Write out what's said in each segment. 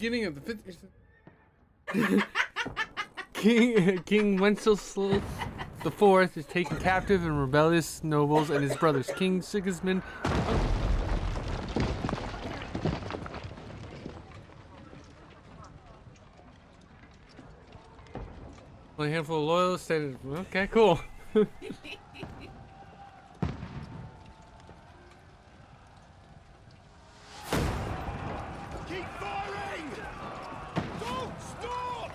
beginning of the 5th. King Wenceslas IV is taken captive and rebellious nobles and his brothers, King Sigismund. Only a handful of loyalists stated, okay, cool. Keep firing! Don't stop!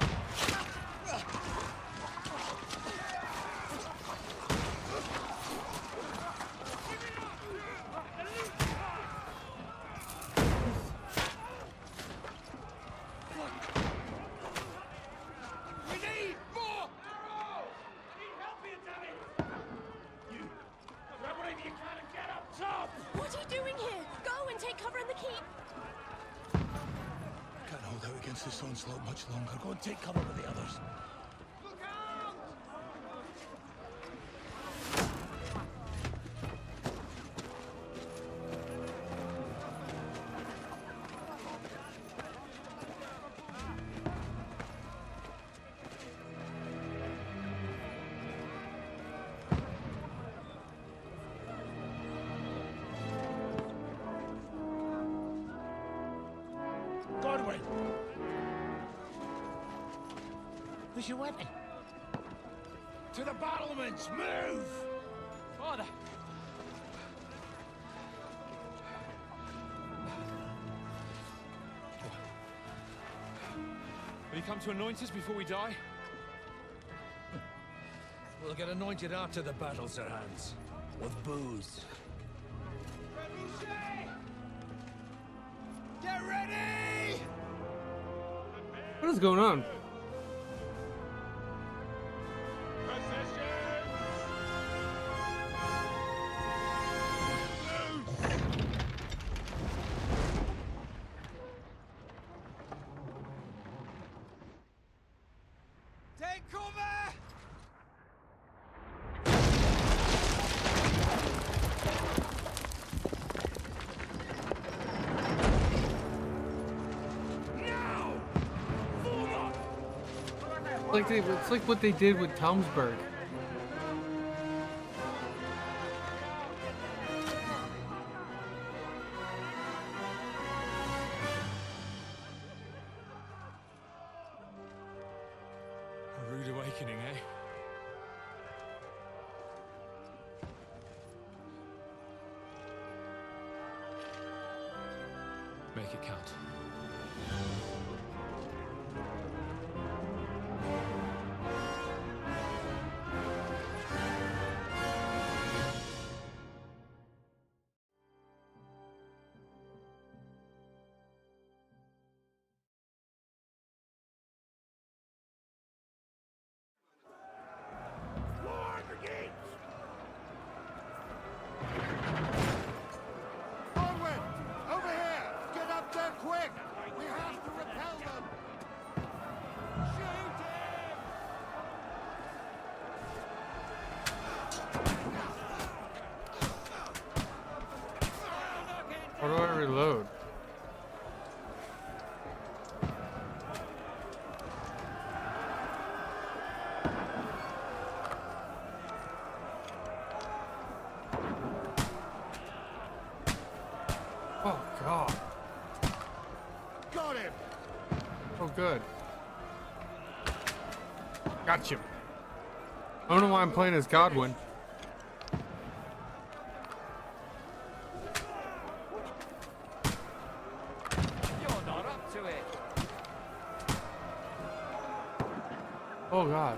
We need more arrows! I need help here, damn it! You grab whatever you can and get up top! What are you doing here? Go and take cover in the keep. Can't hold out against this onslaught much longer. Go and take cover with the others. Look out! Godwin! Where's your weapon? To the battlements! Move! Father! Will you come to anoint us before we die? We'll get anointed after the battle, Sir Hans. With booze. Get ready! What is going on? Take cover! Now! It's like what they did with Talmsburg. A rude awakening, eh? Make it count. War brigades! Onward! Over here! Get up there quick! We have to repel them! Shoot him! How do I reload? Oh god. Got him! Oh good. Got you. I don't know why I'm playing as Godwin. You're not up to it. Oh god.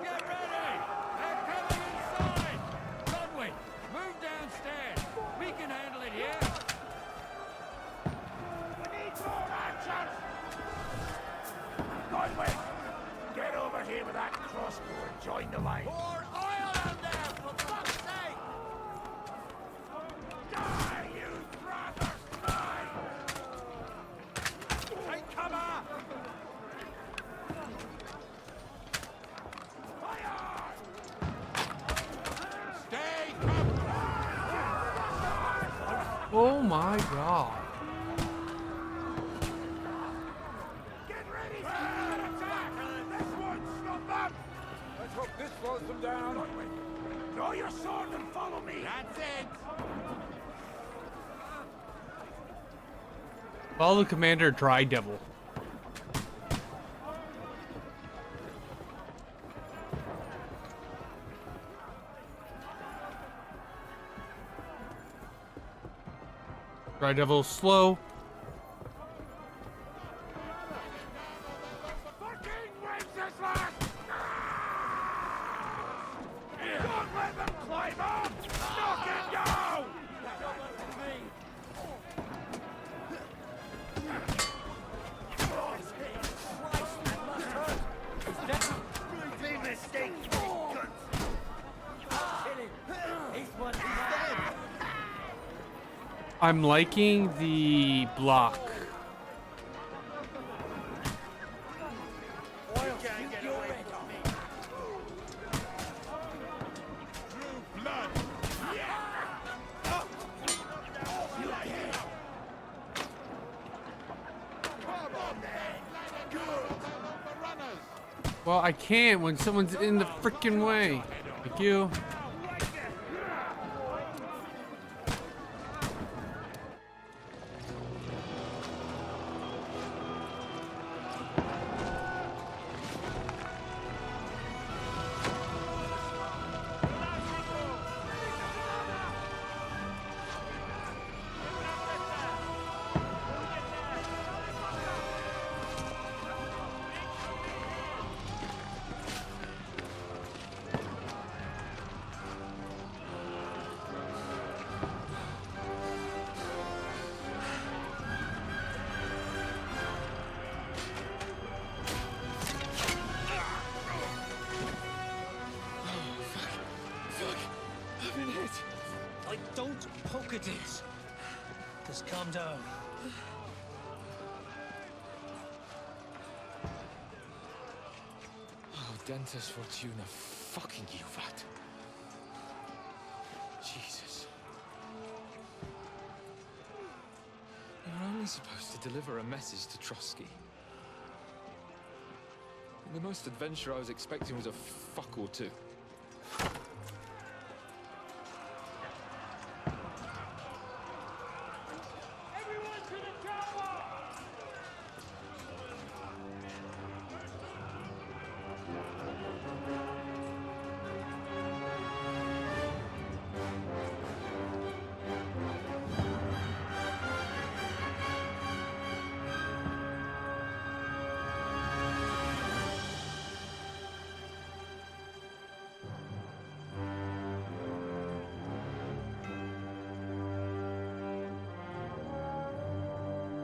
Get ready! They're coming inside! Conway, move downstairs. We can handle it here. We need more action! Godwin! Get over here with that crossbow and join the line! Pour oil on there, for fuck's sake! Die, you brothers! Die! Take cover! Fire! my god. Get ready for an attack! This won't stop them! Let's hope this slows them down. Draw your sword and follow me! That's it! Follow Commander Dry Devil. Dry Devil slow. Fucking Wenceslas! Don't let them climb up! Knock it down! Big mistake! I'm liking the block. Well, I can't when someone's in the freaking way. Thank you. Like, don't poke at it. Just calm down. Oh, Dentes Fortuna, fucking you, vat. Jesus. You were only supposed to deliver a message to Trotsky. And the most adventure I was expecting was a fuck or two.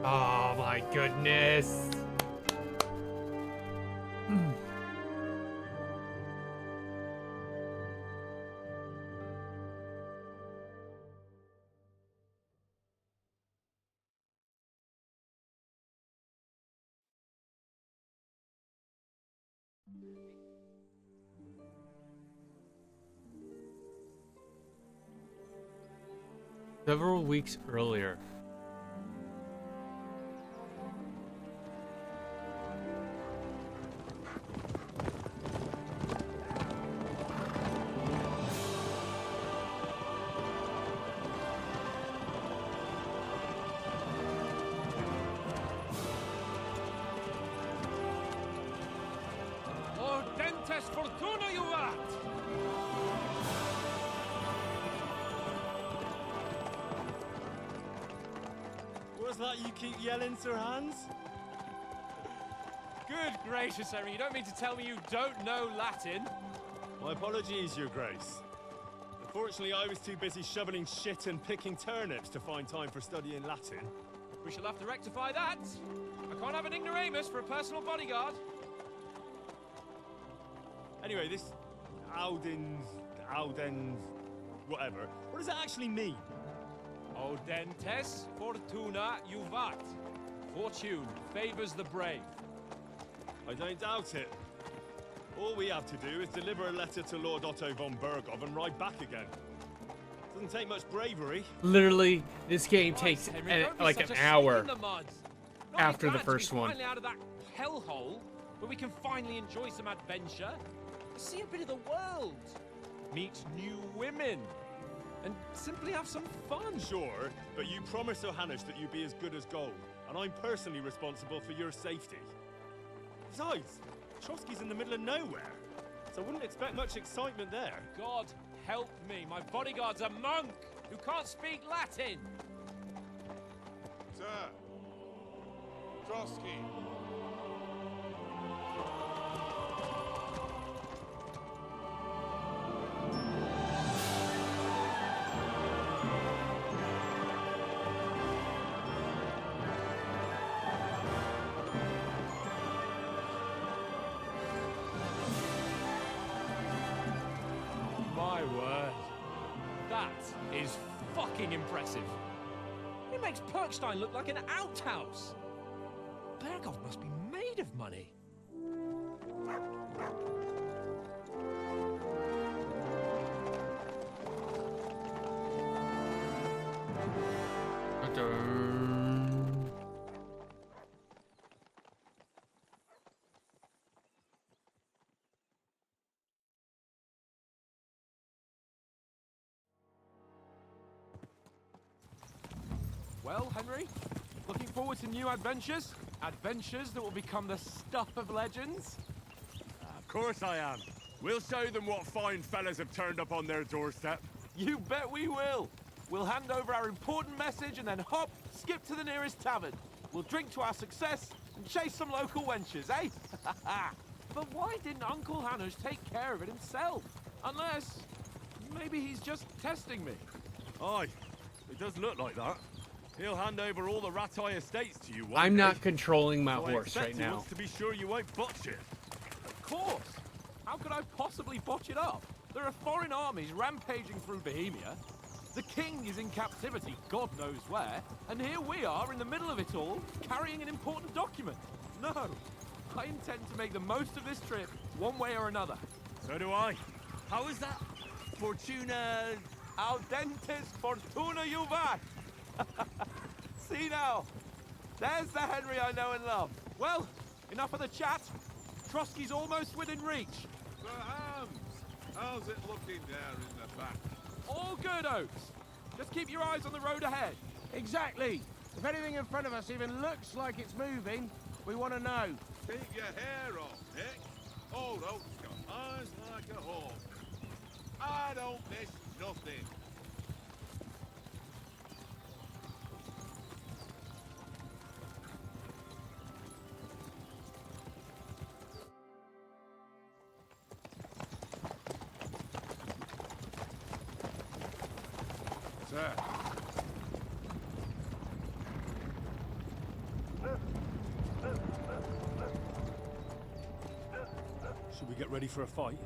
Oh my goodness. Several weeks earlier. Oh, Dentes Fortuna, you vat! What's that you keep yelling, Sir Hans? Good gracious, Harry, you don't mean to tell me you don't know Latin? My apologies, Your Grace. Unfortunately, I was too busy shoveling shit and picking turnips to find time for studying Latin. We shall have to rectify that. I can't have an ignoramus for a personal bodyguard. Anyway, this Audens, whatever. What does that actually mean? O Dentes Fortuna Juvat. Fortune favors the brave. I don't doubt it. All we have to do is deliver a letter to Lord Otto von Bergov and ride back again. Doesn't take much bravery. Literally, this game Christ, takes Henry, don't be like such an a hour stick in the mud. Not after only the glad to be first one. Finally out of that hellhole, where we can finally enjoy some adventure, see a bit of the world, meet new women, and simply have some fun. Sure, but you promised Johannes that you'd be as good as gold, and I'm personally responsible for your safety. Besides, Trotsky's in the middle of nowhere, so I wouldn't expect much excitement there. God help me, my bodyguard's a monk who can't speak Latin. Sir. Trotsky. My word. That is fucking impressive. It makes Perkstein look like an outhouse. Berghoff must be made of money. Well, Henry, looking forward to new adventures? Adventures that will become the stuff of legends? Of course I am. We'll show them what fine fellas have turned up on their doorstep. You bet we will. We'll hand over our important message and then hop, skip to the nearest tavern. We'll drink to our success and chase some local wenches, eh? But why didn't Uncle Hanush take care of it himself? Unless, maybe he's just testing me. Aye, it does look like that. He'll hand over all the Ratai estates to you one I'm day. not controlling my So I horse expect right he now. wants to be sure you won't botch it. Of course. How could I possibly botch it up? There are foreign armies rampaging through Bohemia. The king is in captivity, God knows where. And here we are in the middle of it all, carrying an important document. No, I intend to make the most of this trip, one way or another. So do I. How is that? Fortuna... Audentes fortuna juvat. See now, there's the Henry I know and love. Well, enough of the chat. Trotsky's almost within reach. Sir Hams, how's it looking there in the back? All good, Oaks. Just keep your eyes on the road ahead. Exactly. If anything in front of us even looks like it's moving, we want to know. Keep your hair on, Nick. Old Oak's got eyes like a hawk. I don't miss nothing. Sir. Should we get ready for a fight?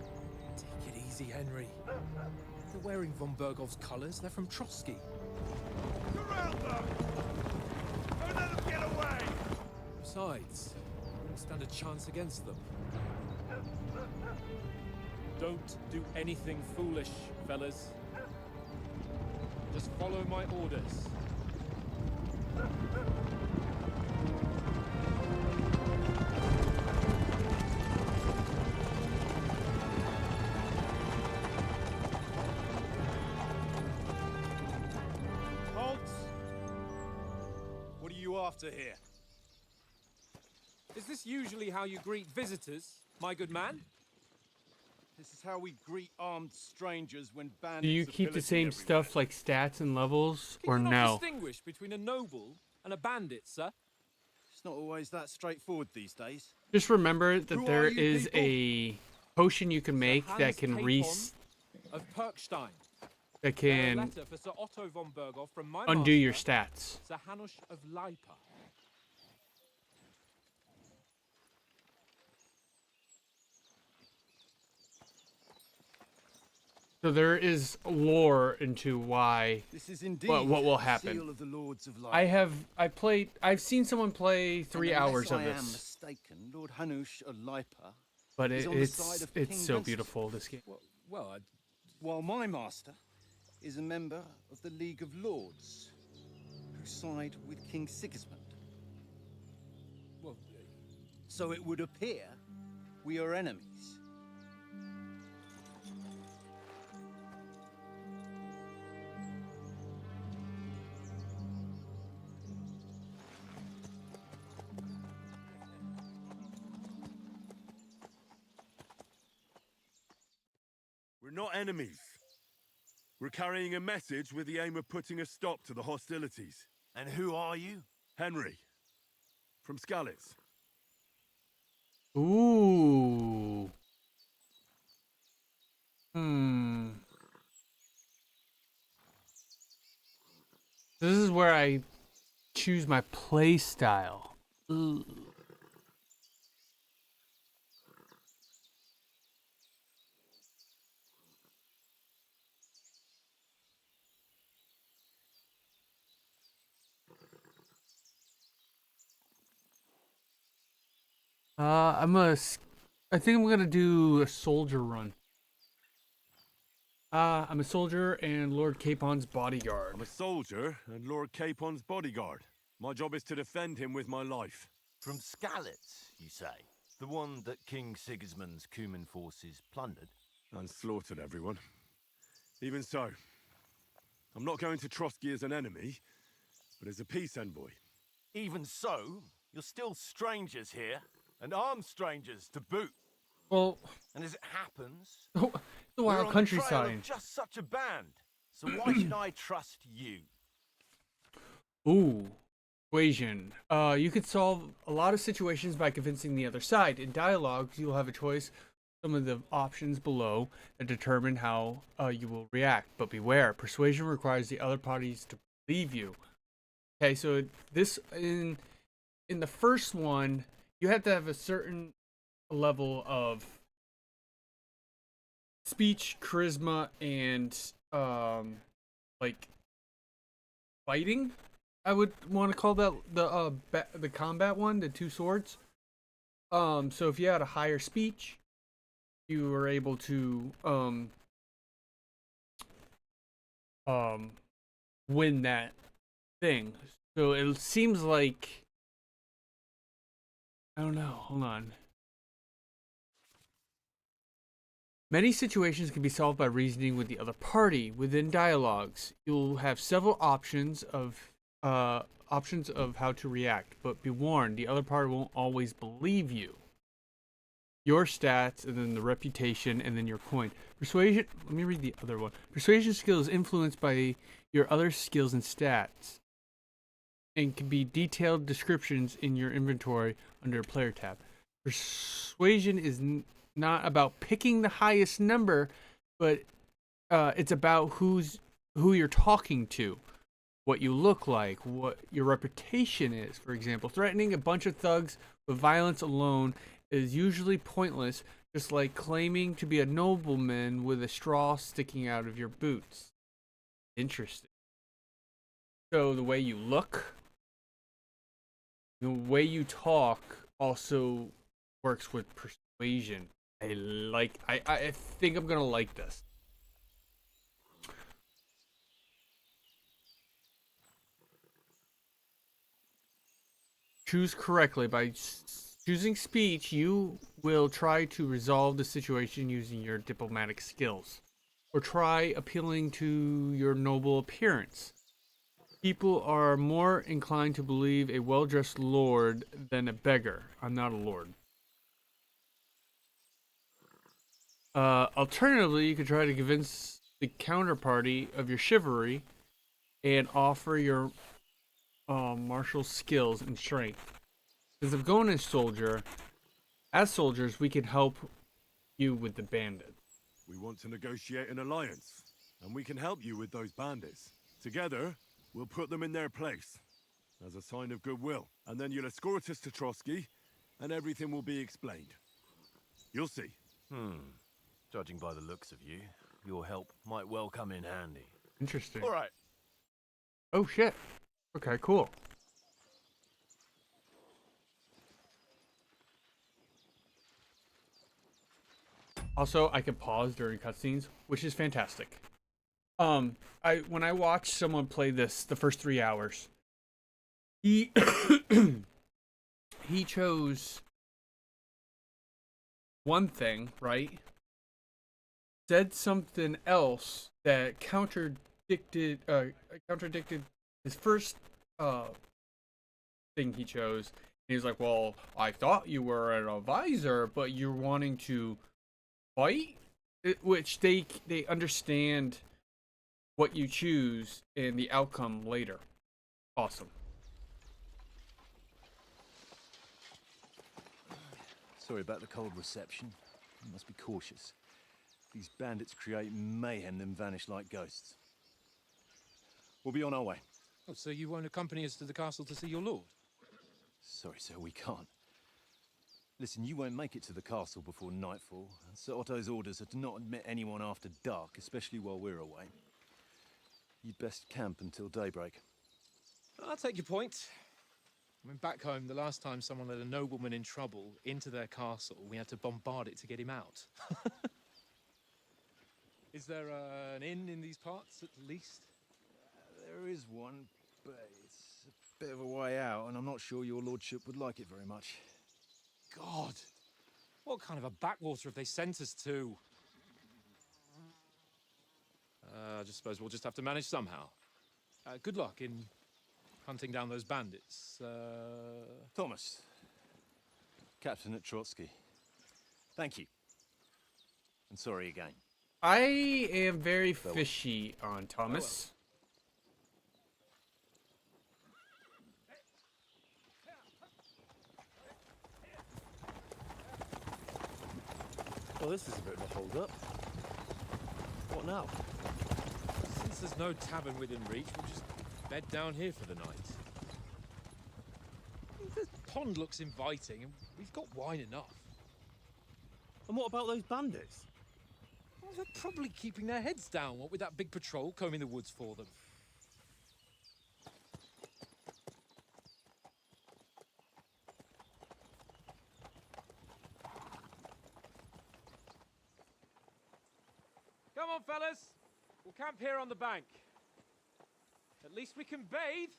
Take it easy, Henry. They're wearing von Bergov's colors. They're from Trotsky. Surround them! Don't let them get away! Besides, we won't stand a chance against them. Don't do anything foolish, fellas. Just follow my orders. Halt! What are you after here? Is this usually how you greet visitors, my good man? This is how we greet armed strangers when bandits Do you are keep the pillaging same everywhere. stuff like stats and levels, Can or you not no? distinguish between a noble and a bandit, sir? It's not always that straightforward these days. Just remember that Who there are you is people? a potion you can make Hans that can Capon of Perkstein. that A can letter for Sir Otto von Berghoff from my undo your master, stats. Sir Hanush of Lipa. So there is lore into why. This is indeed what will the happen. seal of the Lords of Light. I've seen someone play And 3 unless hours of I am this, mistaken, Lord Hanush of Lipa, but is on the side it's of King so Vincent. beautiful, this game. Well, while my master is a member of the League of Lords, who side with King Sigismund. Well, So it would appear we are enemies. We're not enemies. We're carrying a message with the aim of putting a stop to the hostilities. and who are you? Henry, from Skalitz. Ooh. Hmm. This is where I choose my play style. Ooh. I think I'm gonna do a soldier run. I'm a soldier and Lord Capon's bodyguard. I'm a soldier and Lord Capon's bodyguard. My job is to defend him with my life. From Skalitz, you say? The one that King Sigismund's Cuman forces plundered? And slaughtered everyone. Even so, I'm not going to Trotsky as an enemy, but as a peace envoy. Even so, you're still strangers here, and armed strangers to boot. Well, And as it happens, the we're wild on the trail countryside. of just such a band. So why should I trust you? Ooh. Equation. You could solve a lot of situations by convincing the other side. In dialogues, you'll have a choice. Some of the options below that determine how you will react. But beware, persuasion requires the other parties to believe you. Okay, so this in the first one, you have to have a certain level of speech, charisma, and like fighting. I would want to call that the combat one, the two swords. So if you had a higher speech, you were able to win that thing. So it seems like, I don't know, hold on. Many situations can be solved by reasoning with the other party. Within dialogues, you'll have several options of how to react, but be warned, the other party won't always believe you. Your stats, and then the reputation, and then your coin. Persuasion, let me read the other one. Persuasion skill is influenced by your other skills and stats, and can be detailed descriptions in your inventory under a player tab. Persuasion is not about picking the highest number, but it's about who you're talking to, what you look like, what your reputation is. For example, threatening a bunch of thugs with violence alone is usually pointless, just like claiming to be a nobleman with a straw sticking out of your boots. Interesting. So the way you look, the way you talk also works with persuasion. I think I'm gonna like this. Choose correctly. By choosing speech, you will try to resolve the situation using your diplomatic skills, or try appealing to your noble appearance. People are more inclined to believe a well-dressed lord than a beggar. I'm not a lord. Alternatively, you could try to convince the counterparty of your chivalry and offer your martial skills and strength. Since I'm going as soldier, as soldiers, we can help you with the bandits. We want to negotiate an alliance, and we can help you with those bandits. Together, we'll put them in their place, as a sign of goodwill. And then you'll escort us to Trotsky, and everything will be explained. You'll see. Judging by the looks of you, your help might well come in handy. Interesting. All right. Oh shit. Okay, cool. Also, I can pause during cutscenes, which is fantastic. When I watched someone play this the first 3 hours, he he chose one thing, right? Said something else that contradicted his first thing he chose. He was like, "Well, I thought you were an advisor, but you're wanting to fight," which they understand what you choose and the outcome later. Awesome. Sorry about the cold reception. You must be cautious. These bandits create mayhem, then vanish like ghosts. We'll be on our way. Oh, so you won't accompany us to the castle to see your lord? Sorry, sir, we can't. Listen, you won't make it to the castle before nightfall. Sir Otto's orders are to not admit anyone after dark, especially while we're away. You'd best camp until daybreak. I'll take your point. I mean, back home, the last time someone let a nobleman in trouble into their castle, we had to bombard it to get him out. Is there an inn in these parts, at least? There is one, but it's a bit of a way out, and I'm not sure your lordship would like it very much. God! What kind of a backwater have they sent us to? I just suppose we'll just have to manage somehow. Good luck in hunting down those bandits. Thomas, Captain at Trotsky. Thank you. And sorry again. I am very fishy on Thomas. Well, this is a bit of a hold-up. What now? Since there's no tavern within reach, we'll just bed down here for the night. The pond looks inviting, and we've got wine enough. And what about those bandits? Well, they're probably keeping their heads down, what with that big patrol combing the woods for them. Come on, fellas. We'll camp here on the bank. At least we can bathe.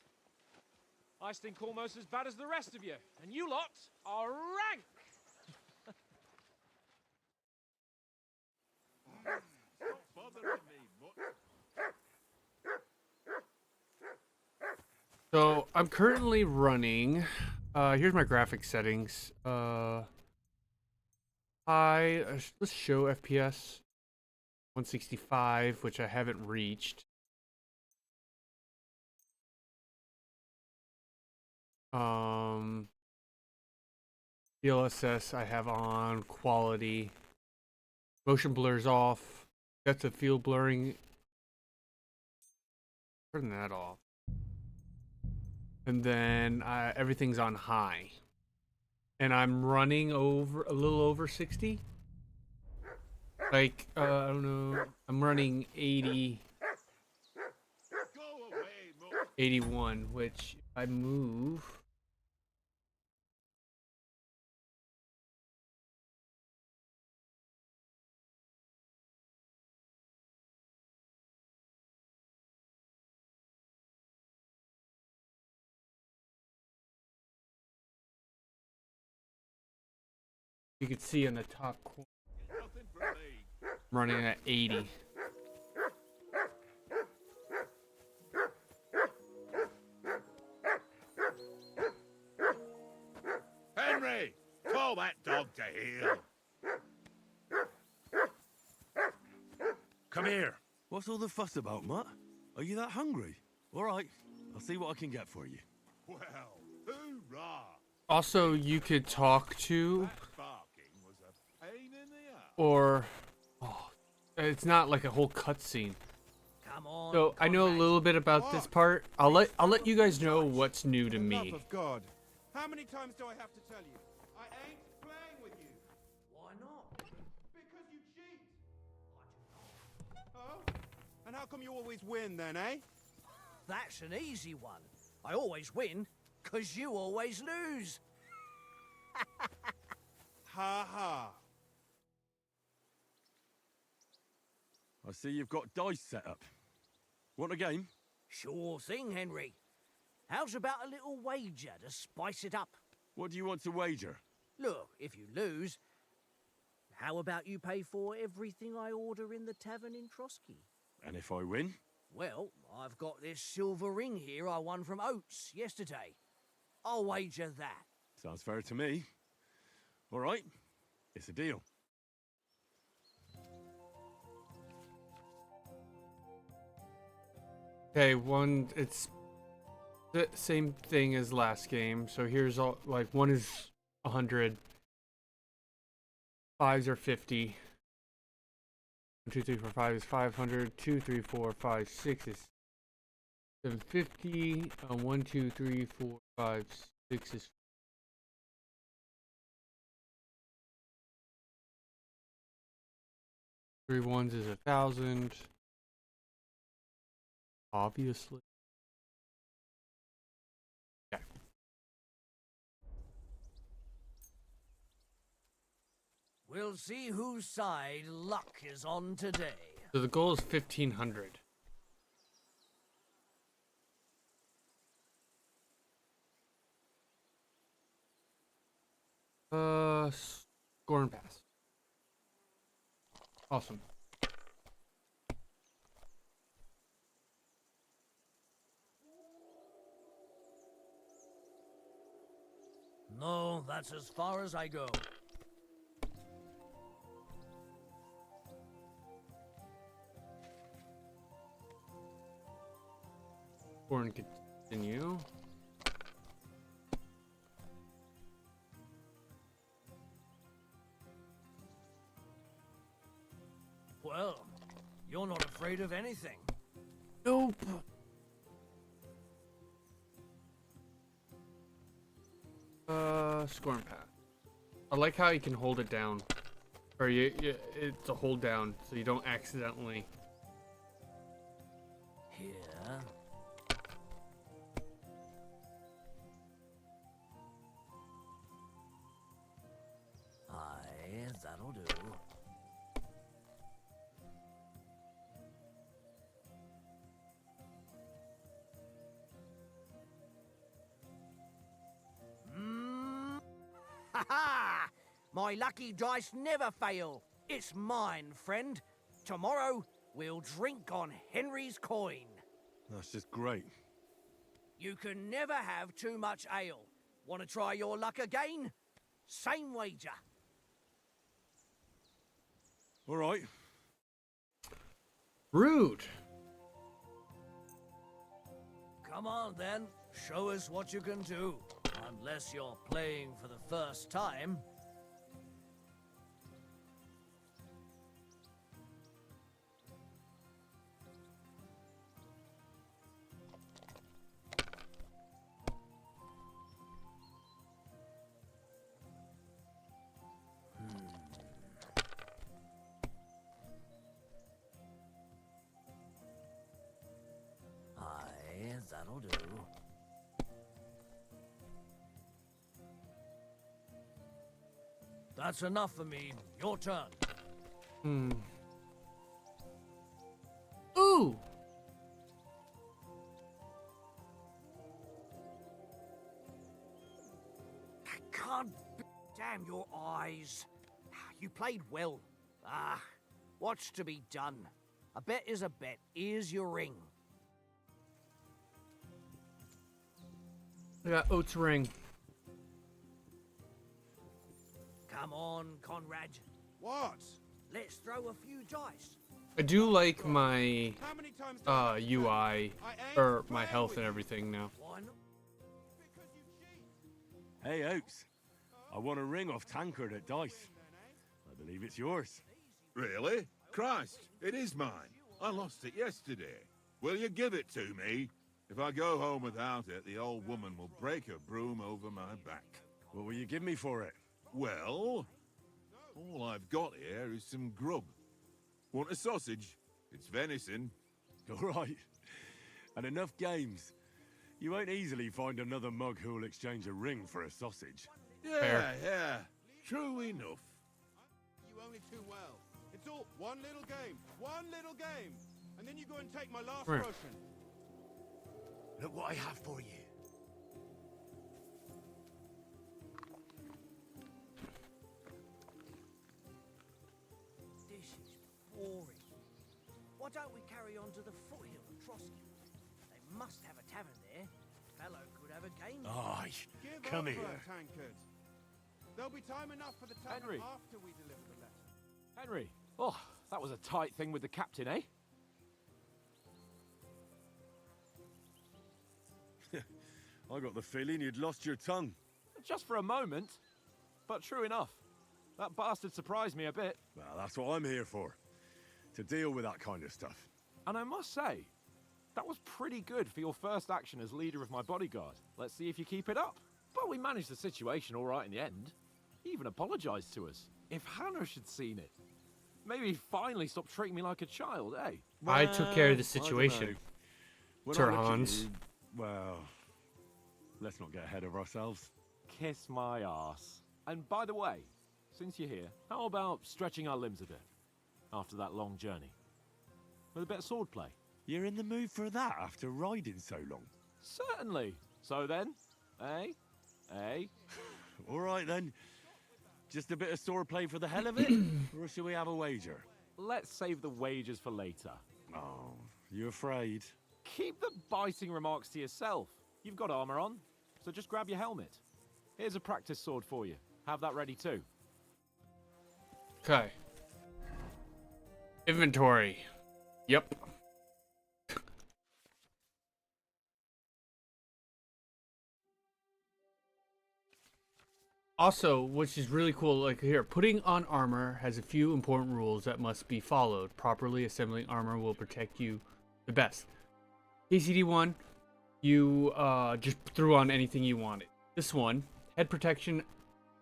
I stink almost as bad as the rest of you, and you lot are rank. So I'm currently running. Here's my graphic settings. Let's show FPS 165, which I haven't reached. DLSS I have on, quality, motion blurs off, depth of field blurring. Turn that off. And then everything's on high. And I'm running over a little over 60. Like, I don't know. I'm running 80. 81, which I move. You can see in the top corner, running at 80. Henry, call that dog to heel. Come here. What's all the fuss about, Mutt? Are you that hungry? All right, I'll see what I can get for you. Well, hoorah! Also, you could talk to, That barking was a pain in the ass. or it's not like a whole cutscene. Come on. So I know a little bit about this part. I'll let you guys know what's new to For the me. love of God. How many times do I have to tell you? I ain't playing with you. Why not? Because you cheat. Oh? And how come you always win then, eh? That's an easy one. I always win, 'cause you always lose. Ha ha. I see you've got dice set up. Want a game? Sure thing, Henry. How's about a little wager to spice it up? What do you want to wager? Look, if you lose, how about you pay for everything I order in the tavern in Trotsky? And if I win? Well, I've got this silver ring here I won from Oates yesterday. I'll wager that. Sounds fair to me. All right, it's a deal. Okay, it's the same thing as last game. So here's all, like, one is 100, fives are 50. 1, 2, 3, 4, 5 is 500. 2, 3, 4, 5, 6 is 750. 1, 2, 3, 4, 5, 6 is 3 ones is 1,000. Obviously. Okay. We'll see whose side luck is on today. So the goal is 1,500. Score and pass. Awesome. No, that's as far as I go. Score and continue. Well, you're not afraid of anything. Nope. Score and pass. I like how you can hold it down. Or it's a hold down, so you don't accidentally. Here. Aye, that'll do. Ha-ha! My lucky dice never fail. It's mine, friend. Tomorrow, we'll drink on Henry's coin. That's just great. You can never have too much ale. Want to try your luck again? Same wager. All right. Rude. Come on, then. Show us what you can do. Unless you're playing for the first time. Aye, that'll do. That's enough for me. Your turn. Ooh! Can't damn your eyes. You played well. Ah, what's to be done? A bet is a bet. Here's your ring. I got Oates ring. Come on, Conrad. What? Let's throw a few dice. I do like my How many times do I have to UI I ain't or my playing health with and you. everything now. Why not? Because you cheat. Hey, Oates. I won a ring off Tankard at Dice. I believe it's yours. Really? Christ, it is mine. I lost it yesterday. Will you give it to me? If I go home without it, the old woman will break her broom over my back. What will you give me for it? Well, all I've got here is some grub. Want a sausage? It's venison. All right. And enough games. You won't easily find another mug who'll exchange a ring for a sausage. Yeah, Fair. yeah. True enough. You only too well. It's all one little game. One little game. and then you go and take my last Right. potion. Look what I have for you. This is boring. Why don't we carry on to the foothill of Trotsky? They must have a tavern there. Fellow could have a game. Aye, Give come up, here. tankard. There'll be time enough for the tavern Henry. after we deliver the letter. Henry. Oh, that was a tight thing with the captain, eh? I got the feeling you'd lost your tongue. Just for a moment. But true enough. That bastard surprised me a bit. Well, that's what I'm here for. To deal with that kind of stuff. And I must say, that was pretty good for your first action as leader of my bodyguard. Let's see if you keep it up. But we managed the situation all right in the end. He even apologized to us. If Hannah had seen it, maybe he'd finally stop treating me like a child, eh? I took care of the Well, I dunno. situation. When Sir I look at Hans. you, well, let's not get ahead of ourselves. Kiss my arse. And by the way, since you're here, how about stretching our limbs a bit after that long journey? With a bit of swordplay? You're in the mood for that after riding so long? Certainly. So then, eh? Eh? All right then. Just a bit of swordplay for the hell of it? Or should we have a wager? Let's save the wagers for later. Oh, you afraid? Keep the biting remarks to yourself. You've got armor on, so just grab your helmet. Here's a practice sword for you. Have that ready too. Okay. Inventory. Yep. Also, which is really cool, like here, putting on armor has a few important rules that must be followed. Properly assembling armor will protect you the best. KCD 1, you just threw on anything you wanted. This one, head protection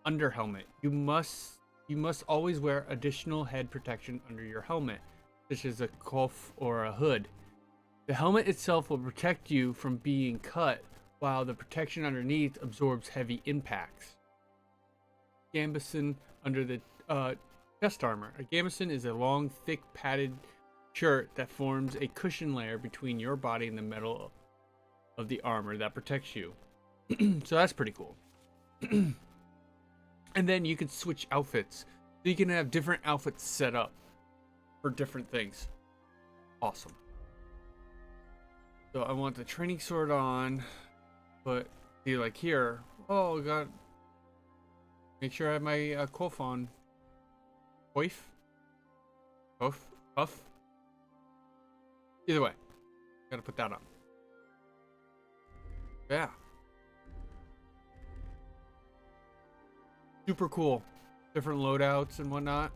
under helmet. You must always wear additional head protection under your helmet, such as a cuff or a hood. The helmet itself will protect you from being cut, while the protection underneath absorbs heavy impacts. Gambeson under the chest armor. A gambeson is a long, thick, padded shirt that forms a cushion layer between your body and the metal of the armor that protects you. So that's pretty cool. And then you can switch outfits. So you can have different outfits set up for different things. Awesome. So I want the training sword on, but see, like here, oh, got. Make sure I have my cuff on. Coif? Cuff? Either way, gotta put that on. Yeah. Super cool. Different loadouts and whatnot.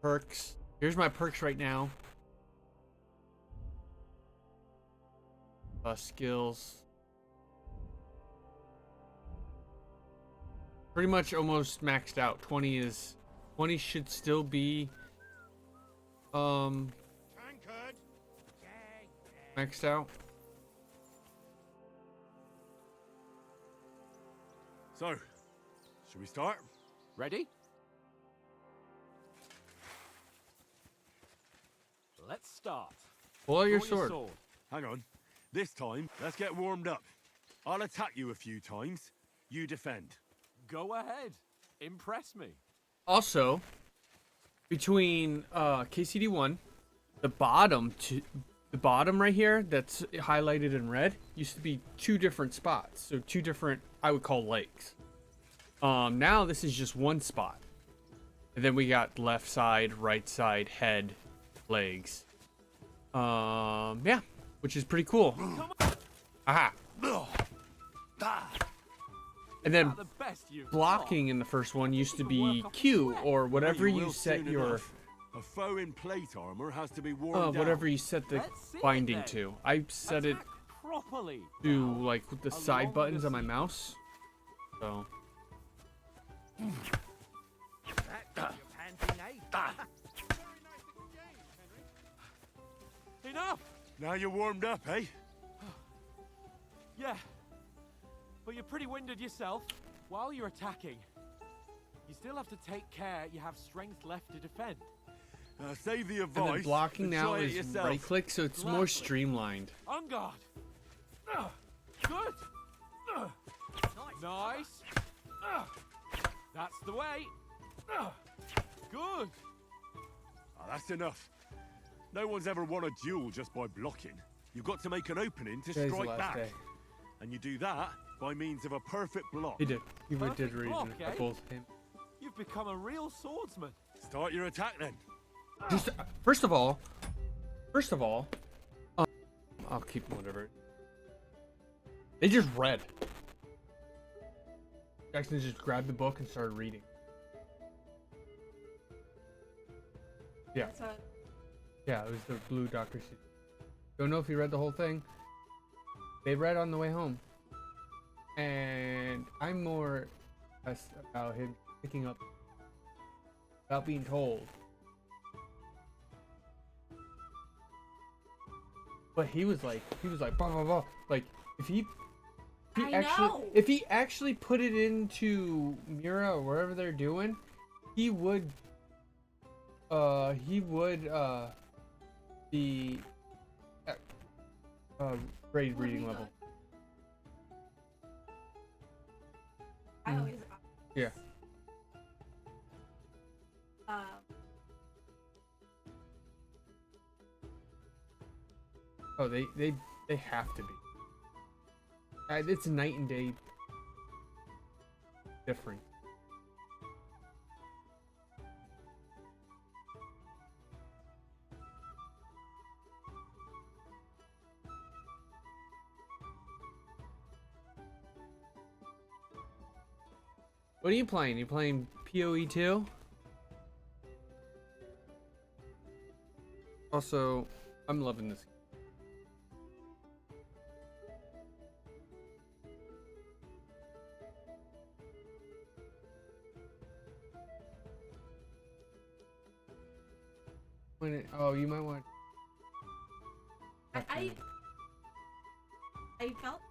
Perks. Here's my perks right now. Skills. Pretty much almost maxed out. 20 should still be Tankard. maxed out. So, should we start? Ready? Let's start. Pull out your Draw sword. Hang on. This time, let's get warmed up. I'll attack you a few times. You defend. Go ahead. Impress me. Also, between KCD 1, the bottom right here that's highlighted in red used to be two different spots. So two different, I would call, legs. Now this is just one spot. And then we got left side, right side, head, legs. Yeah, which is pretty cool. Aha. And then The best you've blocking in the first one used to be Q, or whatever Well, you will set soon your enough. A foe in plate armor has to be worn down. whatever you set the Let's see it binding then. to. I set it Attack properly. to like with the side along buttons the on my seam. mouse. So That got you panting, eh? Enough. Now you're warmed up, eh? Yeah. But you're pretty winded yourself. While you're attacking, you still have to take care you have strength left to defend. Save the And then advice. blocking and now try it is yourself. right click, so it's more Gladly. streamlined. On guard. Good. Nice. That's the way. Good. Ah, that's enough. No one's ever won a duel just by blocking. You've got to make an opening to Today's the strike last back. day. And you do that by means of a perfect block. He did. He did Perfect read block, it. eh? Both him. You've become a real swordsman. Start your attack then. Just first of all, I'll keep whatever. They just read. Jackson just grabbed the book and started reading. Yeah. Yeah, it was the blue Dr. Seuss. Don't know if he read the whole thing. They read on the way home. And I'm more about him picking up without being told. But he was like blah blah blah. Like if he actually put it into Mira or wherever they're doing, he would be grade reading level. I always. Yeah. Oh, they have to be. It's night and day different. What are you playing? You playing PoE 2? Also, I'm loving this. Oh, you might want. I felt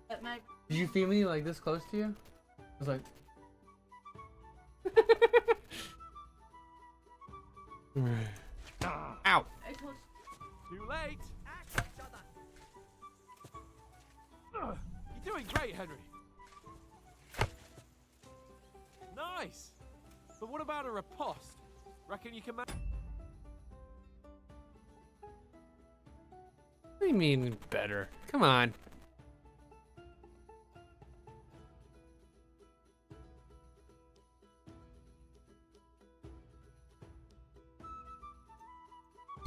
that my. Did you feel me like this close to you? I was like. Ow! I told Too late. You're doing great, Henry. Nice. But what about a riposte? Reckon you can manage? What do you mean better? Come on.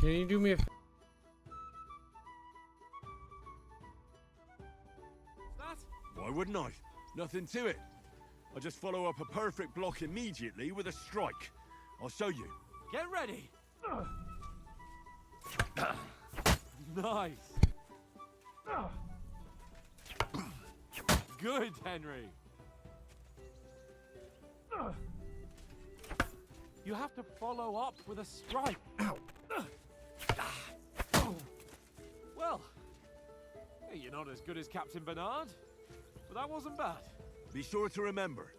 Can you do me a? That? Why wouldn't I? Nothing to it. I just follow up a perfect block immediately with a strike. I'll show you. Get ready. Nice. Good, Henry. You have to follow up with a strike. Ow. Well, hey, you're not as good as Captain Bernard, but that wasn't bad. Be sure to remember,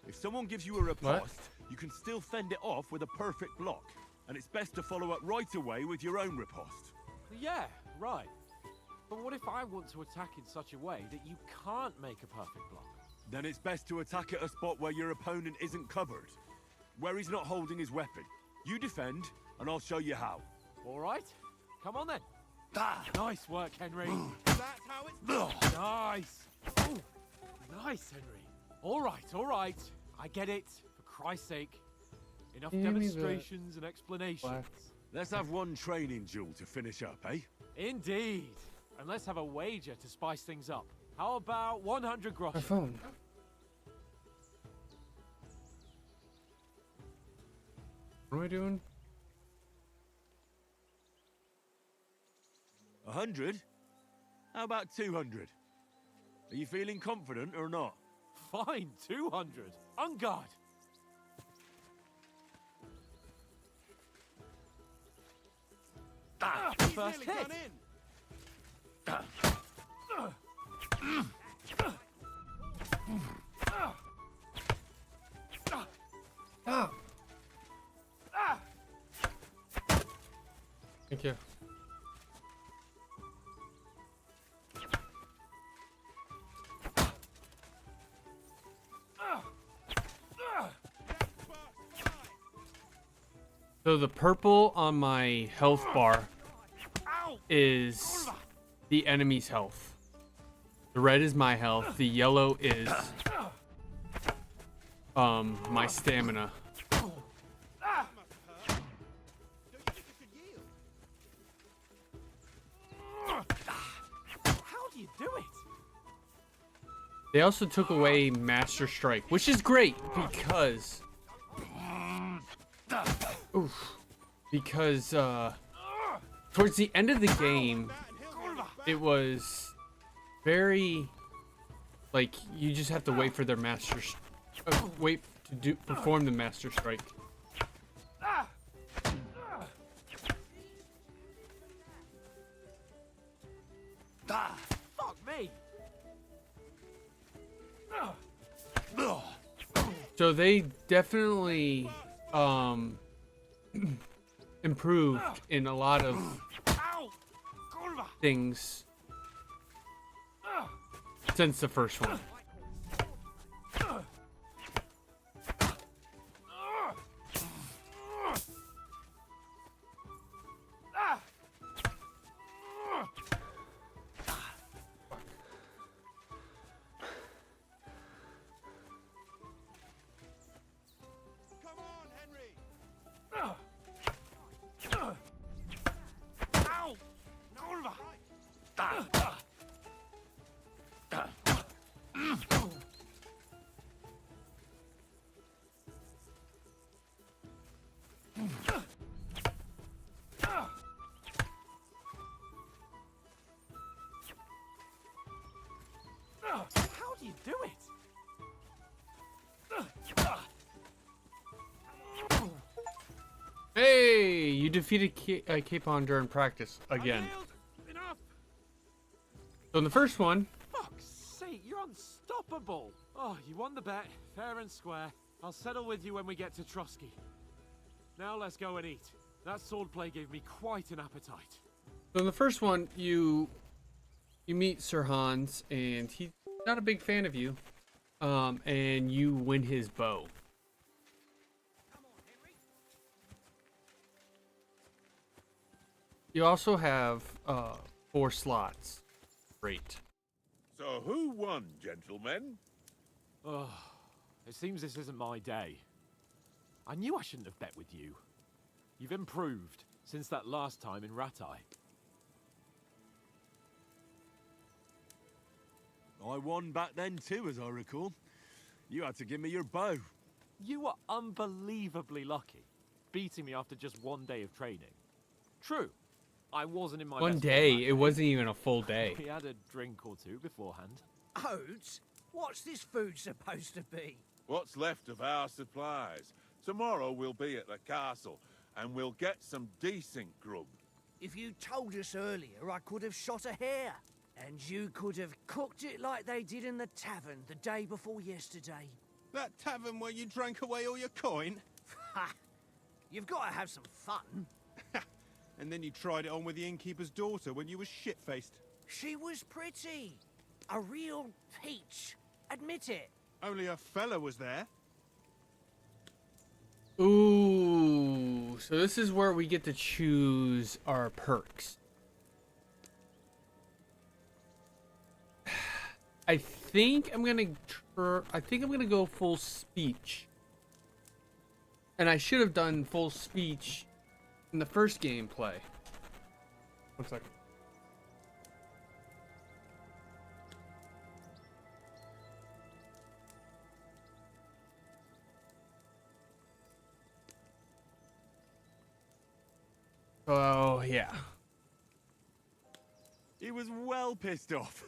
if someone gives you a riposte, you can still fend it off with a perfect block. And it's best to follow up right away with your own riposte. Yeah, right. But what if I want to attack in such a way that you can't make a perfect block? Then it's best to attack at a spot where your opponent isn't covered. Where he's not holding his weapon. You defend, and I'll show you how. All right. Come on then. Nice work, Henry. That's how it's done. Nice. Ooh. Nice, Henry. All right. I get it. For Christ's sake. Enough demonstrations and explanations. Let's have one training duel to finish up, eh? Indeed. And let's have a wager to spice things up. How about 100 groschen? My phone. What am I doing? 100? How about 200? Are you feeling confident or not? Fine, 200. On guard. First hit. Thank you. So the purple on my health bar is the enemy's health. The red is my health. The yellow is my stamina. How do you do it? They also took away Master Strike, which is great because towards the end of the game, it was very like you just have to wait for their wait to perform the Master Strike. Fuck me. So they definitely improved in a lot of things since the first one. How do you do it? Hey, you defeated Capon during practice again. So in the first one, Fuck's sake, you're unstoppable. Oh, you won the bet, fair and square. I'll settle with you when we get to Trotsky. Now let's go and eat. That swordplay gave me quite an appetite. so in the first one, you meet Sir Hans, and he's not a big fan of you, and you win his bow. You also have 4 slots. Great. So who won, gentlemen? Oh, it seems this isn't my day. I knew I shouldn't have bet with you. You've improved since that last time in Ratai. I won back then too, as I recall. You had to give me your bow. You were unbelievably lucky, beating me after just one day of training. True, I wasn't in my One best day, form that it wasn't even a full day. We had a drink or two beforehand. Oats? What's this food supposed to be? What's left of our supplies? Tomorrow we'll be at the castle, and we'll get some decent grub. If you told us earlier, I could have shot a hare. And you could have cooked it like they did in the tavern the day before yesterday. That tavern where you drank away all your coin? Ha! You've got to have some fun. And then you tried it on with the innkeeper's daughter when you were shit-faced. She was pretty. A real peach. Admit it. Only a fella was there. Ooh, so this is where we get to choose our perks. I think I'm gonna go full speech, and I should have done full speech in the first gameplay. 1 second. Oh yeah. He was well pissed off.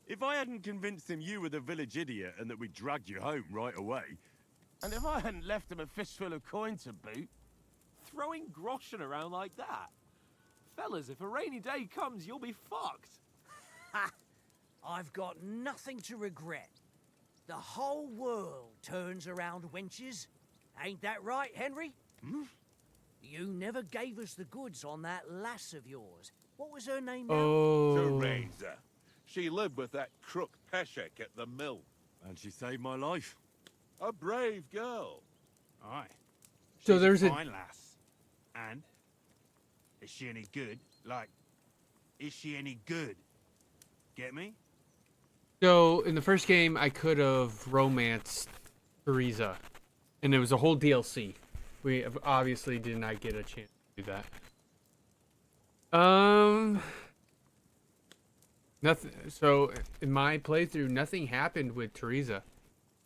If I hadn't convinced him you were the village idiot and that we dragged you home right away... And if I hadn't left him a fistful of coin to boot... Throwing groschen around like that? Fellas, if a rainy day comes, you'll be fucked. Ha! I've got nothing to regret. The whole world turns around wenches. Ain't that right, Henry? You never gave us the goods on that lass of yours. What was her name now? Oh. Teresa. She lived with that crook Peshek at the mill. And she saved my life. A brave girl. Aye. So She's there's a a- fine lass. And is she any good? Like, is she any good? Get me? So in the first game, I could have romanced Teresa, and it was a whole DLC. We obviously did not get a chance to do that. Nothing. So in my playthrough, nothing happened with Teresa.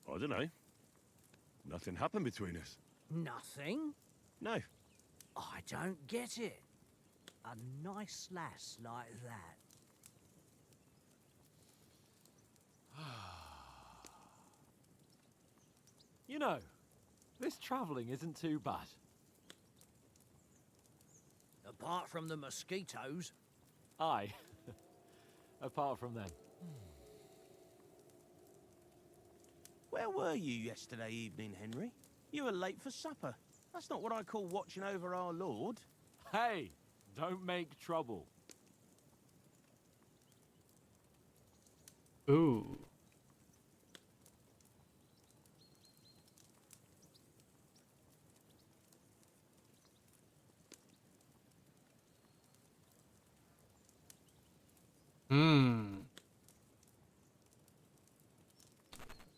I don't know. Nothing happened between us. Nothing? No. I don't get it. A nice lass like that. You know, this travelling isn't too bad. Apart from the mosquitoes. Aye. Apart from them. Where were you yesterday evening, Henry? You were late for supper. That's not what I call watching over our Lord. Hey, don't make trouble. Ooh.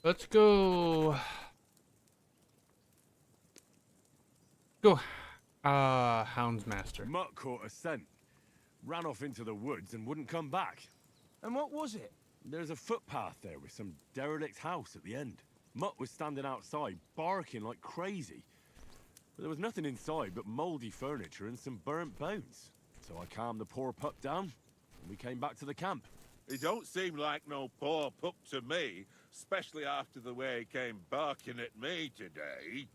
Let's go. Houndsmaster. Mutt caught a scent, ran off into the woods and wouldn't come back. And what was it? There's a footpath there with some derelict house at the end. Mutt was standing outside, barking like crazy. But there was nothing inside but mouldy furniture and some burnt bones. So I calmed the poor pup down, and we came back to the camp. He don't seem like no poor pup to me, especially after the way he came barking at me today.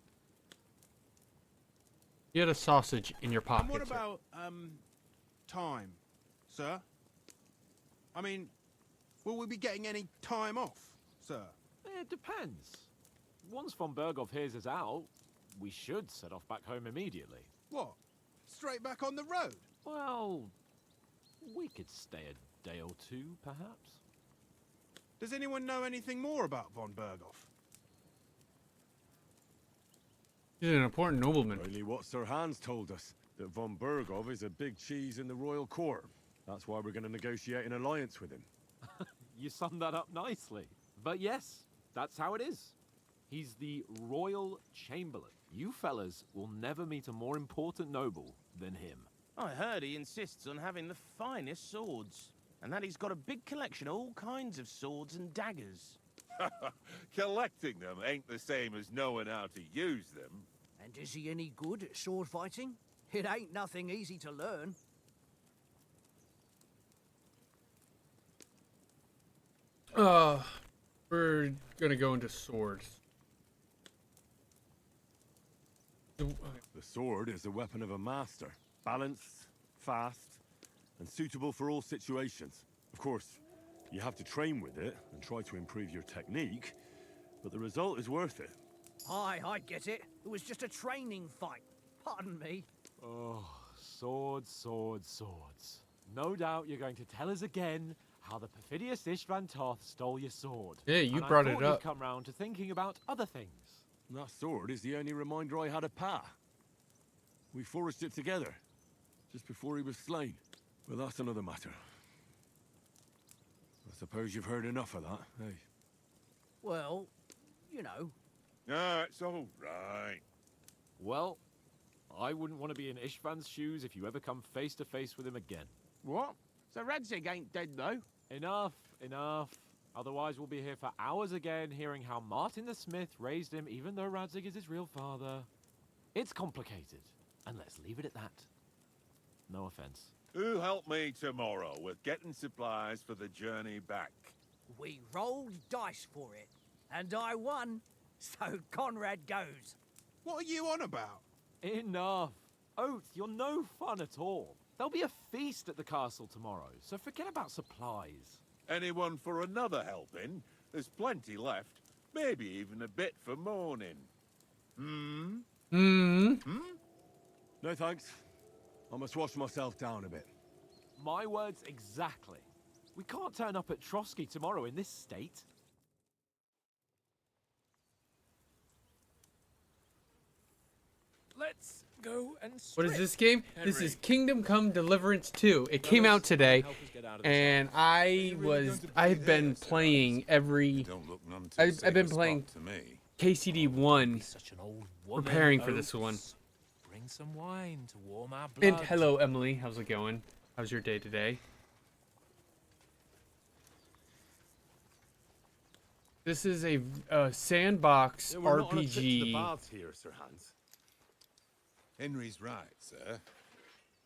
You had a sausage in your pocket. And what sir. about, time, sir? I mean, will we be getting any time off, sir? It depends. Once von Berghoff hears us out, we should set off back home immediately. What? Straight back on the road? Well, we could stay a day or two, perhaps. Does anyone know anything more about von Berghoff? He's an important nobleman. Only what Sir Hans told us, that von Berghoff is a big cheese in the royal court. That's why we're going to negotiate an alliance with him. You summed that up nicely. But yes, that's how it is. He's the royal chamberlain. You fellas will never meet a more important noble than him. I heard he insists on having the finest swords, and that he's got a big collection of all kinds of swords and daggers. Collecting them ain't the same as knowing how to use them. And is he any good at sword fighting? It ain't nothing easy to learn. We're gonna go into swords. The sword is the weapon of a master. Balanced, fast, and suitable for all situations. Of course, you have to train with it and try to improve your technique, but the result is worth it. Aye, I get it. It was just a training fight. Pardon me. Oh, swords, swords, swords. No doubt you're going to tell us again how the perfidious Istvan Toth stole your sword. Yeah, you And brought I it thought up. You'd come round to thinking about other things. That sword is the only reminder I had of Pa. We forged it together, just before he was slain. But that's another matter. I suppose you've heard enough of that, eh? Well, you know. Ah, it's all right. Well, I wouldn't want to be in Istvan's shoes if you ever come face to face with him again. What? So Radzig ain't dead, though? Enough, enough. Otherwise we'll be here for hours again hearing how Martin the Smith raised him even though Radzig is his real father. It's complicated, and let's leave it at that. No offense. Who helped me tomorrow with getting supplies for the journey back? We rolled dice for it, and I won, so Conrad goes. What are you on about? Enough. Oath, you're no fun at all. There'll be a feast at the castle tomorrow, so forget about supplies. Anyone for another helping? There's plenty left. Maybe even a bit for morning. Hmm? Hmm. Hmm? No thanks. I must wash myself down a bit. My words exactly. We can't turn up at Trotsky tomorrow in this state. Let's go and What is strip, this game? This Henry. is Kingdom Come Deliverance 2. It came out today, and I've been playing every. I've been playing KCD 1, preparing for this one. Bring some wine to warm our blood. And hello, Emily. How's it going? How's your day today? This is a sandbox We're not on a trip to the RPG. baths here, Sir Hans. Henry's right, sir.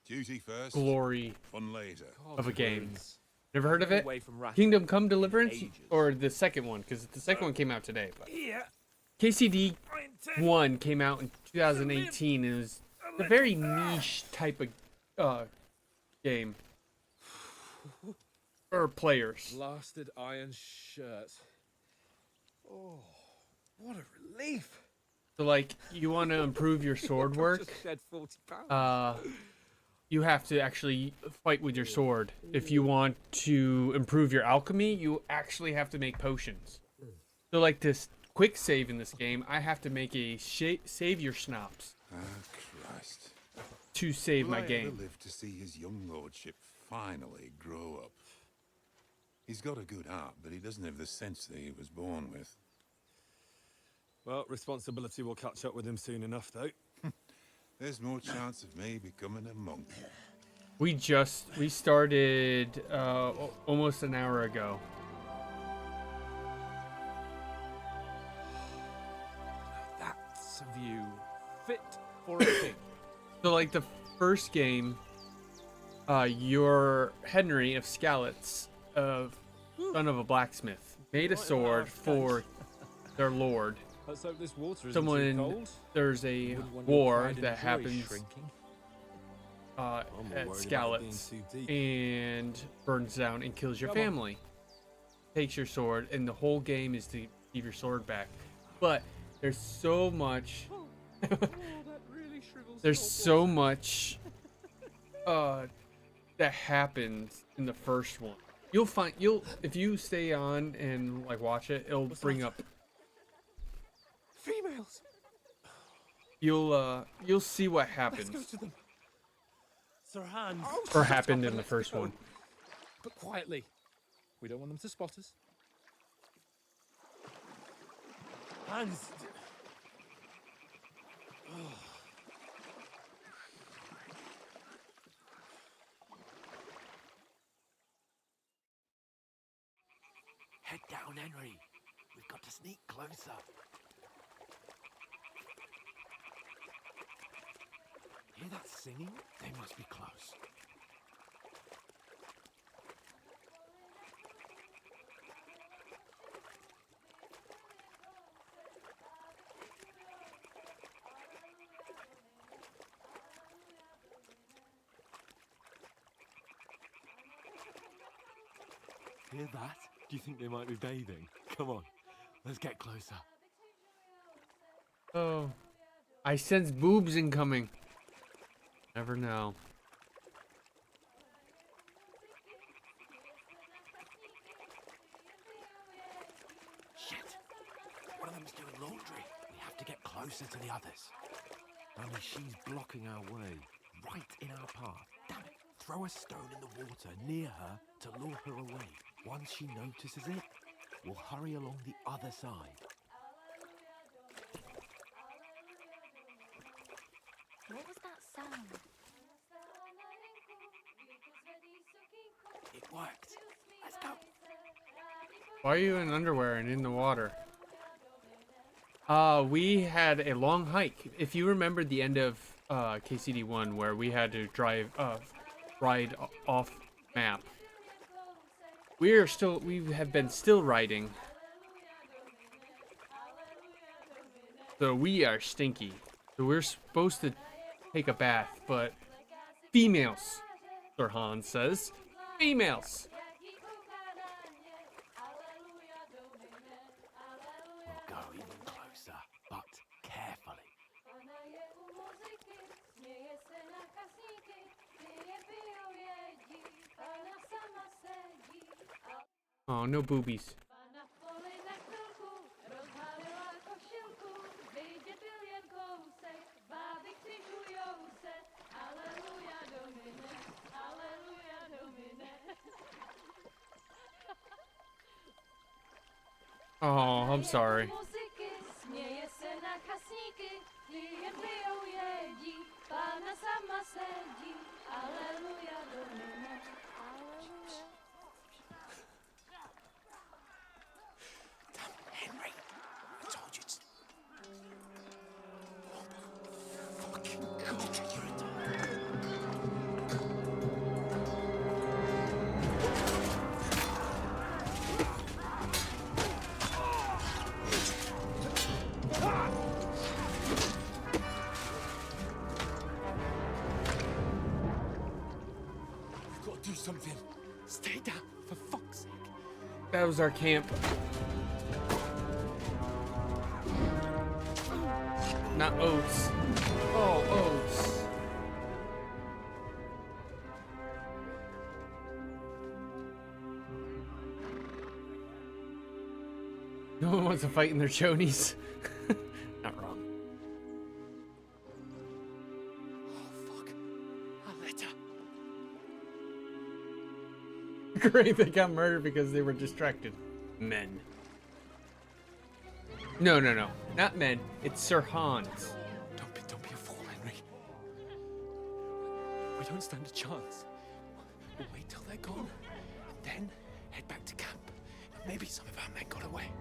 Duty first. Glory Fun later. of a game. Never heard of it? Away from Ratchet Kingdom Come Deliverance, ages. or the second one? Because the second one came out today. But Here, KCD 1 came out in 2018 and it was a very niche type of game for players. blasted iron shirt. Oh, what a relief! So like, you want to improve your sword work, Just shed 40 pounds. you have to actually fight with your sword. If you want to improve your alchemy, you actually have to make potions. So like this quick save in this game, I have to make a savior schnapps Christ. to save my Will I game. ever live to see his young lordship finally grow up? He's got a good heart, but he doesn't have the sense that he was born with. Well, responsibility will catch up with him soon enough, though. There's more chance of me becoming a monk. We started almost an hour ago. That's a view fit for a king. So like the first game, you're Henry of Skalitz, son of a blacksmith, made a sword for their lord. Let's hope this water isn't too Someone, cold. there's a Wouldn't want your war pride and that joy happens shrinking. at worried about it being Skalitz too deep. and burns down and kills your Come on. family. Takes your sword, and the whole game is to give your sword back. But there's so much. Oh, that really shrivels There's your so boy. much that happens in the first one. You'll if you stay on and like watch it, it'll bring up. Females. You'll see what Let's happens go to them. Sir Hans. Oh, or shut happened up in and the let's first go. one. But quietly. We don't want them to spot us. Hans. Head down, Henry. We've got to sneak closer. Hear that singing? They must be close. Hear that? Do you think they might be bathing? Come on, let's get closer. Oh, I sense boobs incoming. Never know. Shit. One of them's doing laundry. We have to get closer to the others. Only she's blocking our way, right in our path. Damn it. Throw a stone in the water near her to lure her away. Once she notices it, we'll hurry along the other side. What was that sound? It worked. Let's go. Why are you in underwear and in the water? We had a long hike. If you remember the end of KCD 1 where we had to ride off map. We have been still riding. So we are stinky. So we're supposed to take a bath, but females, Sir Hans says. Females. We'll go even closer, but carefully. Oh, no boobies. Oh, I'm sorry. Henry, I told you it's... Fucking God, you're a... We've got to do something. Stay down, for fuck's sake. That was our camp. Not oats. Oh, oats. No one wants to fight in their chonies. Not wrong. Oh, fuck. A letter. Great, they got murdered because they were distracted. Men. No, no, no. Not men. It's Sir Hans. Don't be a fool, Henry. We don't stand a chance. We'll wait till they're gone, and then head back to camp. Maybe some of our men got away.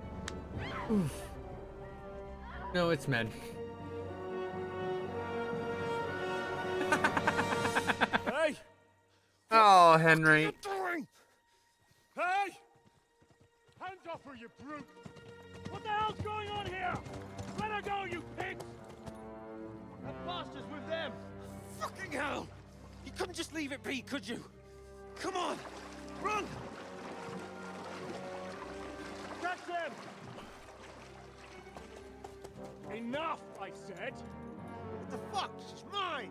Oof. No, it's men. Hey! Oh, Henry. What are you doing? Hey! Hands off her, you brute! What the hell's going on here? Let her go, you pigs! That bastard's with them! Fucking hell! You couldn't just leave it be, could you? Come on! Run! Catch them! Enough, I said! What the fuck? She's mine!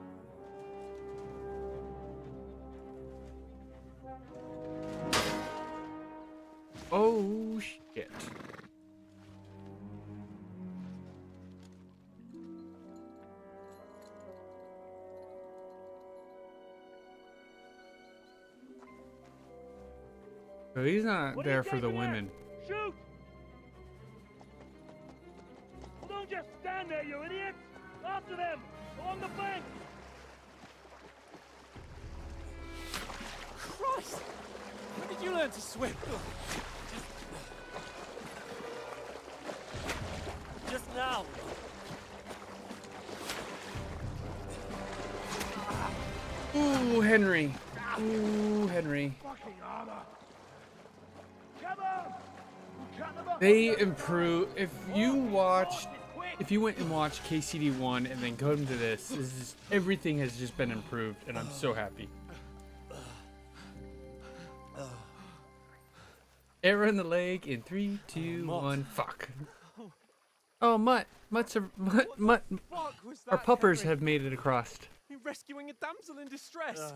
Oh, shit. So he's not What are there you for the taking there? women. Shoot! Well, don't just stand there, you idiots! After them! Along the bank! Christ! When did you learn to swim? Just now! Ooh, Henry. Ooh, Henry. Fucking armor! Come on! Cut them up! They improve. If you went and watched KCD 1 and then come to this is just, everything has just been improved, and I'm so happy. Arrow in the leg in 3, 2, 1. Fuck. Oh, Mutt. Mutt. Fuck was that, Our puppers Henry? have made it across. You're rescuing a damsel in distress.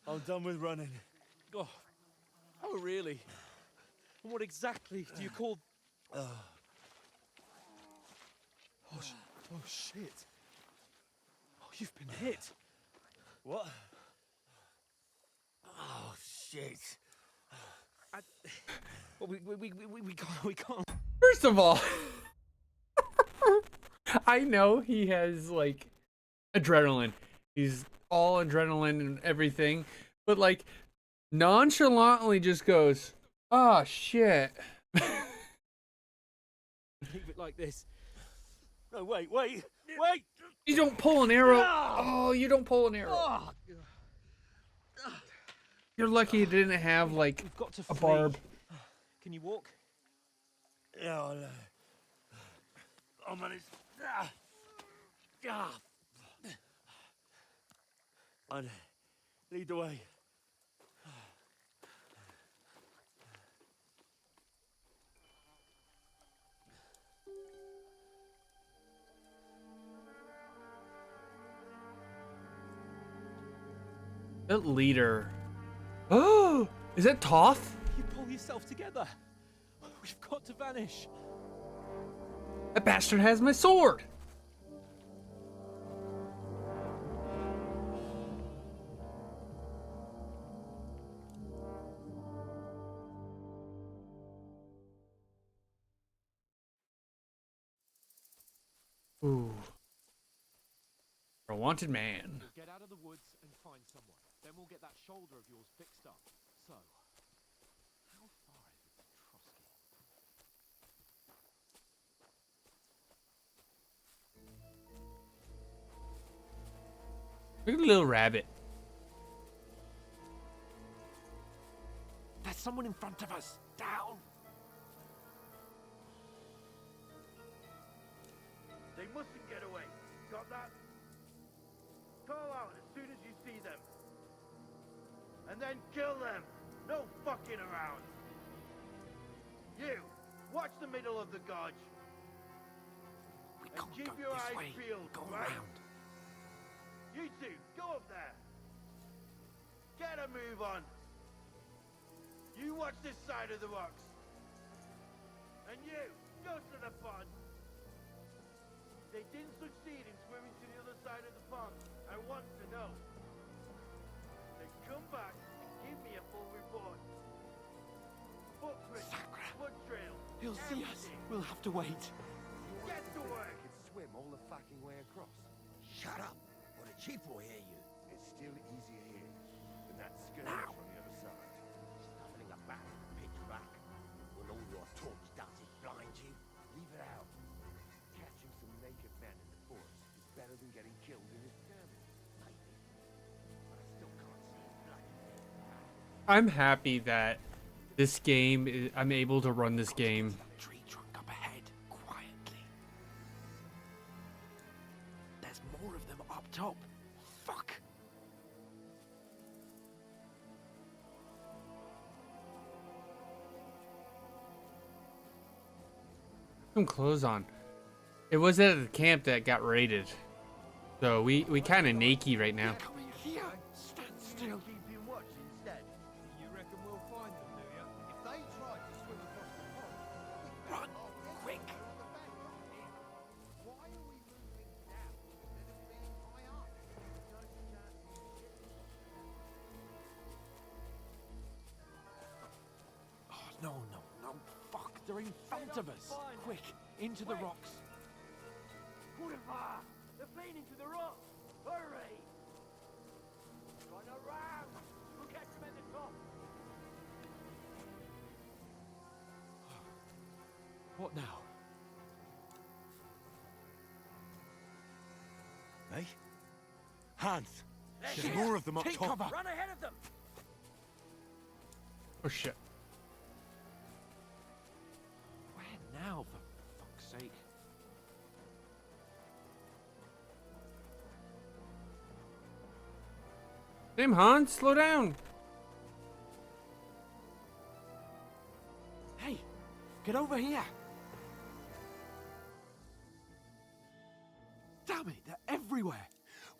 I'm done with running. Oh really? And what exactly do you call... Oh, shit. Oh, you've been hit. What? Oh, shit. Well, we can't. First of all, I know he has like adrenaline. He's all adrenaline and everything, but like nonchalantly just goes, "Oh shit." Leave it like this. No, wait! You don't pull an arrow. Oh, you don't pull an arrow. You're lucky it didn't have like We've got to a flee. barb. Can you walk? Yeah, I'll manage. And lead the way. That leader. Oh, Is that Toth? You pull yourself together. We've got to vanish. That bastard has my sword. Ooh. A wanted man. We'll get out of the woods and find someone. Then we'll get that shoulder of yours fixed up. So, how far is it to Trotsky? Look at the little rabbit. There's someone in front of us. Down. They mustn't get away. Got that? Call out as soon as you see them. And then kill them. No fucking around. You, watch the middle of the gorge. We And can't keep go your this eyes way. peeled, Go right? around. You two, go up there. Get a move on. You watch this side of the rocks. And you, go to the pond. They didn't succeed in swimming to the other side of the pond. I want to know. Then come back and give me a full report. Footprints, blood trail. He'll see us. We'll have to wait. Get to work. Swim all the fucking way across. Shut up, or the chief will hear you. It's still easier here than that skirmish Now. on the other side. Stumbling about, pitch black. Will all your torch dances blind you? Leave it out. Catching some naked men in the forest is better than getting killed in his cabin. Maybe. But I still can't see his blood. I'm happy that this game I'm able to run this game. Tree trunk up ahead, quietly. There's more of them up top. Fuck. Some clothes on. It was at the camp that got raided. So we kind of naked right now. Coming here. Stand still. Keeping watch instead. You reckon we'll find them, do you? If they try to swim across the pond, Run, quick. why are we moving down instead of being high up? Oh, no. Fuck, they're in front of us. Quick, into the rocks. Boulevard! They're playing into the rocks! Hurry! Run around! We'll catch them at the top! What now? Hey? Hans! There's Shit. more of them up Take top. cover. Run ahead of them! Oh shit. Where now, for fuck's sake? Damn, Hans, slow down. Hey, get over here. Damn it, they're everywhere.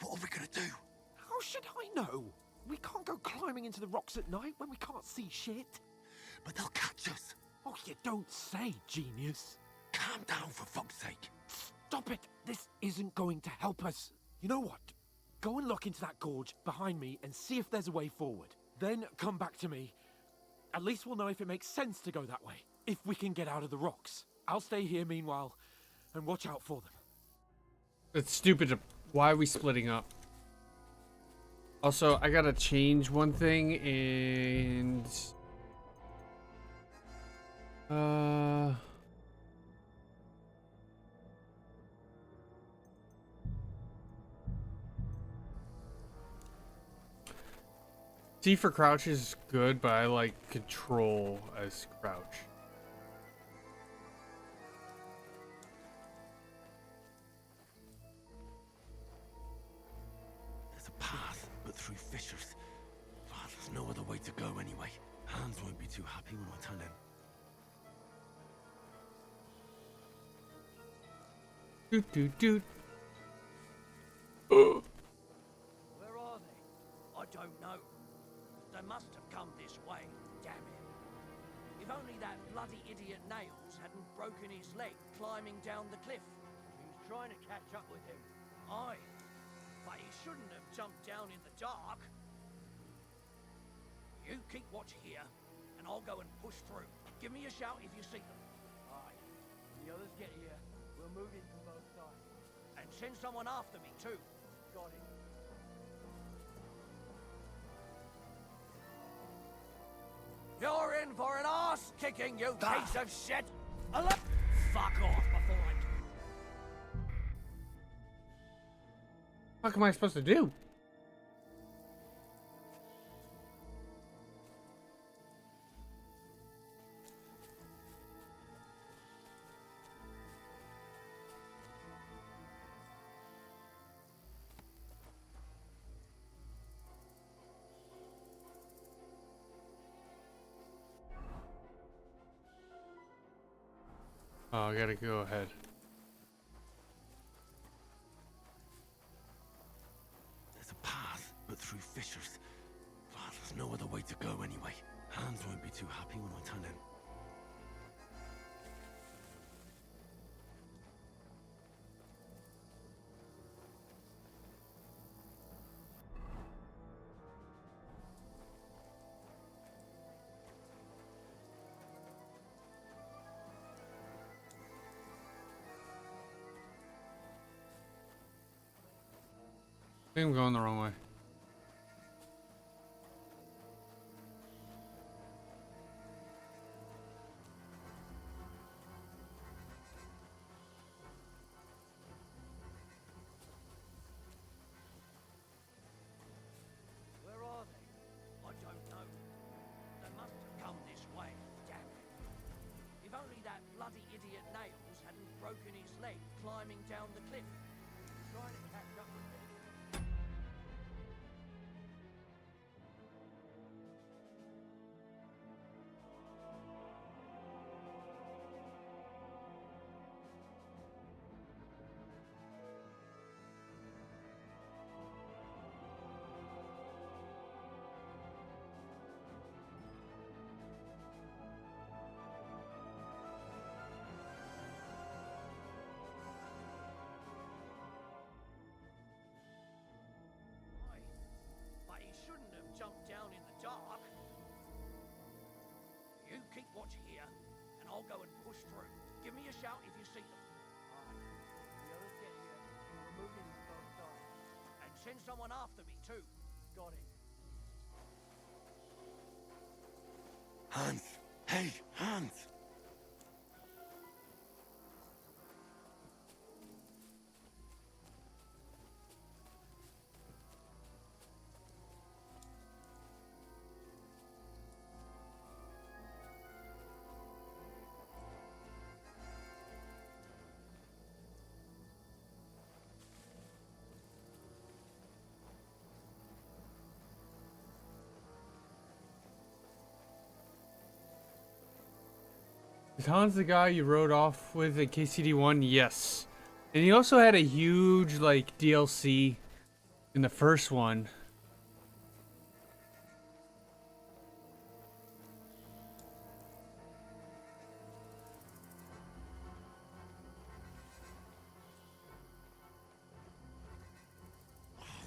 What are we gonna do? How should I know? We can't go climbing into the rocks at night when we can't see shit. But they'll catch us. Oh, you don't say, genius. Calm down, for fuck's sake. Stop it. This isn't going to help us. You know what? Go and look into that gorge behind me and see if there's a way forward. Then come back to me. At least we'll know if it makes sense to go that way. If we can get out of the rocks. I'll stay here meanwhile and watch out for them. It's stupid. Why are we splitting up? Also, I gotta change one thing and... C for crouch is good, but I like control as crouch. There's a path, but through fissures. Ah, there's no other way to go anyway. Hans won't be too happy when I tell him. Doot doot doot. Where are they? I don't know. They must have come this way, damn it. If only that bloody idiot Nails hadn't broken his leg climbing down the cliff. He was trying to catch up with him. Aye, but he shouldn't have jumped down in the dark. You keep watch here, and I'll go and push through. Give me a shout if you see them. Aye. When the others get here, we'll move in from both sides. And send someone after me, too. Got it. You're in for an arse kicking, you piece of shit! Fuck off before I... What am I supposed to do? Oh, I gotta go ahead. There's a path, but through fissures. Well, there's no other way to go anyway. Hans won't be too happy when I turn in. I think I'm going the wrong way. Where are they? I don't know. They must have come this way, damn it. If only that bloody idiot Nails hadn't broken his leg climbing down the cliff. Trying to catch up with him. But he shouldn't have jumped down in the dark. You keep watch here, and I'll go and push through. Give me a shout if you see them. Aye. When the others get here, we'll move in from both sides. And send someone after me, too. Got it. Hans! Hey, Hans! Is Hans the guy you rode off with in KCD 1? Yes. And he also had a huge, like, DLC in the first one.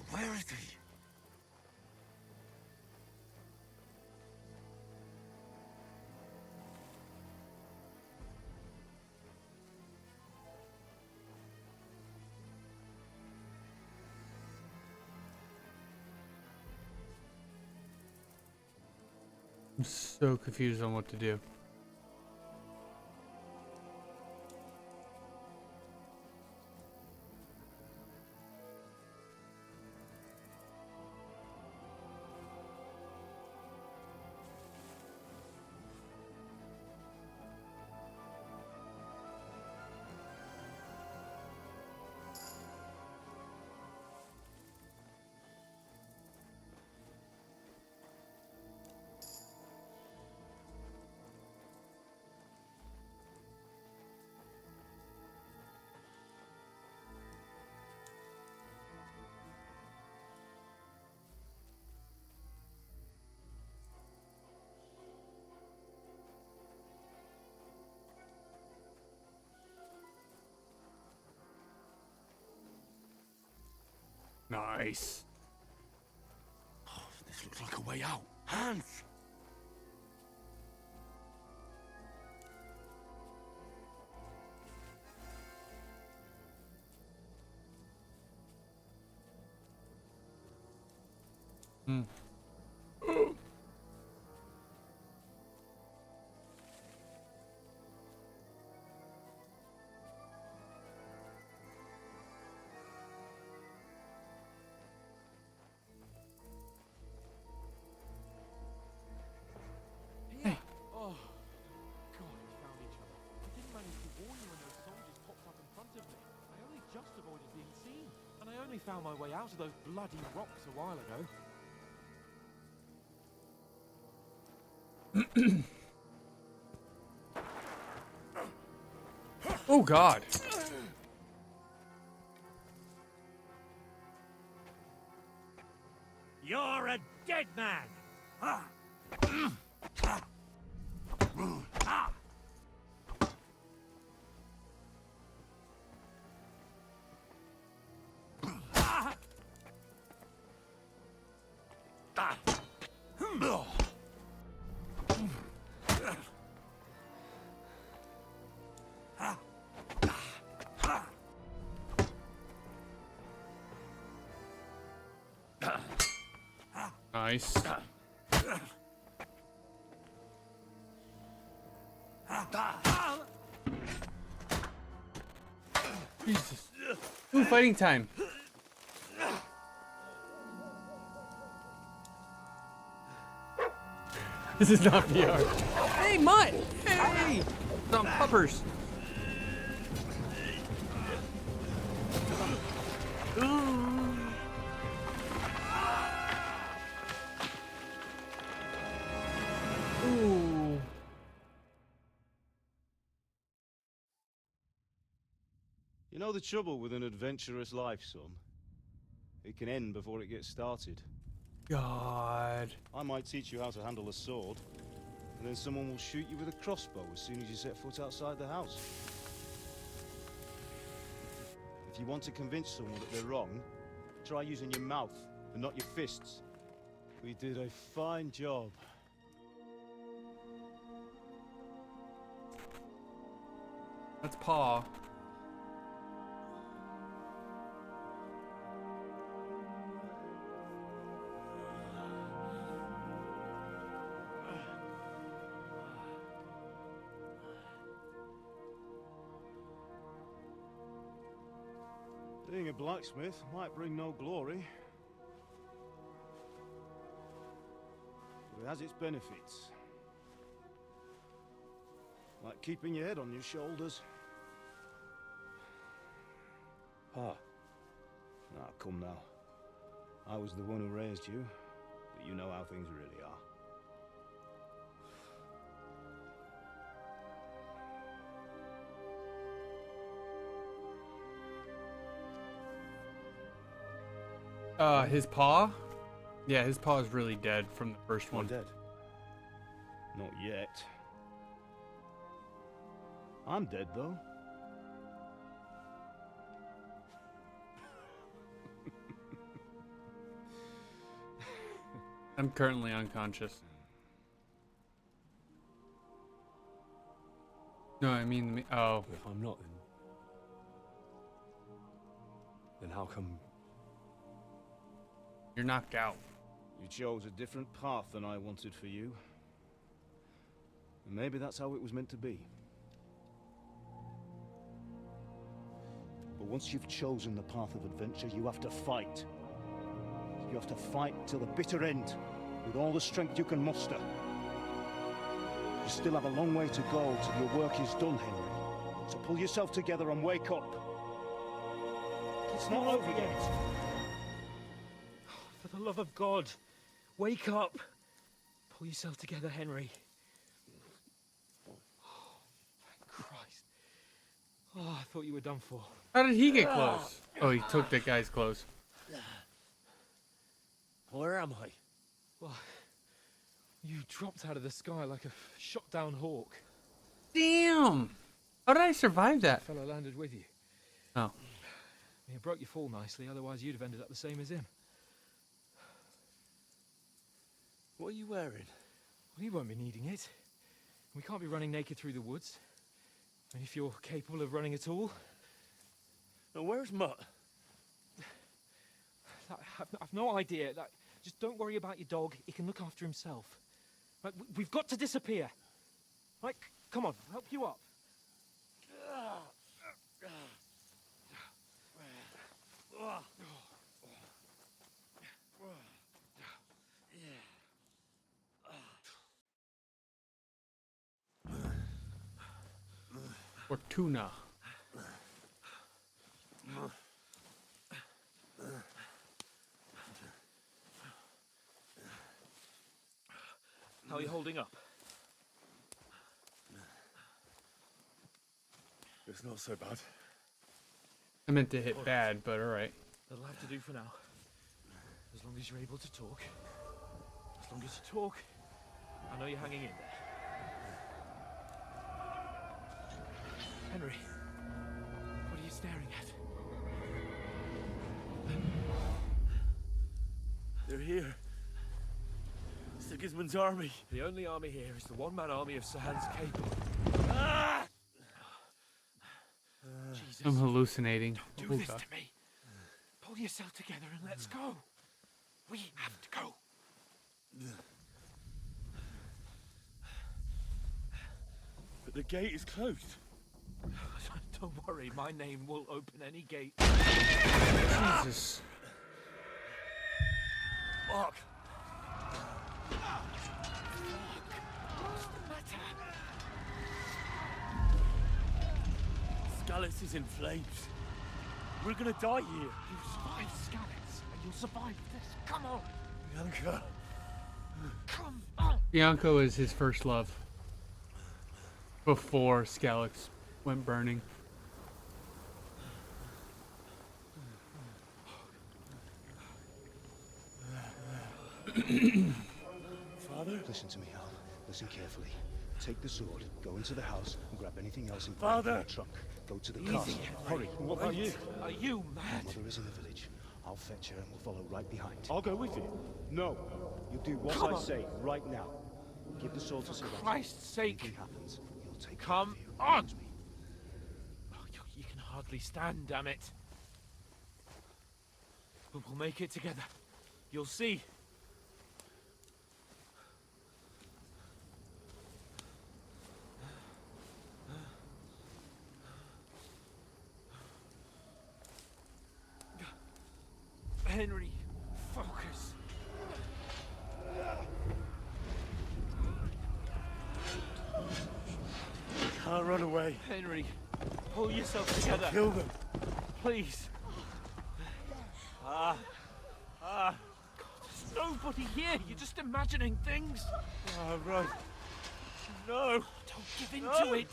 Where is he? I'm so confused on what to do. Nice. Oh, this looks like a way out. Hans! Hmm. Hey. Oh, God, we found each other. I didn't manage to warn you when those soldiers popped up in front of me. I only just avoided being seen. And I only found my way out of those bloody rocks a while ago. Oh God. You're a dead man! Nice. Jesus. Ooh, fighting time. This is not VR. Hey, Mutt! Hey! It's on puppers. Ooh. You know the trouble with an adventurous life, son? It can end before it gets started. God. I might teach you how to handle a sword, and then someone will shoot you with a crossbow as soon as you set foot outside the house. If you want to convince someone that they're wrong, try using your mouth and not your fists. We did a fine job. That's paw. Being a blacksmith might bring no glory, but it has its benefits. Like keeping your head on your shoulders. Ah. Ah, come now. I was the one who raised you, but you know how things really are. His paw? Yeah, his paw is really dead from the first one. I'm dead. Not yet. I'm dead, though. I'm currently unconscious. No, I mean, oh. If I'm not, then how come? You're knocked out. You chose a different path than I wanted for you. And maybe that's how it was meant to be. But once you've chosen the path of adventure, you have to fight. You have to fight till the bitter end, with all the strength you can muster. You still have a long way to go till your work is done, Henry. So pull yourself together and wake up. It's not over yet. For the love of God, wake up. Pull yourself together, Henry. Oh, thank Christ. Oh, I thought you were done for. How did he get close? Oh, he took that guy's clothes. Where am I? Well, you dropped out of the sky like a shot-down hawk. Damn! How did I survive that? Fellow landed with you. Oh. You broke your fall nicely, otherwise you'd have ended up the same as him. What are you wearing? Well, you won't be needing it. We can't be running naked through the woods. And if you're capable of running at all... Now, where's Mutt? I've no idea. Just don't worry about your dog. He can look after himself. Right, we've got to disappear. Right, come on, I'll help you up. Fortuna. How are you holding up? It's not so bad. I meant to hit bad, but alright. That'll have to do for now. As long as you're able to talk. As long as you talk, I know you're hanging in there. Henry, what are you staring at? They're here. Sigismund's army. The only army here is the one-man army of Sir Hans Cable. Ah! Jesus. I'm hallucinating. Don't Oh, do this God. to me. Pull yourself together and let's go. We have to go. But the gate is closed. Don't worry, my name will open any gate. Jesus. Fuck! What's the matter? Scallis is in flames. We're gonna die here. You survived Scalix, and you'll survive this. Come on! Bianca. Come on! Bianco is his first love. Before Scalix went burning. Father? Listen to me, Hal. Listen carefully. Take the sword, go into the house, and grab anything else in Father! the trunk. Go to the Easy, castle. Henry. Hurry. What about you? Are you mad? Mother is in the village. I'll fetch her and we'll follow right behind. I'll go with you. No. You do what Come I on. say right now. Give the sword to Sir For Roger. Christ's sake! Anything happens, you'll take Come care of you. on! Promise me. Oh, you can hardly stand, damn it. But we'll make it together. You'll see. Henry, focus. Can't run away. Henry, pull yourself together. Kill them. Please. God, there's nobody here. You're just imagining things. Run. No. Don't give in to it.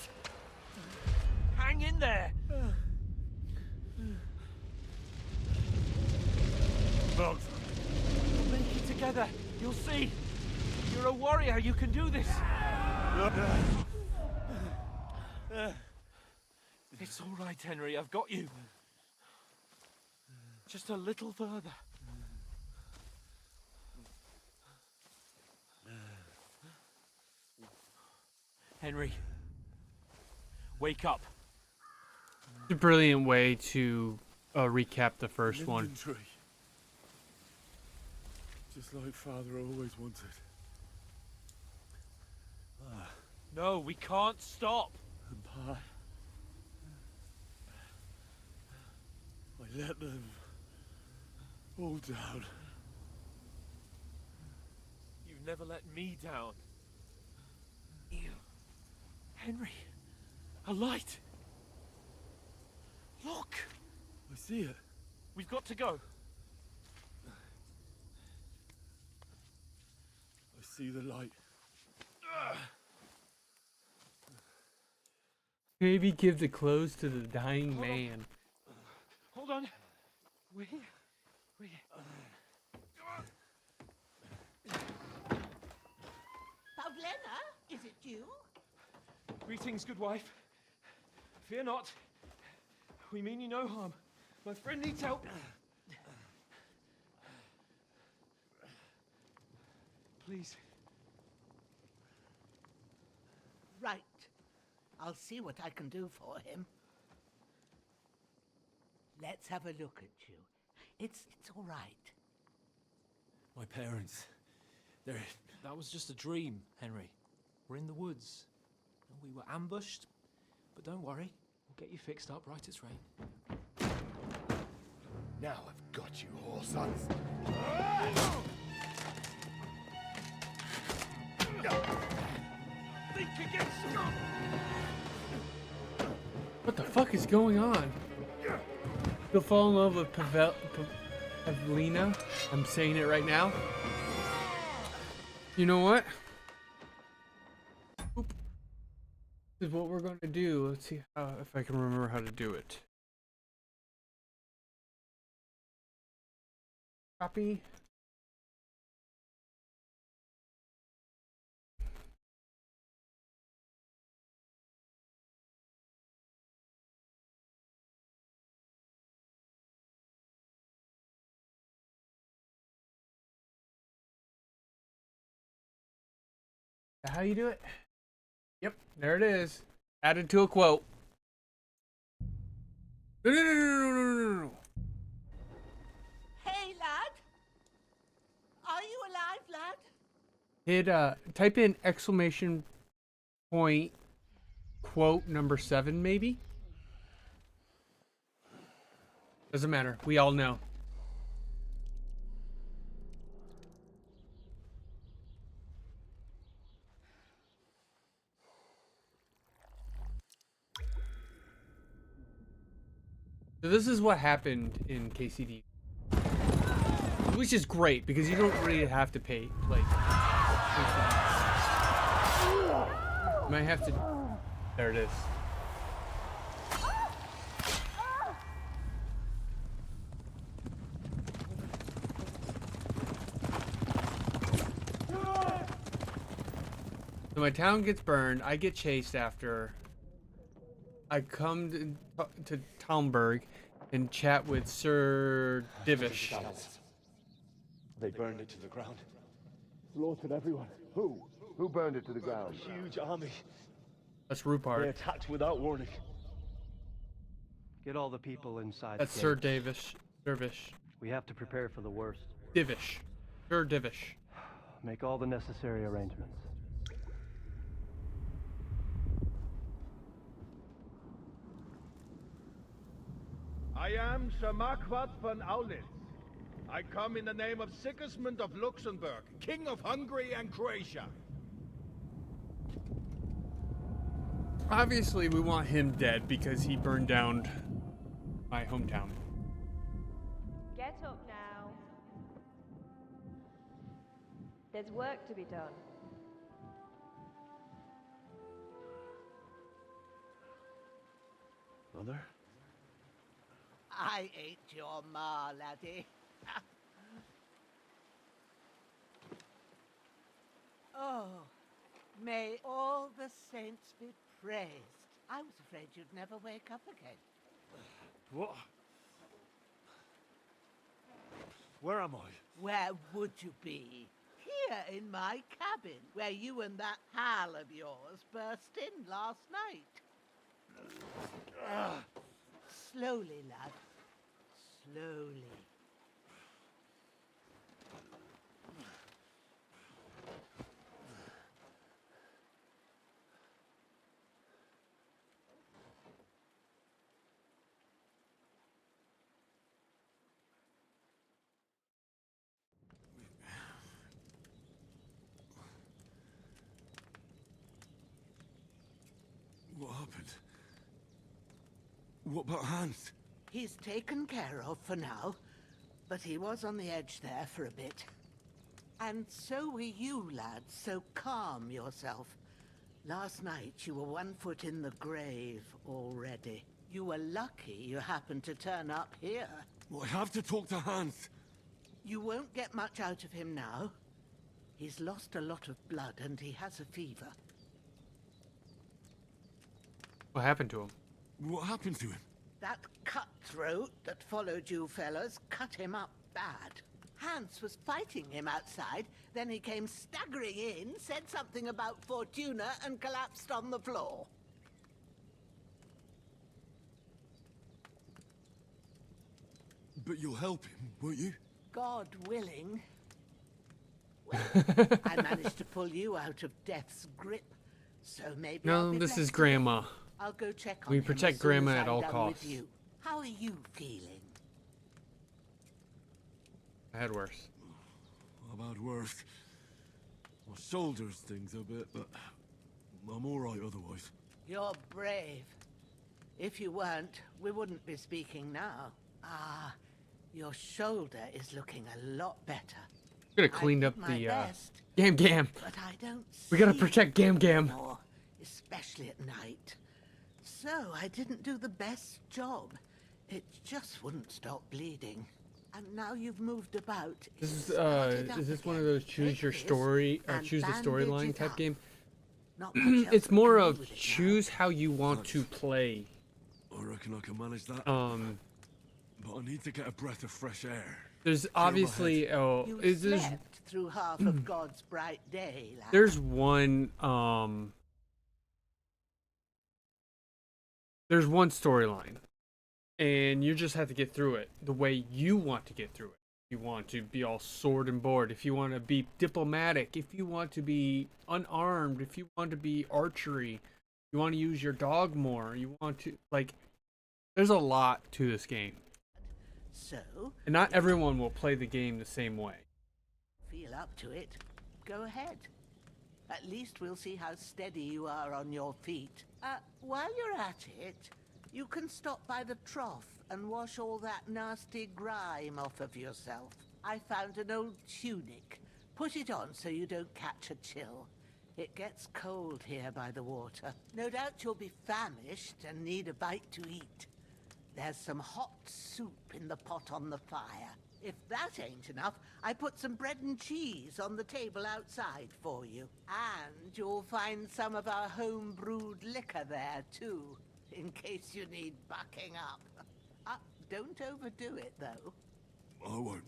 Hang in there. Bugs. We'll make it together. You'll see. You're a warrior. You can do this. It's all right, Henry. I've got you. Just a little further. Henry, wake up. It's a brilliant way to recap the first one. Linden tree. Just like Father always wanted. No, we can't stop. And Pa, I let them all down. You've never let me down. You. Henry, a light. Look. I see it. We've got to go. I see the light. Maybe give the clothes to the dying man. Hold on. We're here. Pavlena, is it you? Greetings, good wife. Fear not. We mean you no harm. My friend needs help. Please. Right. I'll see what I can do for him. Let's have a look at you. It's all right. My parents. They're... That was just a dream, Henry. We're in the woods. We were ambushed. But don't worry. We'll get you fixed up right as rain. Now I've got you, whore sons. Think again, scum! What the fuck is going on? You'll fall in love with Pavlina. I'm saying it right now. You know what? Oop. This is what we're going to do. Let's see if I can remember how to do it. Copy. How you do it? Yep, there it is. Added to a quote. No. Hey, lad. Are you alive, lad? Hit type in exclamation point quote number 7 maybe. Doesn't matter. We all know. So this is what happened in KCD, which is great because you don't really have to pay. Like, you might have to. There it is. So my town gets burned. I get chased after. I come to Talmberg and chat with Sir Divish. They burned it to the ground. Slaughtered everyone. Who? Who burned it to the ground? A huge army. That's Rupert. They attacked without warning. Get all the people inside. That's Sir Divish. We have to prepare for the worst. Divish. Sir Divish. Make all the necessary arrangements. I am Sir Marquardt von Aulitz. I come in the name of Sigismund of Luxembourg, King of Hungary and Croatia. Obviously, we want him dead because he burned down my hometown. Get up now. There's work to be done. Mother? I ain't your ma, laddie. Oh, may all the saints be praised. I was afraid you'd never wake up again. What? Where am I? Where would you be? Here in my cabin, where you and that pal of yours burst in last night. Slowly, lad. Slowly. What happened? What about Hans? He's taken care of for now, but he was on the edge there for a bit. And so were you, lad, so calm yourself. Last night you were 1 foot in the grave already. You were lucky you happened to turn up here. Well, I have to talk to Hans. You won't get much out of him now. He's lost a lot of blood and he has a fever. What happened to him? What happened to him? That cut cutthroat that followed you fellas cut him up bad. Hans was fighting him outside, then he came staggering in, said something about Fortuna, and collapsed on the floor. But you'll help him, won't you? God willing. Well, I managed to pull you out of death's grip, so maybe I'll No, be this is blessed Grandma. again. I'll go check on We him protect as soon Grandma as at I'm all done costs. with you. How are you feeling? I had worse. I've had worse. My shoulder stings a bit, but I'm alright otherwise. You're brave. If you weren't, we wouldn't be speaking now. Ah, your shoulder is looking a lot better. Could have cleaned up my the best, Gam Gam. But I don't We gotta see protect Gam Gam. anymore, especially at night. So I didn't do the best job. It just wouldn't stop bleeding. And now you've moved about. This is this one of those choose your story, choose the storyline type game? It's more of choose how you want to play. I reckon I can manage that. But I need to get a breath of fresh air. There's obviously You is this slept through half of God's bright day, lad. there's one storyline, and you just have to get through it the way you want to get through it. If you want to be all sword and board, if you want to be diplomatic, if you want to be unarmed, if you want to be archery, you want to use your dog more, you want to, like, there's a lot to this game. So, And not everyone will play the game the same way. feel up to it. Go ahead. At least we'll see how steady you are on your feet. While you're at it, you can stop by the trough and wash all that nasty grime off of yourself. I found an old tunic. Put it on so you don't catch a chill. It gets cold here by the water. No doubt you'll be famished and need a bite to eat. There's some hot soup in the pot on the fire. If that ain't enough, I put some bread and cheese on the table outside for you. And you'll find some of our home-brewed liquor there, too, in case you need bucking up. Don't overdo it, though. I won't.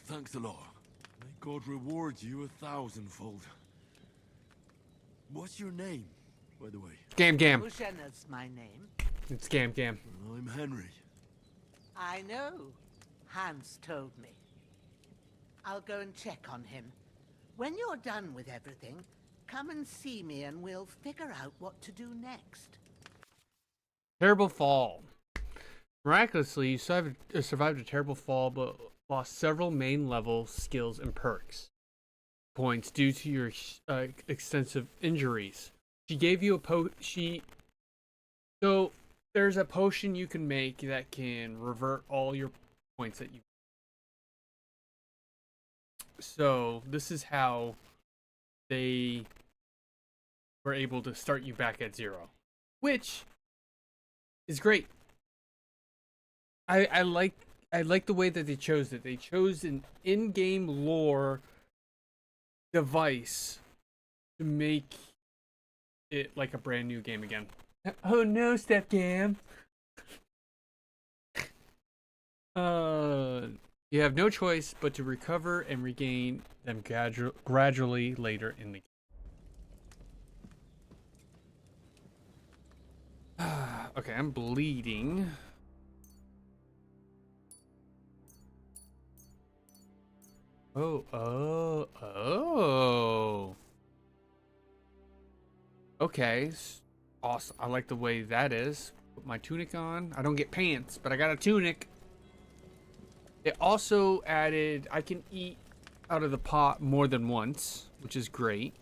Thanks a lot. May God reward you 1,000-fold. What's your name, by the way? Gam Gam. Ushena's my name. It's Gam Gam. I'm Henry. I know. Hans told me. I'll go and check on him. When you're done with everything, come and see me and we'll figure out what to do next. Terrible fall. Miraculously, you survived a terrible fall, but lost several main level skills and perks points due to your extensive injuries. She gave you a So there's a potion you can make that can revert all your points that you. So this is how they were able to start you back at 0, which is great. I like the way that they chose it. They chose an in-game lore device to make it like a brand new game again. Oh no, Step Gam. You have no choice but to recover and regain them gradually later in the game. Okay, I'm bleeding. Oh. Okay. Awesome. I like the way that is. Put my tunic on. I don't get pants, but I got a tunic. It also added, I can eat out of the pot more than once, which is great.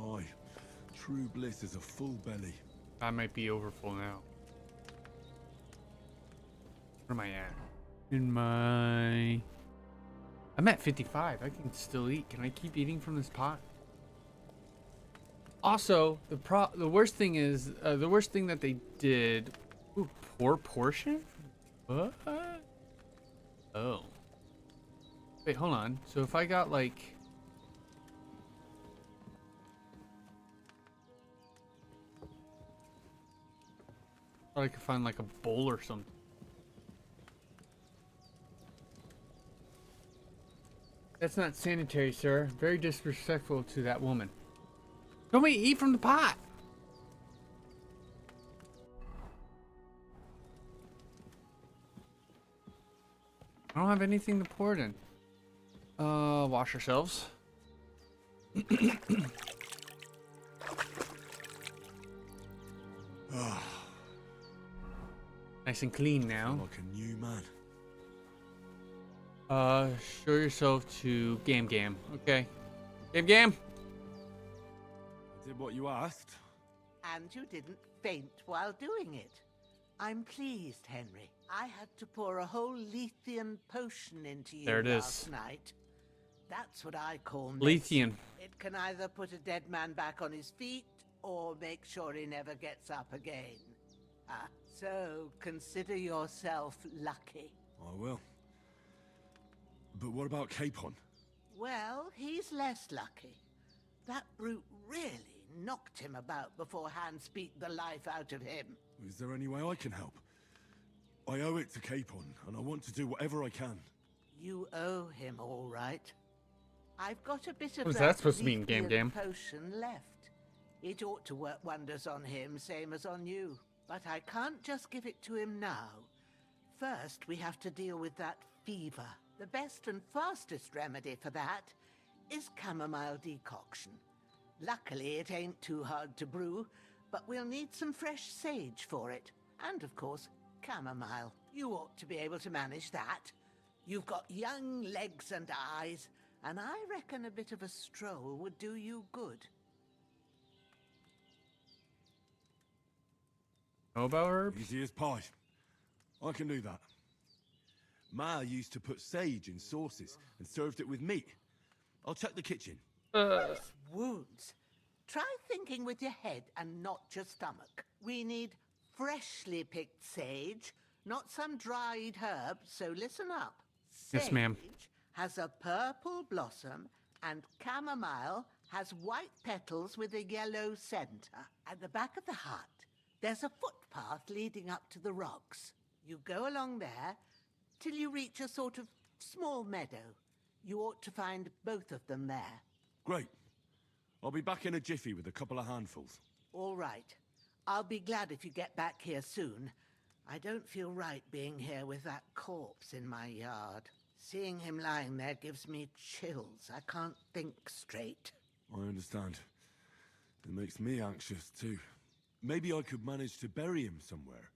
Aye. True bliss is a full belly. I might be over full now. Where am I at? I'm at 55. I can still eat. Can I keep eating from this pot? Also, the worst thing is the worst thing that they did. Ooh, poor portion. What? Oh. Wait, hold on. So if I got like. Thought I could find like a bowl or something. That's not sanitary, sir. Very disrespectful to that woman. Don't we eat from the pot? I don't have anything to pour it in. Wash ourselves. Nice and clean now. Like a new man. Show yourself to Gam Gam. Okay. Gam Gam! I did what you asked. And you didn't faint while doing it. I'm pleased, Henry. I had to pour a whole Lethean potion into you There it last is. night. That's what I call Lethean. medicine. It can either put a dead man back on his feet or make sure he never gets up again. So consider yourself lucky. I will. But what about Capon? Well, he's less lucky. That brute really knocked him about before Hans beat the life out of him. Is there any way I can help? I owe it to Capon, and I want to do whatever I can. You owe him, all right. I've got a bit of What is that supposed to mean, Gam Lethean Gam? potion left. It ought to work wonders on him, same as on you. But I can't just give it to him now. First, we have to deal with that fever. The best and fastest remedy for that is chamomile decoction. Luckily, it ain't too hard to brew, but we'll need some fresh sage for it. And, of course, chamomile. You ought to be able to manage that. You've got young legs and eyes, and I reckon a bit of a stroll would do you good. Know about herbs? Easy as pie. I can do that. Ma used to put sage in sauces and served it with meat. I'll check the kitchen. Wounds. Try thinking with your head and not your stomach. We need freshly picked sage, not some dried herb, so listen up. Yes, ma'am. Sage has a purple blossom and chamomile has white petals with a yellow center. At the back of the hut, there's a footpath leading up to the rocks. You go along there till you reach a sort of small meadow. You ought to find both of them there. Great. I'll be back in a jiffy with a couple of handfuls. All right. I'll be glad if you get back here soon. I don't feel right being here with that corpse in my yard. Seeing him lying there gives me chills. I can't think straight. I understand. It makes me anxious too. Maybe I could manage to bury him somewhere.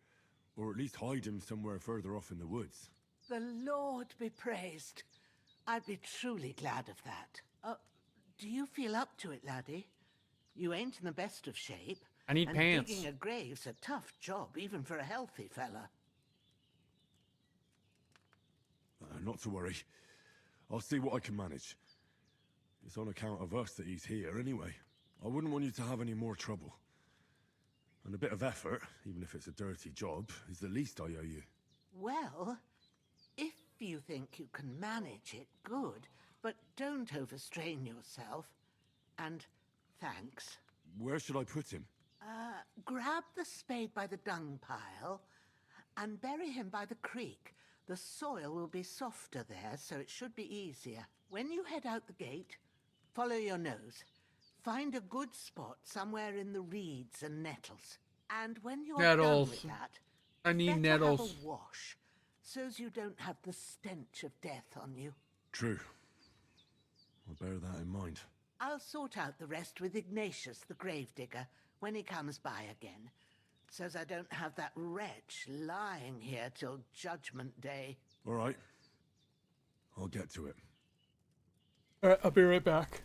Or at least hide him somewhere further off in the woods. The Lord be praised. I'd be truly glad of that. Do you feel up to it, laddie? You ain't in the best of shape. I need and pants. Digging a grave's a tough job, even for a healthy fella. Not to worry. I'll see what I can manage. It's on account of us that he's here anyway. I wouldn't want you to have any more trouble. And a bit of effort, even if it's a dirty job, is the least I owe you. Well, if you think you can manage it, good. But don't overstrain yourself. And thanks. Where should I put him? Grab the spade by the dung pile and bury him by the creek. The soil will be softer there, so it should be easier. When you head out the gate, follow your nose. Find a good spot somewhere in the reeds and nettles. And when you're done with that, I need better nettles. have a wash, so's you don't have the stench of death on you. True. I'll bear that in mind. I'll sort out the rest with Ignatius, the gravedigger, when he comes by again, so's I don't have that wretch lying here till Judgment Day. All right. I'll get to it. Alright, I'll be right back.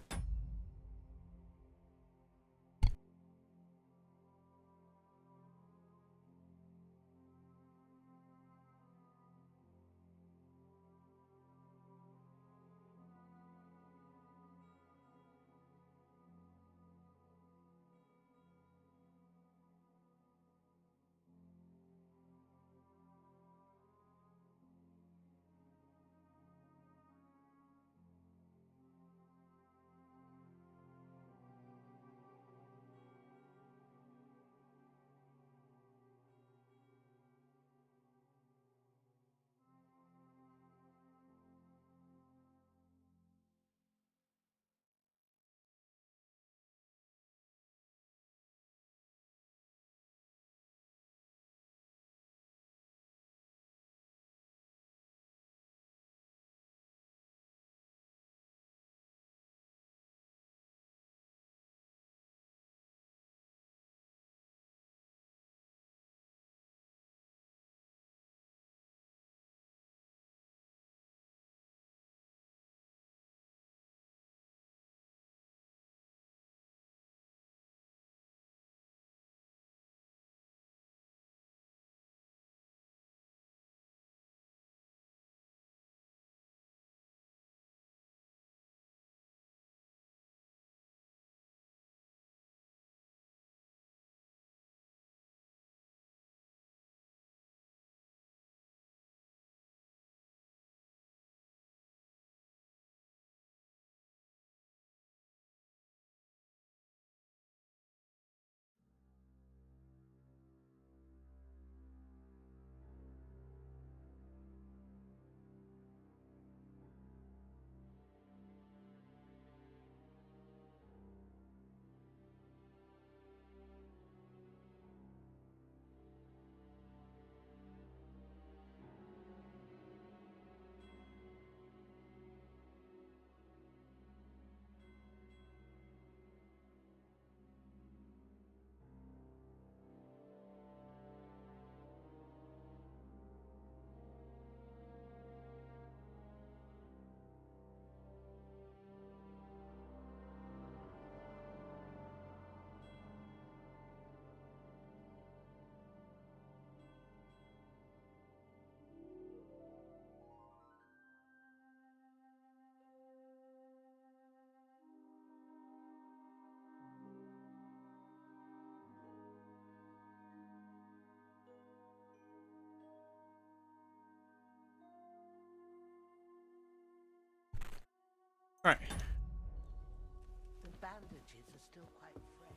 still quite fresh.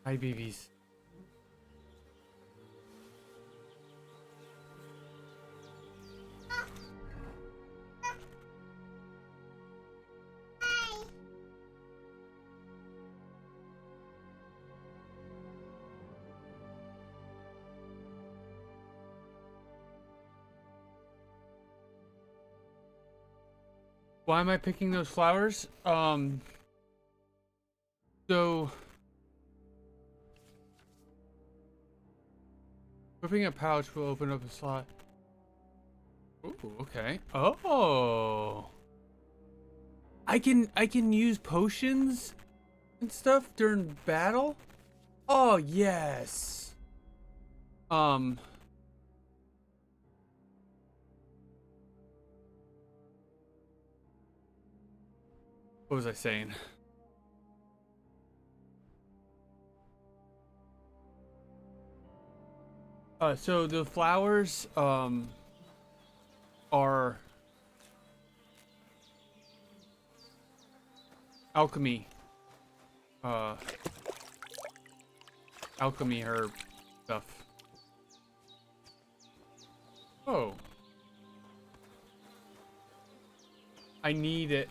Hi, babies. Why am I picking those flowers? So equipping a pouch will open up a slot. Ooh, okay. Oh. I can use potions and stuff during battle? Oh, yes. What was I saying? So the flowers, are alchemy. Alchemy herb stuff. Oh. I need it.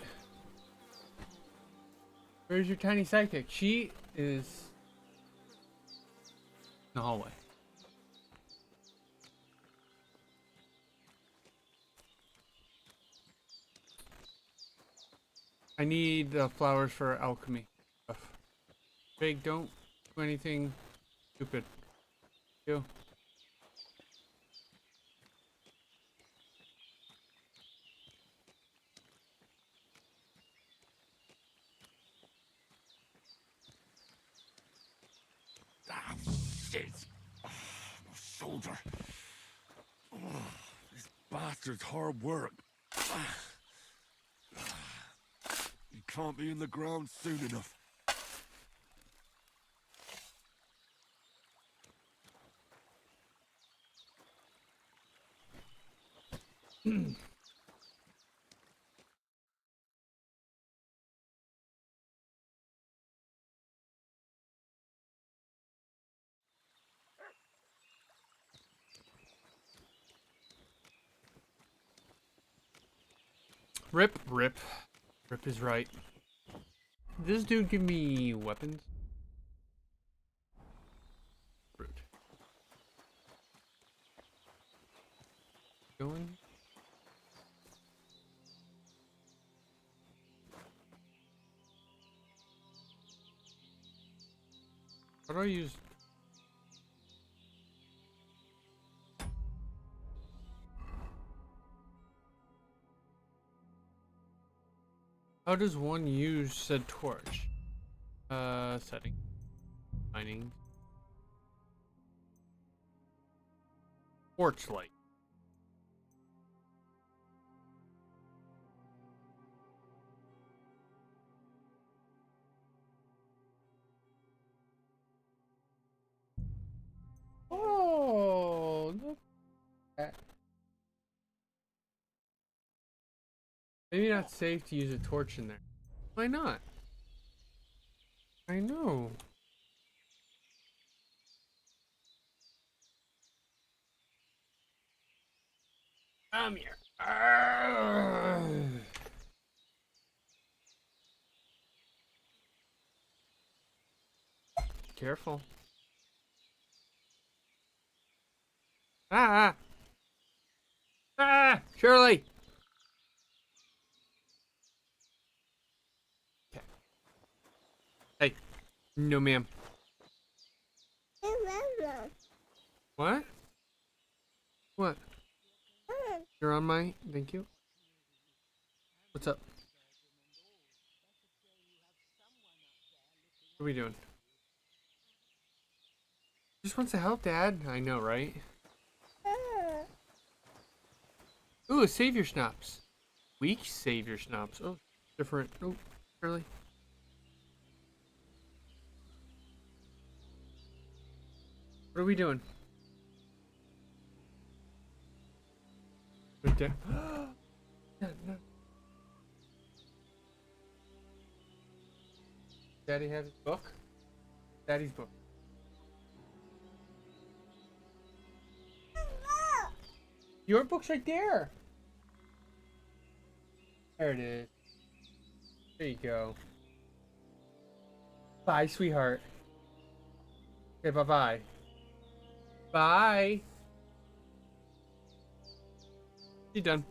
Where's your tiny sidekick? She is in the hallway. I need flowers for alchemy stuff. Big, don't do anything stupid. You. Ah, shit! My shoulder. This bastard's hard work. You can't be in the ground soon enough. Rip, rip. Rip is right. Did this dude give me weapons? Rude. Going? How do I use... How does one use said torch? Setting. Mining. Torch light. Oh, look at that. Maybe not safe to use a torch in there. Why not? I know. Come here. Careful. Ah! Ah! Shirley! Okay. Hey. No, ma'am. What? What? You're on my... Thank you. What's up? What are we doing? Just wants to help, Dad. I know, right? Ooh, a savior schnapps. Weak savior schnapps. Oh, different. Oh, Shirley. What are we doing? Right there. No. Daddy have his book? Daddy's book. Your book's right there. There it is. There you go. Bye, sweetheart. Okay, bye-bye. Bye. You done.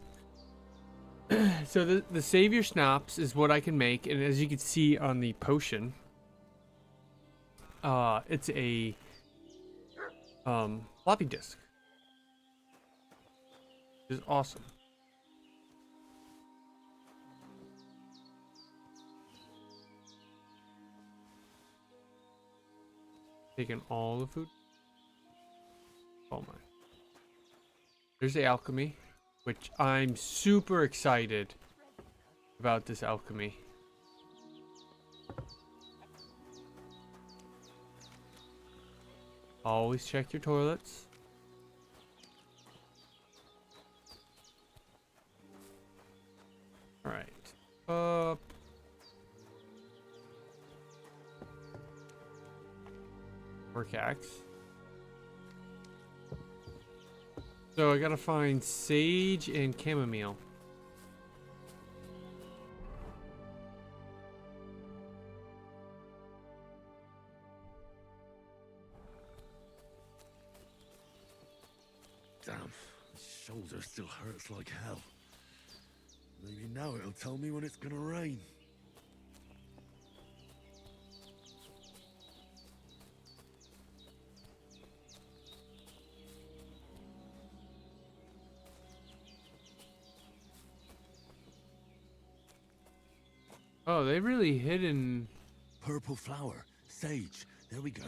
So the Savior Schnapps is what I can make, and as you can see on the potion, it's a floppy disk. Which is awesome. Taking all the food. Oh my. There's the alchemy, which I'm super excited about this alchemy. Always check your toilets. All right. Work axe. So I gotta find sage and chamomile. Damn, my shoulder still hurts like hell. Maybe now it'll tell me when it's gonna rain. Oh, they really hidden. Purple flower, sage. There we go.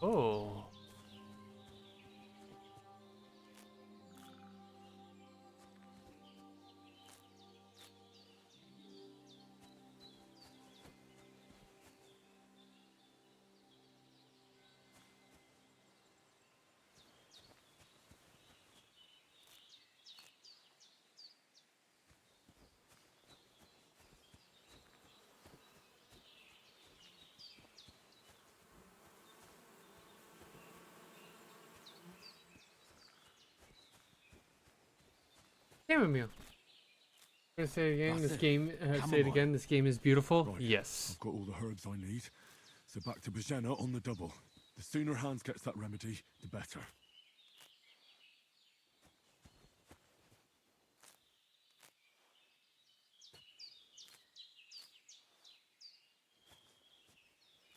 Oh. Chamomile. I'm gonna say it again. That's This it. game. Say it Chamomile. again. This game is beautiful. Right, Yes. I've got all the herbs I need. So back to Bajena on the double. The sooner Hans gets that remedy, the better.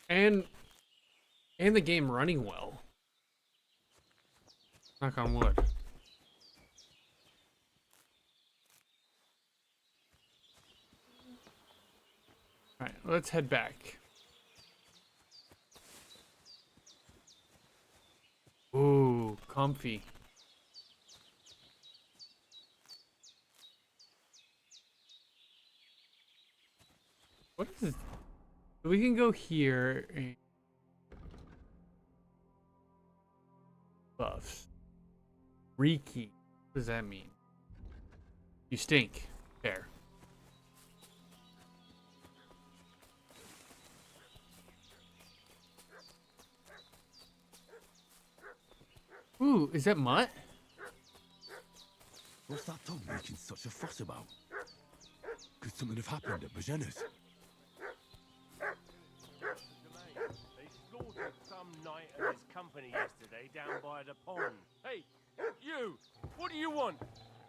And the game running well. Knock on wood. Alright, let's head back. Ooh, comfy. What is this? We can go here and buffs. Reiki. What does that mean? You stink. There. Ooh, is that mutt? What's that dog making such a fuss about? Could something have happened at Bajena's? They slaughtered some knight and his company yesterday down by the pond. Hey, you! What do you want?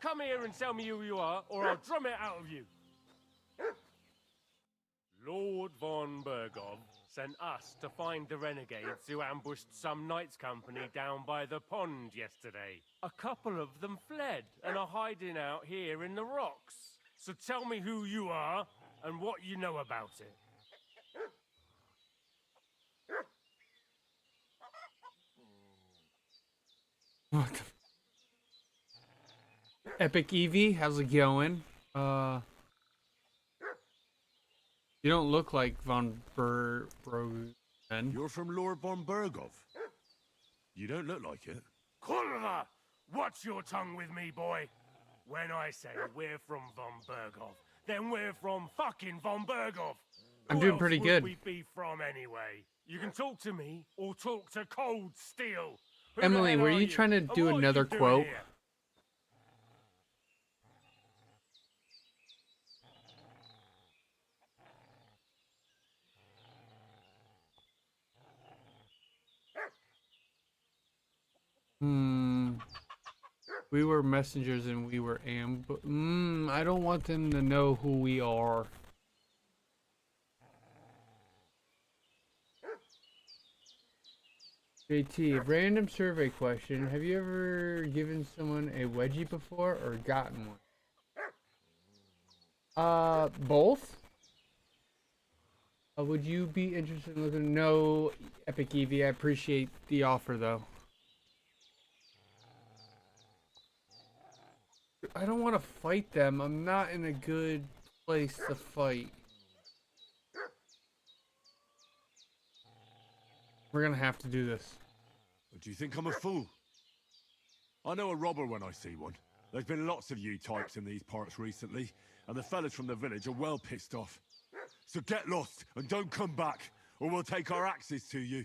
Come here and tell me who you are, or I'll drum it out of you. Lord von Bergov sent us to find the renegades who ambushed some knights' company down by the pond yesterday. A couple of them fled and are hiding out here in the rocks. So tell me who you are and what you know about it. What the Epic Evie, how's it going? You don't look like von Brogen. You're from Lord von Bergov. You don't look like it. Kulva! Watch your tongue with me, boy. When I say we're from von Bergov, then we're from fucking von Bergov. I'm Who doing else pretty would good. we be from anyway? You can talk to me or talk to Cold Steel. Who the Emily, hell were are you trying to and do what are another you doing quote? here? We were messengers and we were I don't want them to know who we are. JT, random survey question. Have you ever given someone a wedgie before or gotten one? Both? Would you be interested in looking? No, Epic Evie. I appreciate the offer though. I don't want to fight them. I'm not in a good place to fight. We're gonna have to do this. Do you think I'm a fool? I know a robber when I see one. There's been lots of you types in these parts recently, and the fellas from the village are well pissed off. So get lost and don't come back, or we'll take our axes to you.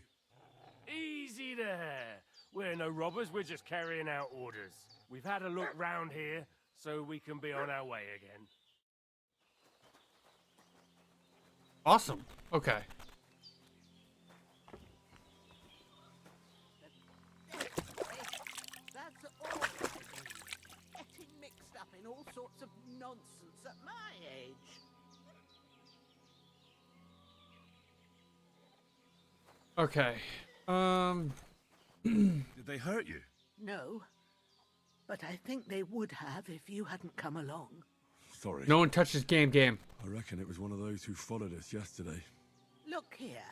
Easy there. We're no robbers, we're just carrying out orders. We've had a look round here, so we can be on our way again. Awesome. Okay. That's all. Getting mixed up in all sorts of nonsense at my age. Okay. Did they hurt you? No, but I think they would have if you hadn't come along. Sorry. No one touches game. I reckon it was one of those who followed us yesterday. Look here.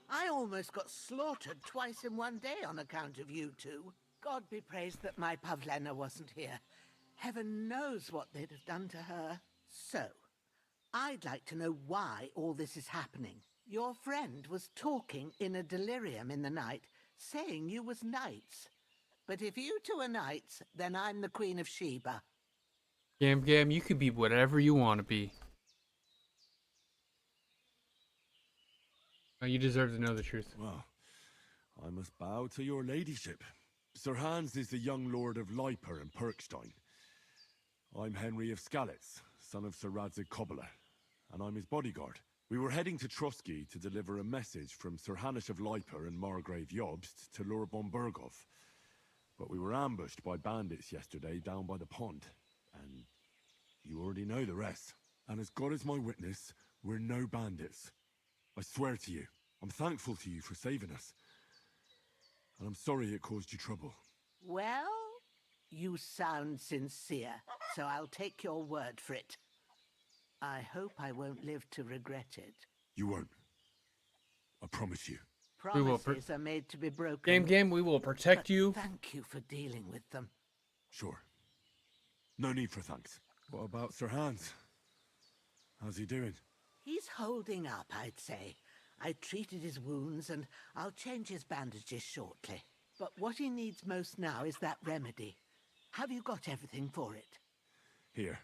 I almost got slaughtered twice in one day on account of you two. God be praised that my Pavlena wasn't here. Heaven knows what they'd have done to her. So, I'd like to know why all this is happening. Your friend was talking in a delirium in the night, saying you was knights. But if you two are knights, then I'm the Queen of Sheba. Gam, you could be whatever you want to be. Oh, you deserve to know the truth. Well, I must bow to your ladyship. Sir Hans is the young lord of Leiper and Perkstein. I'm Henry of Skalitz, son of Sir Radzig Cobbler, and I'm his bodyguard. We were heading to Trotsky to deliver a message from Sir Hanish of Leiper and Margrave Jobst to Lord von Bergov. But we were ambushed by bandits yesterday down by the pond, and you already know the rest. And as God is my witness, we're no bandits. I swear to you, I'm thankful to you for saving us. And I'm sorry it caused you trouble. Well, you sound sincere, so I'll take your word for it. I hope I won't live to regret it. You won't. I promise you. Promises are made to be broken. Game, we will protect but you. Thank you for dealing with them. Sure. No need for thanks. What about Sir Hans? How's he doing? He's holding up, I'd say. I treated his wounds and I'll change his bandages shortly. But what he needs most now is that remedy. Have you got everything for it? Here.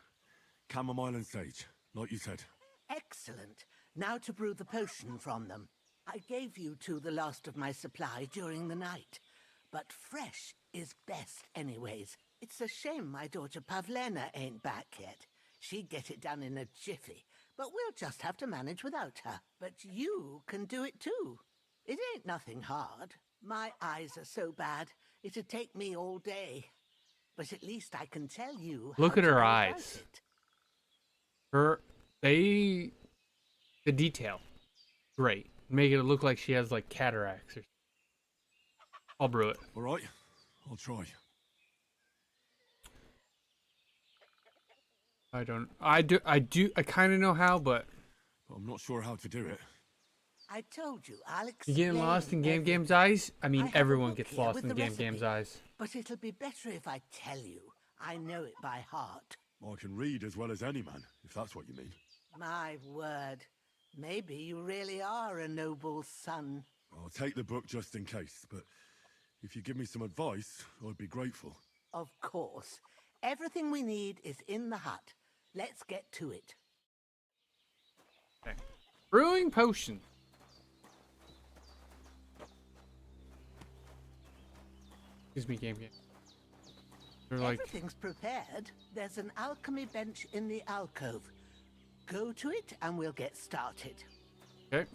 Chamomile and sage, like you said. Excellent. Now to brew the potion from them. I gave you two the last of my supply during the night. But fresh is best anyways. It's a shame my daughter Pavlena ain't back yet. She'd get it done in a jiffy. But we'll just have to manage without her. But you can do it too. It ain't nothing hard. My eyes are so bad, it'd take me all day. But at least I can tell you. Look how at to her go eyes. about it. The detail. Great. Make it look like she has like cataracts or I'll brew it. All right, I'll try. I kind of know how, but I'm not sure how to do it. I told you, I'll you explain. getting lost in Game's eyes? I mean, everyone gets lost in Game's eyes. But it'll be better if I tell you. I know it by heart. I can read as well as any man, if that's what you mean. My word. Maybe you really are a noble son. I'll take the book just in case, but if you give me some advice, I'd be grateful. Of course. Everything we need is in the hut. Let's get to it. Okay. Brewing potion. Excuse me, game. They're like... Everything's prepared. There's an alchemy bench in the alcove. Go to it and we'll get started. Okay.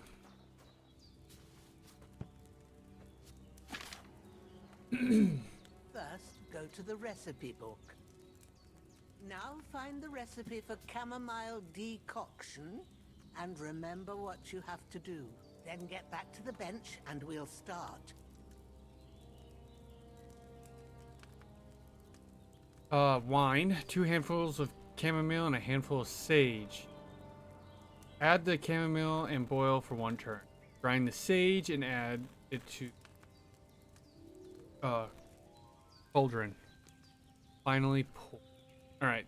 First, go to the recipe book. Now find the recipe for chamomile decoction and remember what you have to do. Then get back to the bench and we'll start. Wine, 2 handfuls of chamomile and a handful of sage. Add the chamomile and boil for 1 turn. Grind the sage and add it to cauldron. Finally pour. Alright.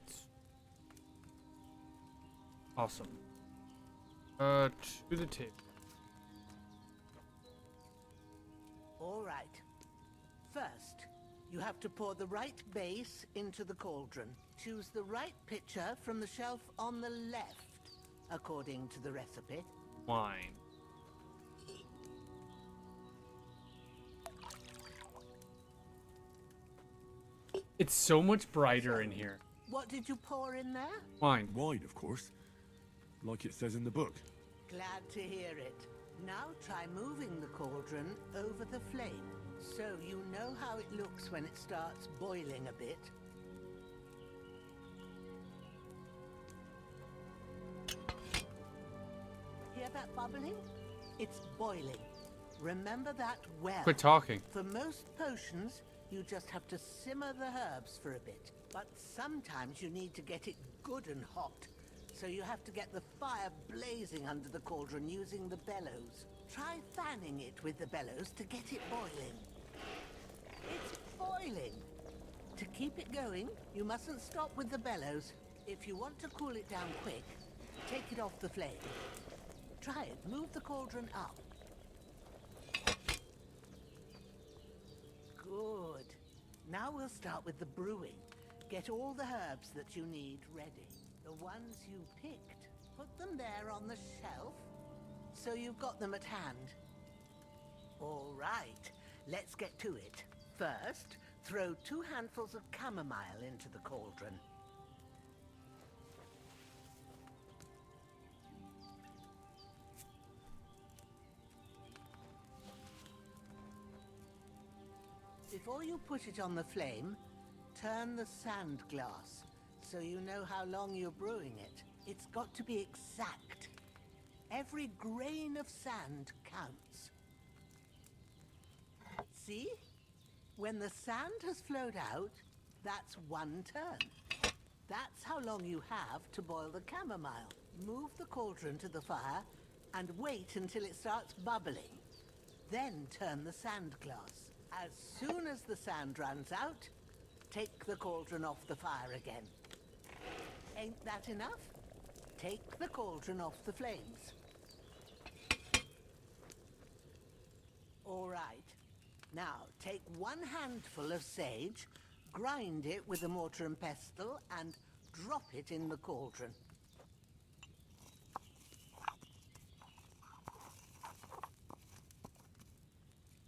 Awesome. To the table. Alright. First, you have to pour the right base into the cauldron. Choose the right pitcher from the shelf on the left, according to the recipe. Wine. It's so much brighter in here. What did you pour in there? Wine. Wine, of course. Like it says in the book. Glad to hear it. Now try moving the cauldron over the flame, so you know how it looks when it starts boiling a bit. Hear that bubbling? It's boiling. Remember that well. Quit talking. For most potions, you just have to simmer the herbs for a bit. But sometimes you need to get it good and hot. So you have to get the fire blazing under the cauldron using the bellows. Try fanning it with the bellows to get it boiling. It's boiling! To keep it going, you mustn't stop with the bellows. If you want to cool it down quick, take it off the flame. Try it. Move the cauldron up. Good. Now we'll start with the brewing. Get all the herbs that you need ready. The ones you picked, put them there on the shelf, so you've got them at hand. All right, let's get to it. First, throw 2 handfuls of chamomile into the cauldron. Before you put it on the flame, turn the sand glass, so you know how long you're brewing it. It's got to be exact. Every grain of sand counts. See? When the sand has flowed out, that's 1 turn. That's how long you have to boil the chamomile. Move the cauldron to the fire and wait until it starts bubbling. Then turn the sand glass. As soon as the sand runs out, take the cauldron off the fire again. Ain't that enough? Take the cauldron off the flames. All right. Now, take 1 handful of sage, grind it with a mortar and pestle, and drop it in the cauldron.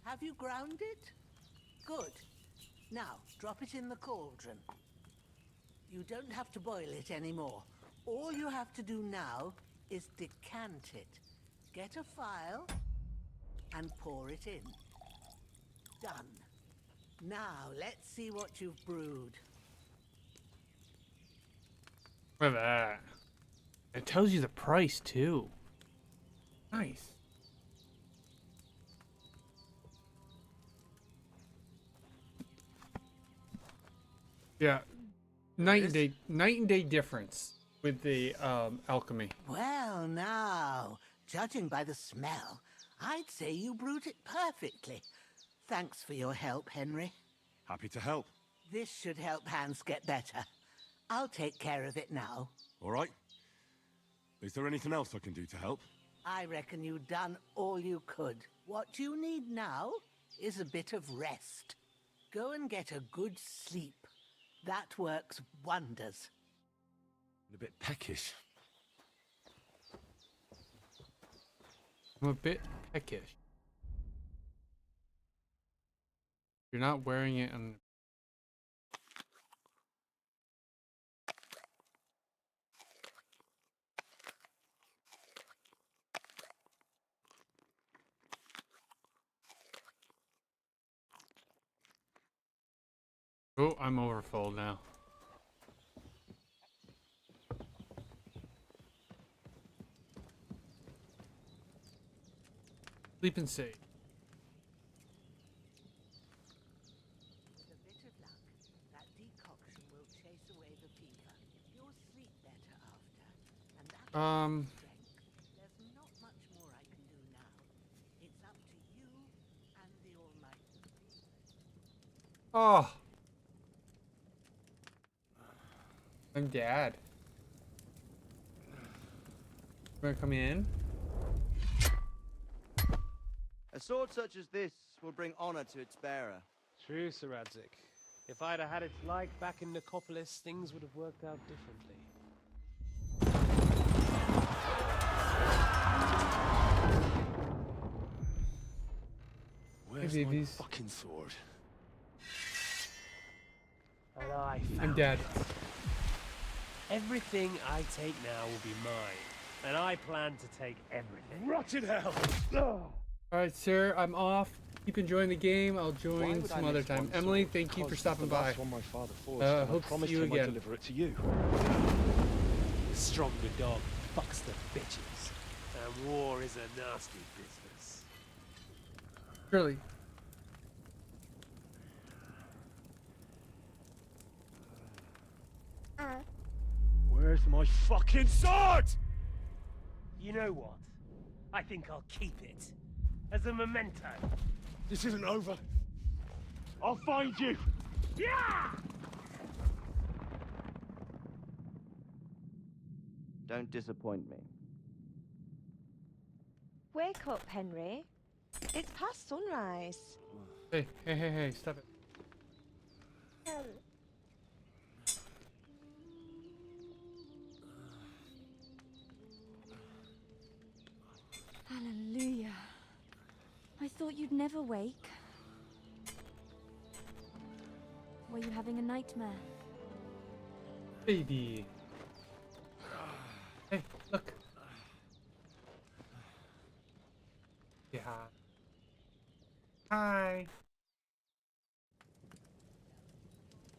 Have you ground it? Good. Now, drop it in the cauldron. You don't have to boil it anymore. All you have to do now is decant it. Get a phial and pour it in. Done. Now, let's see what you've brewed. Look at that. It tells you the price, too. Nice. Yeah, night and day difference with the alchemy. Well, now, judging by the smell, I'd say you brewed it perfectly. Thanks for your help, Henry. Happy to help. This should help Hans get better. I'll take care of it now. All right. Is there anything else I can do to help? I reckon you've done all you could. What you need now is a bit of rest. Go and get a good sleep. That works wonders. A bit peckish. I'm a bit peckish. You're not wearing it on. Oh, I'm overfull now. Sleep and save. With a bit of luck, that decoction will chase away the fever. You'll sleep better after, and that strength. There's not much more I can do now. It's up to you and the Almighty. Oh. I'm Dad. Wanna come in? A sword such as this will bring honor to its bearer. True, Sir Radzik. If I'd have had its like back in Nicopolis, things would have worked out differently. Where's Hey, my babies. fucking sword? And I found I'm Dad. it. Everything I take now will be mine, and I plan to take everything. Rotted hell! Alright, sir, I'm off. Keep enjoying the game. I'll join some other time. Emily, thank you for stopping by. One my father forged, and I Hope to promised see you him I'd again. deliver it to you. The stronger dog fucks the bitches, and war is a nasty business. Really? Where's my fucking sword? You know what? I think I'll keep it as a memento. This isn't over. I'll find you. Yeah! Don't disappoint me. Wake up, Henry. It's past sunrise. Hey, stop it. Hallelujah. I thought you'd never wake. Were you having a nightmare? Baby. Hey, look. Yeah. Hi.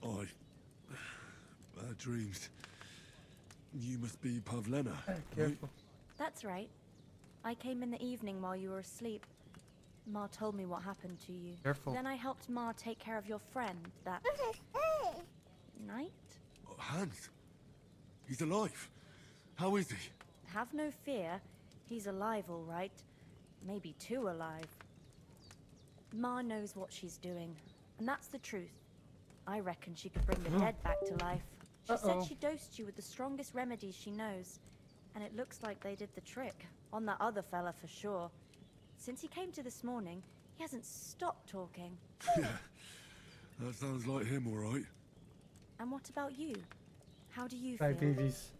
Bad dreams. You must be Pavlena. Careful. That's right. I came in the evening while you were asleep. Ma told me what happened to you. Careful. Then I helped Ma take care of your friend that night. Hans. He's alive. How is he? Have no fear. He's alive, all right. Maybe too alive. Ma knows what she's doing, and that's the truth. I reckon she could bring the dead back to life. She said she dosed you with the strongest remedies she knows, and it looks like they did the trick. On that other fella for sure. Since he came to this morning, he hasn't stopped talking. Yeah, that sounds like him, all right. And what about you? How do you Bye, feel? babies.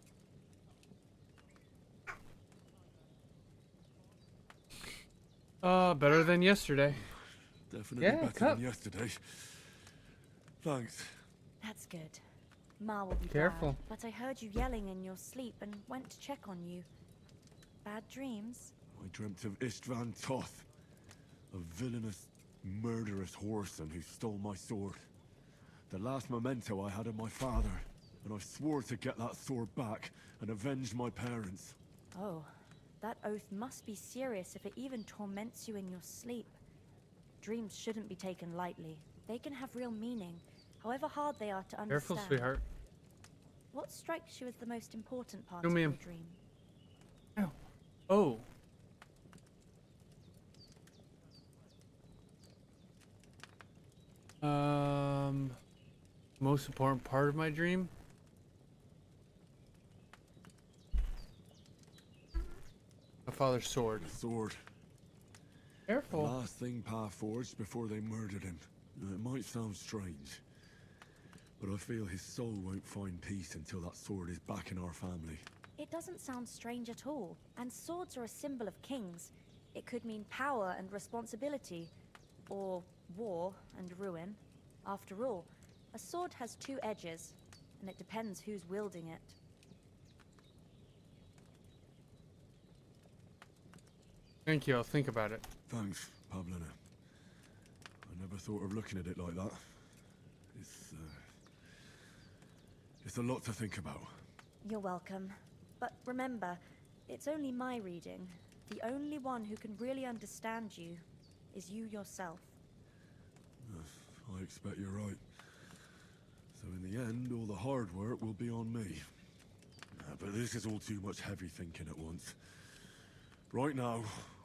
Better than yesterday. Definitely better than yesterday. Thanks. That's good. Ma will be Careful. glad, but I heard you yelling in your sleep and went to check on you. Bad dreams? I dreamt of Istvan Toth, a villainous, murderous whoreson who stole my sword. The last memento I had of my father, and I swore to get that sword back and avenge my parents. Oh, That oath must be serious if it even torments you in your sleep. Dreams shouldn't be taken lightly. They can have real meaning, however hard they are to understand. Careful, sweetheart. What strikes you as the most important part No, of your ma'am. dream? Oh. Most important part of my dream? My father's sword. The sword. Careful. The last thing Pa forged before they murdered him. Now, it might sound strange, but I feel his soul won't find peace until that sword is back in our family. It doesn't sound strange at all, and swords are a symbol of kings. It could mean power and responsibility, or war and ruin. After all, a sword has two edges, and it depends who's wielding it. Thank you, I'll think about it. Thanks, Pavlina. I never thought of looking at it like that. It's a lot to think about. You're welcome. But remember, it's only my reading. The only one who can really understand you is you yourself. I expect you're right. So in the end, all the hard work will be on me. But this is all too much heavy thinking at once. Right now,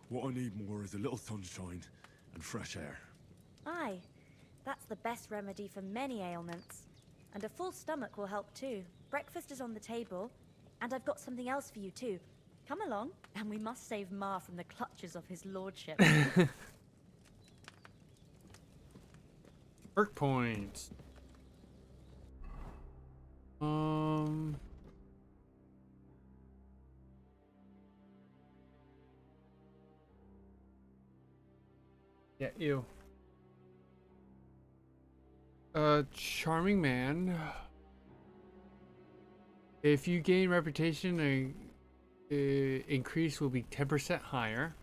what I need more is a little sunshine and fresh air. Aye, that's the best remedy for many ailments. And a full stomach will help too. Breakfast is on the table, and I've got something else for you too. Come along, and we must save Ma from the clutches of his lordship. Perk points. Yeah, ew. Charming man. If you gain reputation, increase will be 10% higher.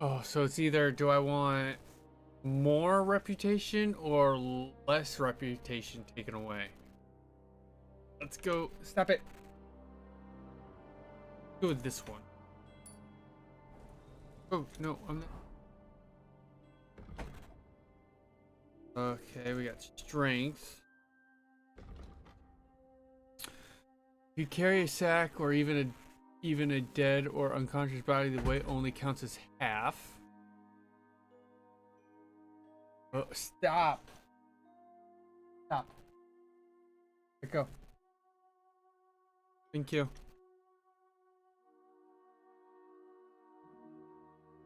Oh, so it's either do I want more reputation or less reputation taken away? Let's go. Stop it. Go with this one. Oh, no, I'm not. Okay, we got strength. If you carry a sack or even a dead or unconscious body, the weight only counts as half. Oh, stop. Stop. Let go. Thank you.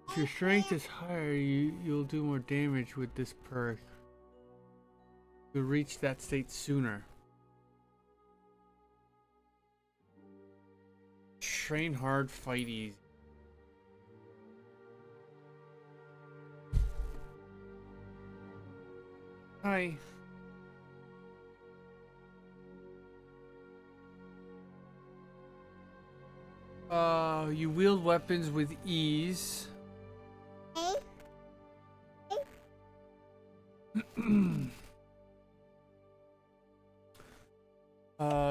If your strength is higher, you'll do more damage with this perk. You'll reach that state sooner. Train hard, fight easy. Hi. You wield weapons with ease.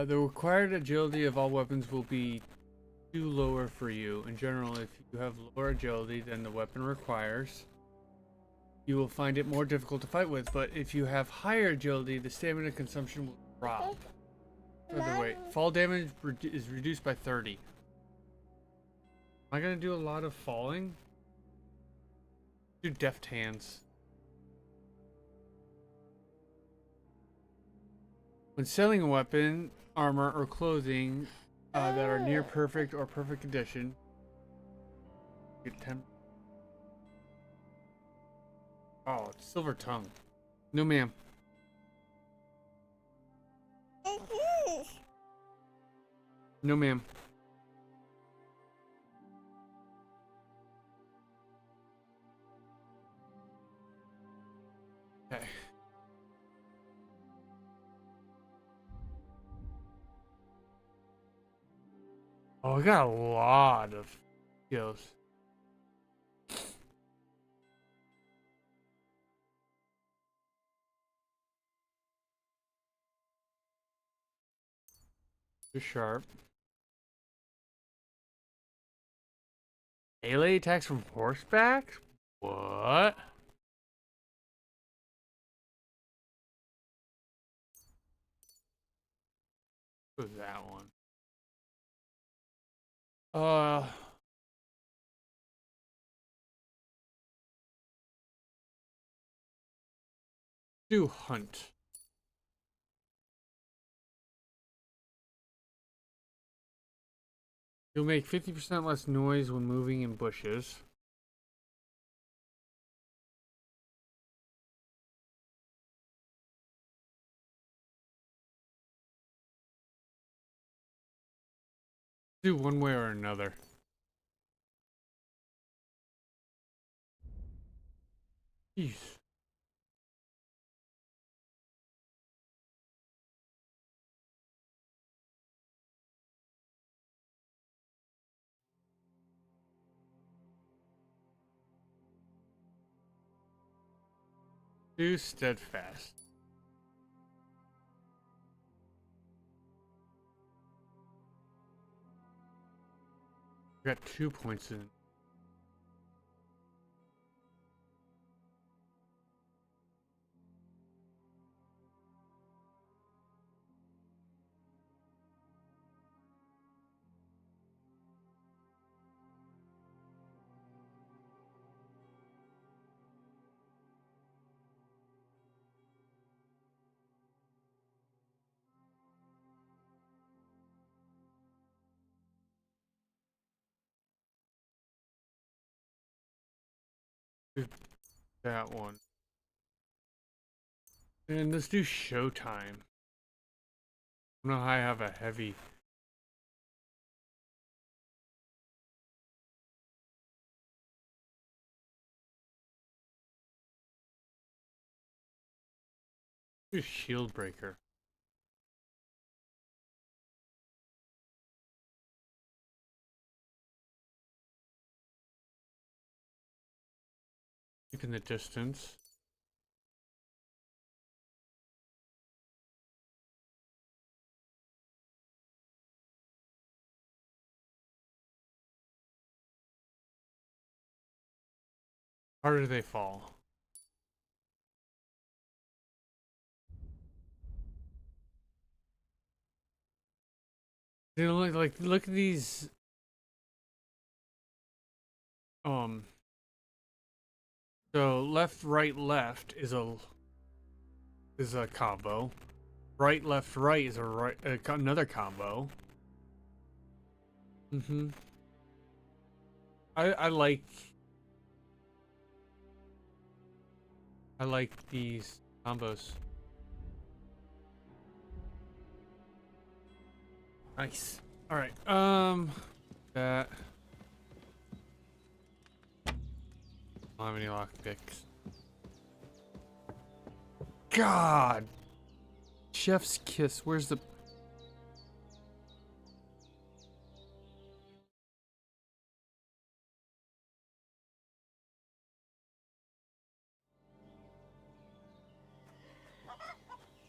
The required agility of all weapons will be 2 lower for you. In general, if you have lower agility than the weapon requires, you will find it more difficult to fight with, but if you have higher agility, the stamina consumption will drop. Further wait. Fall damage is reduced by 30. Am I gonna do a lot of falling? Do deft hands. When selling a weapon, armor, or clothing that are near perfect or perfect condition, get 10. Oh, it's silver tongue. No, ma'am. No, ma'am. Okay. Oh, I got a lot of skills. Too sharp. Melee attacks from horseback? What? What was that one? Do hunt. You'll make 50% less noise when moving in bushes. Do one way or another. Jeez. Do steadfast. Got 2 points in. Do that one. And let's do showtime. I don't know how I have a heavy. Do shield breaker. Keep in the distance. Harder do they fall? You know, look at these. So left, right, left is a combo. Right, left, right is another combo. I like these combos. Nice. All right. That. I don't have any lockpicks. God. Chef's kiss. Where's the?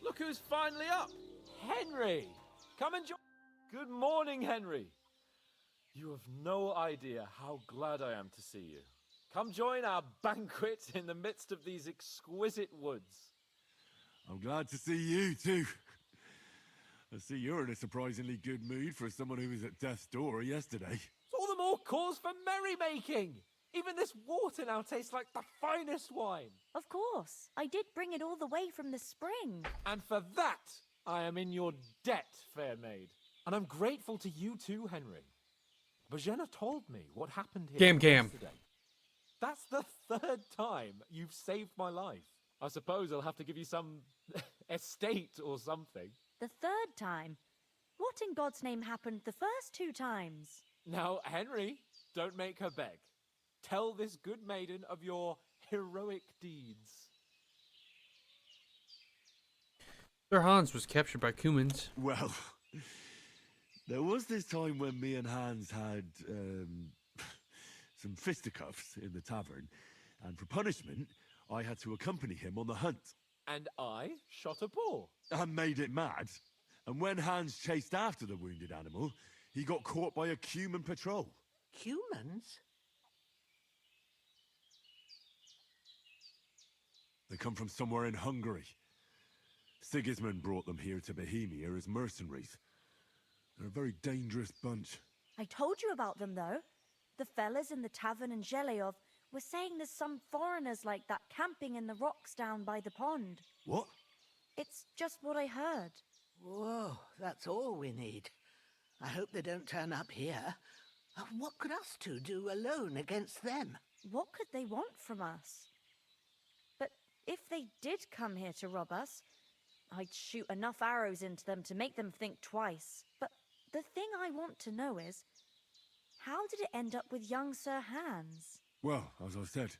Look who's finally up! Henry! Come and join. Good morning, Henry. You have no idea how glad I am to see you. Come join our banquet in the midst of these exquisite woods. I'm glad to see you too. I see you're in a surprisingly good mood for someone who was at death's door yesterday. It's all the more cause for merrymaking. Even this water now tastes like the finest wine. Of course. I did bring it all the way from the spring. And for that, I am in your debt, fair maid. And I'm grateful to you too, Henry. Bajena told me what happened here yesterday. That's the 3rd time you've saved my life. I suppose I'll have to give you some estate or something. The 3rd time? What in God's name happened the first 2 times? Now, Henry, don't make her beg. Tell this good maiden of your heroic deeds. Sir Hans was captured by Cumans. Well, there was this time when me and Hans had some fisticuffs in the tavern, and for punishment, I had to accompany him on the hunt. And I shot a boar. And made it mad. And when Hans chased after the wounded animal, he got caught by a human patrol. Humans? They come from somewhere in Hungary. Sigismund brought them here to Bohemia as mercenaries. They're a very dangerous bunch. I told you about them, though. The fellas in the tavern in Zheleov were saying there's some foreigners like that camping in the rocks down by the pond. What? It's just what I heard. Whoa, that's all we need. I hope they don't turn up here. What could us two do alone against them? What could they want from us? But if they did come here to rob us, I'd shoot enough arrows into them to make them think twice. But the thing I want to know is, how did it end up with young Sir Hans? Well, as I said,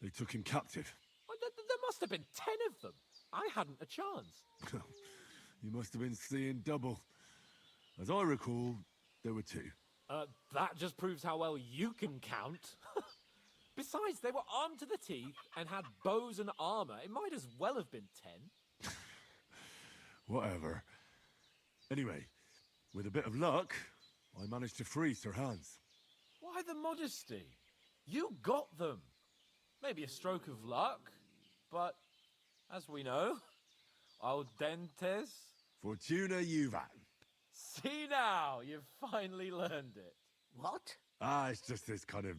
they took him captive. Well, there must have been 10 of them. I hadn't a chance. You must have been seeing double. As I recall, there were 2. That just proves how well you can count. Besides, they were armed to the teeth and had bows and armor. It might as well have been 10. Whatever. Anyway, with a bit of luck, I managed to free Sir Hans. Why the modesty? You got them. Maybe a stroke of luck, but as we know, audentes. Fortuna juvat. See now, you've finally learned it. What? It's just this kind of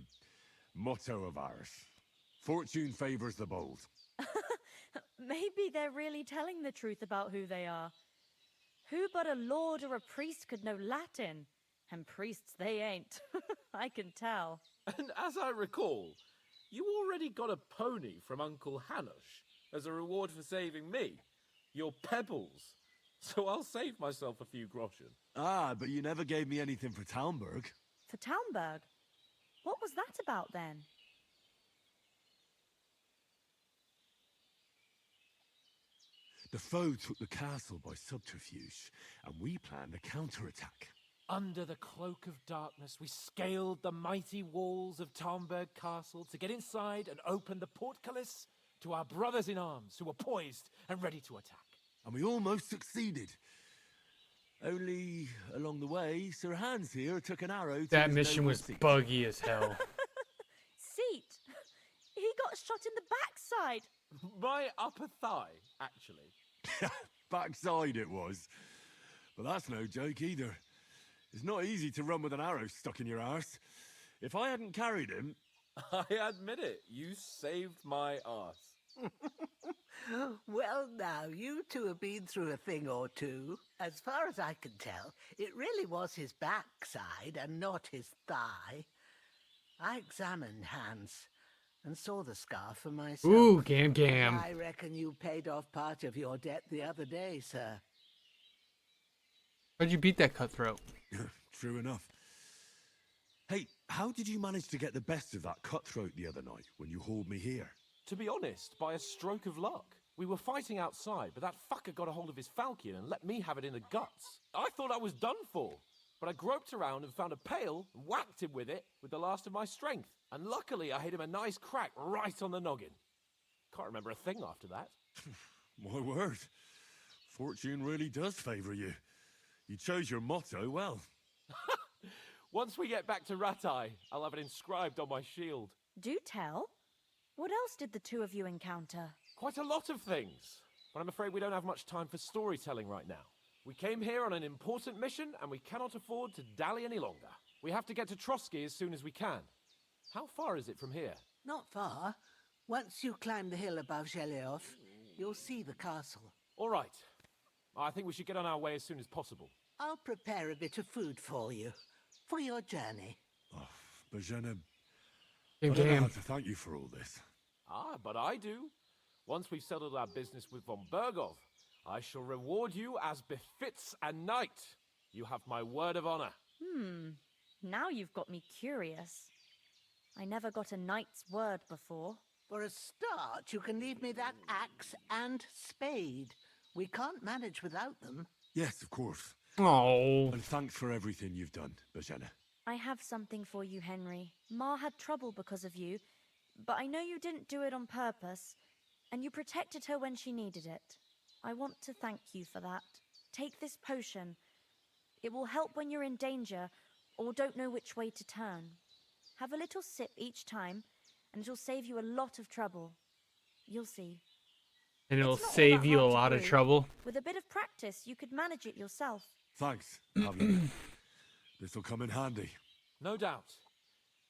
motto of ours. Fortune favors the bold. Maybe they're really telling the truth about who they are. Who but a lord or a priest could know Latin? And priests they ain't. I can tell. And as I recall, you already got a pony from Uncle Hanush as a reward for saving me. Your pebbles. So I'll save myself a few groschen. But you never gave me anything for Talmberg. For Talmberg? What was that about then? The foe took the castle by subterfuge, and we planned a counterattack. Under the cloak of darkness, we scaled the mighty walls of Talmberg Castle to get inside and open the portcullis to our brothers in arms who were poised and ready to attack. And we almost succeeded. Only, along the way, Sir Hans here took an arrow to That his mission noble was seat. buggy as hell. Seat! He got shot in the backside! My upper thigh, actually. Backside it was. But that's no joke either. It's not easy to run with an arrow stuck in your arse. If I hadn't carried him... I admit it, you saved my arse. Well, now, you two have been through a thing or two. As far as I can tell, it really was his backside and not his thigh. I examined Hans and saw the scar for myself. Ooh, gam gam. I reckon you paid off part of your debt the other day, sir. How'd you beat that cutthroat? True enough. Hey, how did you manage to get the best of that cutthroat the other night when you hauled me here? To be honest, by a stroke of luck. We were fighting outside, but that fucker got a hold of his falchion and let me have it in the guts. I thought I was done for, but I groped around and found a pail and whacked him with it with the last of my strength. And luckily, I hit him a nice crack right on the noggin. Can't remember a thing after that. My word. Fortune really does favour you. You chose your motto well. Once we get back to Ratai, I'll have it inscribed on my shield. Do tell. What else did the two of you encounter? Quite a lot of things, but I'm afraid we don't have much time for storytelling right now. We came here on an important mission, and we cannot afford to dally any longer. We have to get to Trotsky as soon as we can. How far is it from here? Not far. Once you climb the hill above Zheleov, you'll see the castle. All right. I think we should get on our way as soon as possible. I'll prepare a bit of food for you, for your journey. Oh, Bozhena, Gam I don't know gam. how to thank you for all this. But I do. Once we've settled our business with von Bergov, I shall reward you as befits a knight. You have my word of honor. Now you've got me curious. I never got a knight's word before. For a start, you can leave me that axe and spade. We can't manage without them. Yes, of course. Oh. And thanks for everything you've done, Bozhena. I have something for you, Henry. Ma had trouble because of you, but I know you didn't do it on purpose, and you protected her when she needed it. I want to thank you for that. take this potion. It will help when you're in danger or don't know which way to turn. Have a little sip each time, and it'll save you a lot of trouble. You'll see. And it'll It's not all save that you a hard to lot of brew. trouble. With a bit of practice, you could manage it yourself. Thanks, Pavlina. This'll come in handy. No doubt.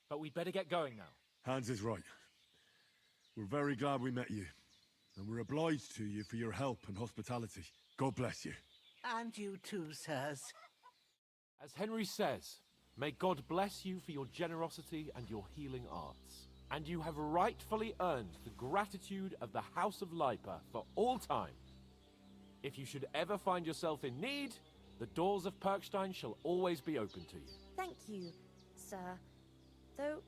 But we'd better get going now. Hans is right. We're very glad we met you. And we're obliged to you for your help and hospitality. God bless you. And you too, sirs. As Henry says, may God bless you for your generosity and your healing arts. And you have rightfully earned the gratitude of the House of Lipa for all time. If you should ever find yourself in need, the doors of Perkstein shall always be open to you. Thank you, sir. Though,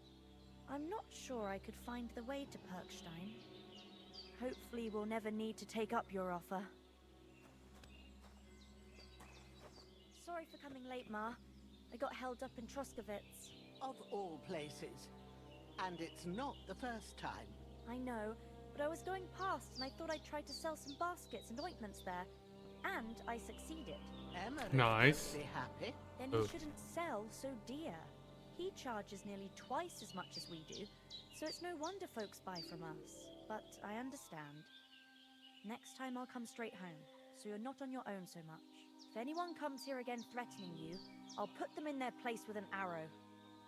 I'm not sure I could find the way to Perkstein. Hopefully we'll never need to take up your offer. Sorry for coming late, Ma. I got held up in Troskovitz. Of all places. And it's not the first time. I know, but I was going past and I thought I'd try to sell some baskets and ointments there. And I succeeded. Emmerich Nice. must be happy. Then he shouldn't sell so dear. He charges nearly twice as much as we do, so it's no wonder folks buy from us. But I understand. Next time I'll come straight home, so you're not on your own so much. If anyone comes here again threatening you, I'll put them in their place with an arrow.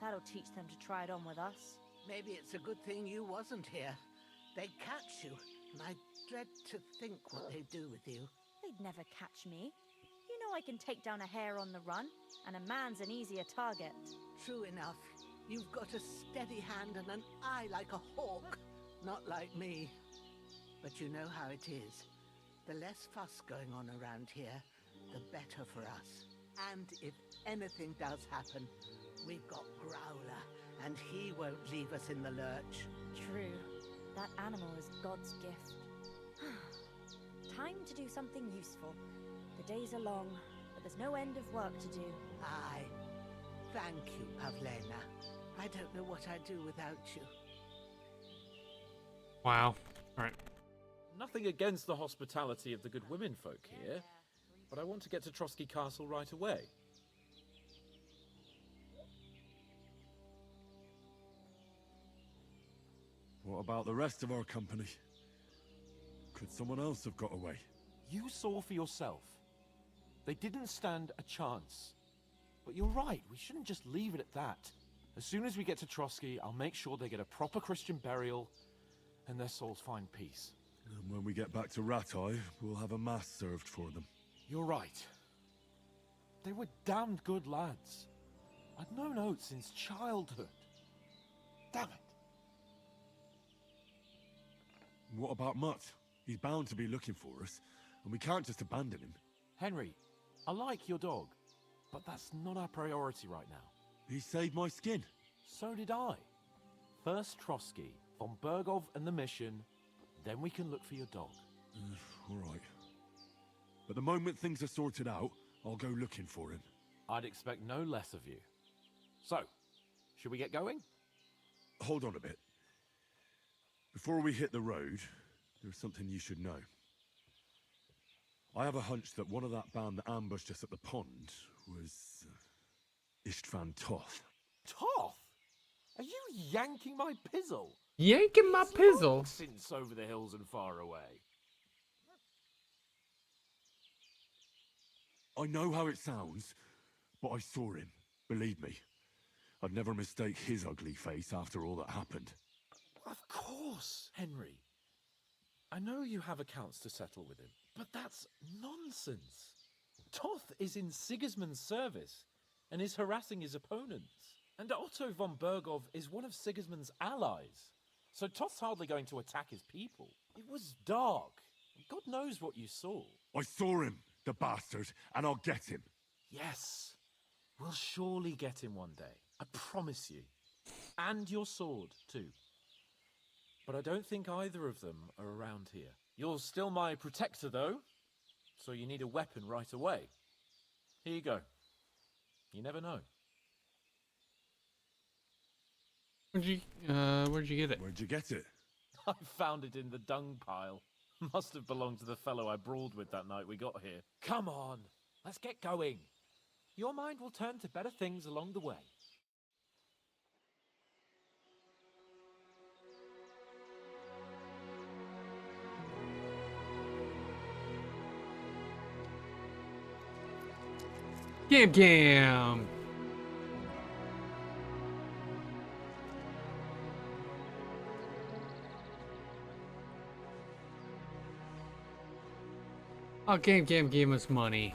That'll teach them to try it on with us. Maybe it's a good thing you wasn't here. They'd catch you, and I dread to think what they'd do with you. They'd never catch me. You know I can take down a hare on the run, and a man's an easier target. True enough. You've got a steady hand and an eye like a hawk. Not like me. But you know how it is. The less fuss going on around here, the better for us. And if anything does happen, we've got Growler, and he won't leave us in the lurch. True. That animal is God's gift. Time to do something useful. The days are long, but there's no end of work to do. Aye. Thank you, Pavlena. I don't know what I'd do without you. Wow. Alright. Nothing against the hospitality of the good women folk here, but I want to get to Trotsky Castle right away. What about the rest of our company? Could someone else have got away? You saw for yourself. They didn't stand a chance. But you're right, we shouldn't just leave it at that. As soon as we get to Trotsky, I'll make sure they get a proper Christian burial and their souls find peace. And when we get back to Ratai, we'll have a mass served for them. You're right. They were damned good lads. I'd known Oates since childhood. Damn it. What about Mutt? He's bound to be looking for us, and we can't just abandon him. Henry, I like your dog, but that's not our priority right now. He saved my skin. So did I. First Trotsky, von Bergov and the mission, then we can look for your dog. All right. But the moment things are sorted out, I'll go looking for him. I'd expect no less of you. So, should we get going? Hold on a bit. Before we hit the road, there's something you should know. I have a hunch that one of that band that ambushed us at the pond was Istvan Toth. Toth? Are you yanking my pizzle? Yanking my pizzle? Since over the hills and far away. I know how it sounds, but I saw him. Believe me. I'd never mistake his ugly face after all that happened. Of course, Henry. I know you have accounts to settle with him, but that's nonsense. Toth is in Sigismund's service and is harassing his opponents. And Otto von Bergov is one of Sigismund's allies. So Toth's hardly going to attack his people. It was dark. God knows what you saw. I saw him, the bastard, and I'll get him. Yes. We'll surely get him one day. I promise you. And your sword, too. But I don't think either of them are around here. You're still my protector, though. So you need a weapon right away. Here you go. You never know. Where'd you get it? Where'd you get it? I found it in the dung pile. Must have belonged to the fellow I brawled with that night we got here. Come on. Let's get going. Your mind will turn to better things along the way. Gam. Oh, Gam gave us money.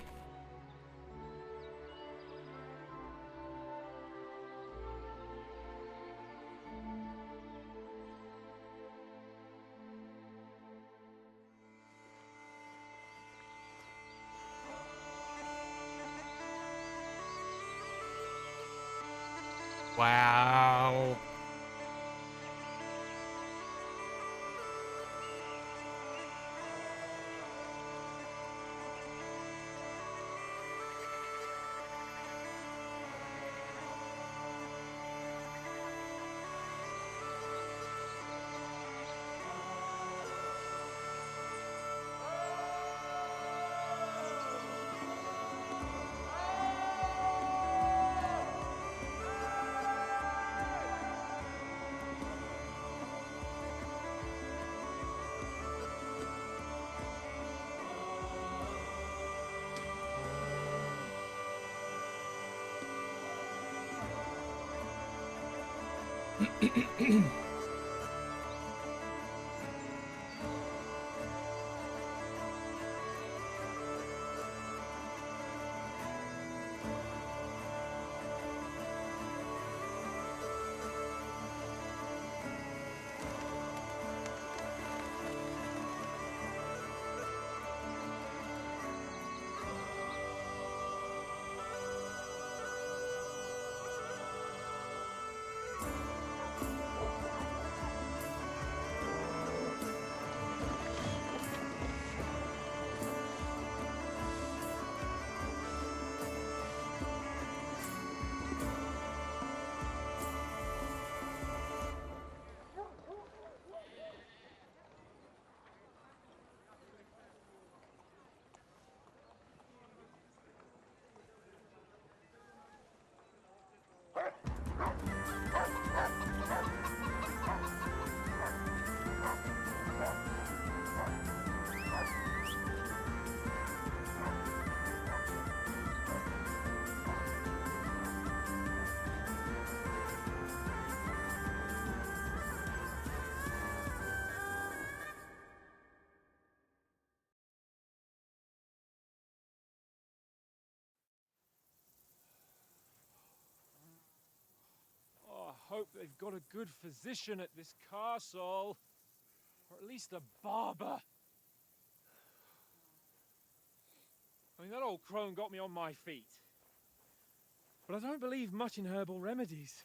Wow. Oh, I hope they've got a good physician at this castle. Or at least a barber. I mean, that old crone got me on my feet. But I don't believe much in herbal remedies.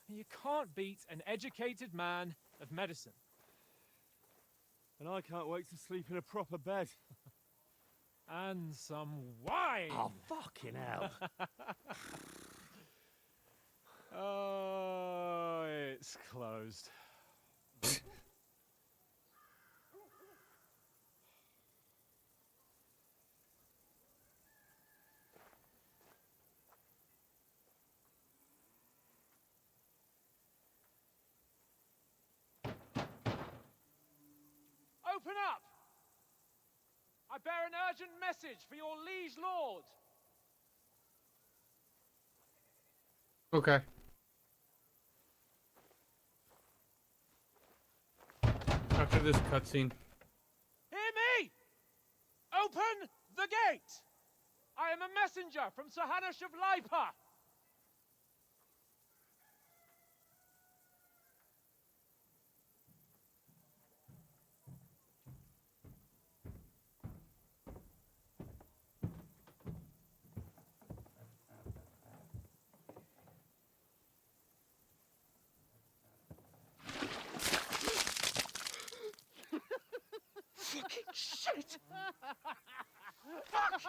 You can't beat an educated man of medicine. And I can't wait to sleep in a proper bed. And some wine! Oh, fucking hell. Oh, it's closed. Open up! I bear an urgent message for your liege lord. Okay. After this cutscene. Hear me! Open the gate! I am a messenger from Sir Hanush of Lipa. Fucking shit! Fuck!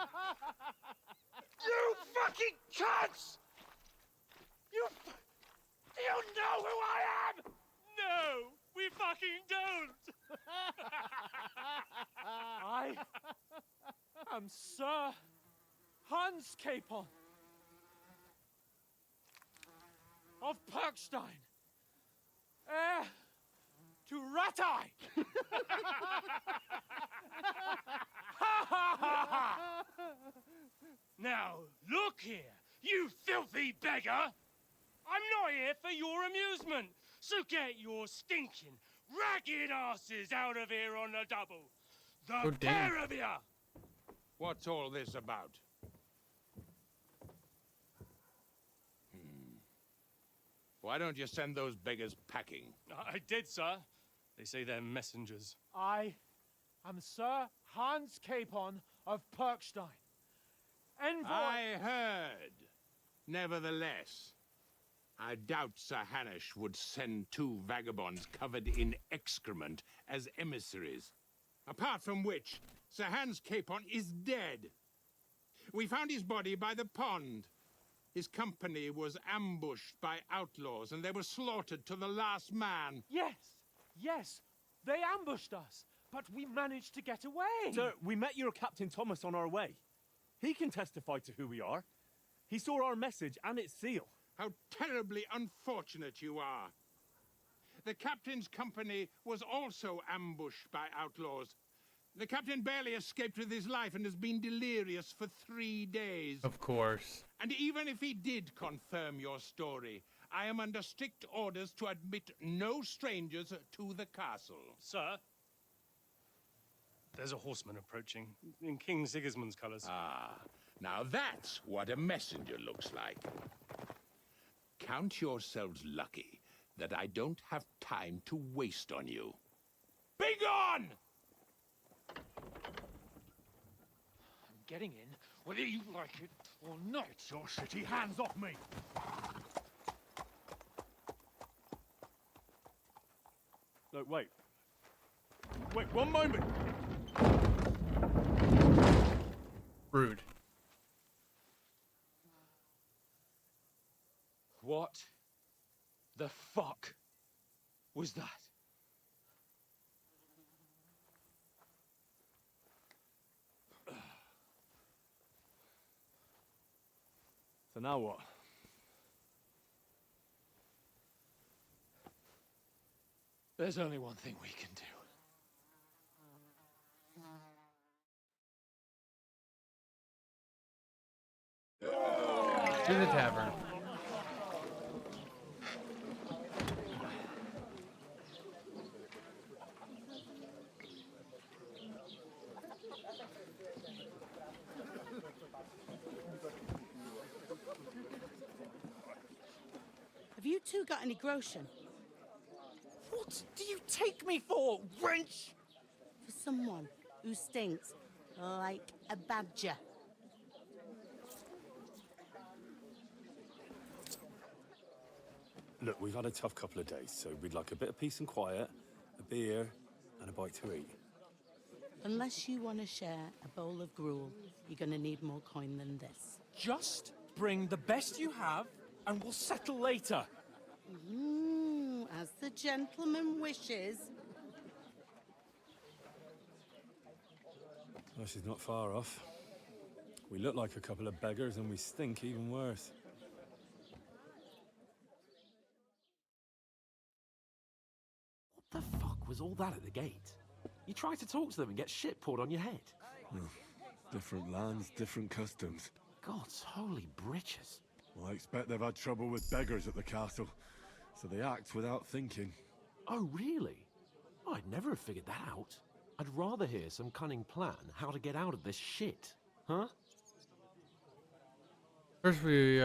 You fucking cunts! Do you know who I am? No, we fucking don't. am Sir Hans Capon of Perkstein, heir to Ratai. Now, look here, you filthy beggar! I'm not here for your amusement, so get your stinking, ragged asses out of here on the double. The Oh, damn. pair of you! What's all this about? Why don't you send those beggars packing? I did, sir. They say they're messengers. I am Sir Hans Capon of Perkstein. Envoy... I heard. Nevertheless, I doubt Sir Hanush would send two vagabonds covered in excrement as emissaries. Apart from which, Sir Hans Capon is dead. We found his body by the pond. His company was ambushed by outlaws, and they were slaughtered to the last man. Yes, yes, they ambushed us, but we managed to get away. Sir, we met your Captain Thomas on our way. He can testify to who we are. He saw our message and its seal. How terribly unfortunate you are. The captain's company was also ambushed by outlaws. The captain barely escaped with his life and has been delirious for 3 days. Of course. And even if he did confirm your story, I am under strict orders to admit no strangers to the castle. Sir, there's a horseman approaching, in King Sigismund's colours. Ah, now that's what a messenger looks like. Count yourselves lucky that I don't have time to waste on you. Begone! I'm getting in, whether you like it or not. Your shitty hands off me! Look, wait. Wait, one moment! Rude. What the fuck was that? So now what? There's only one thing we can do. To the tavern. Have you two got any groschen? What do you take me for, wench? For someone who stinks like a badger. Look, we've had a tough couple of days, so we'd like a bit of peace and quiet, a beer, and a bite to eat. Unless you want to share a bowl of gruel, you're going to need more coin than this. Just bring the best you have, and we'll settle later. As the gentleman wishes. Well, she's not far off. We look like a couple of beggars, and we stink even worse. What the fuck was all that at the gate? You try to talk to them and get shit poured on your head. Different lands, different customs. God's holy britches. Well, I expect they've had trouble with beggars at the castle, so they act without thinking. Oh, really? I'd never have figured that out. I'd rather hear some cunning plan how to get out of this shit. Huh? First we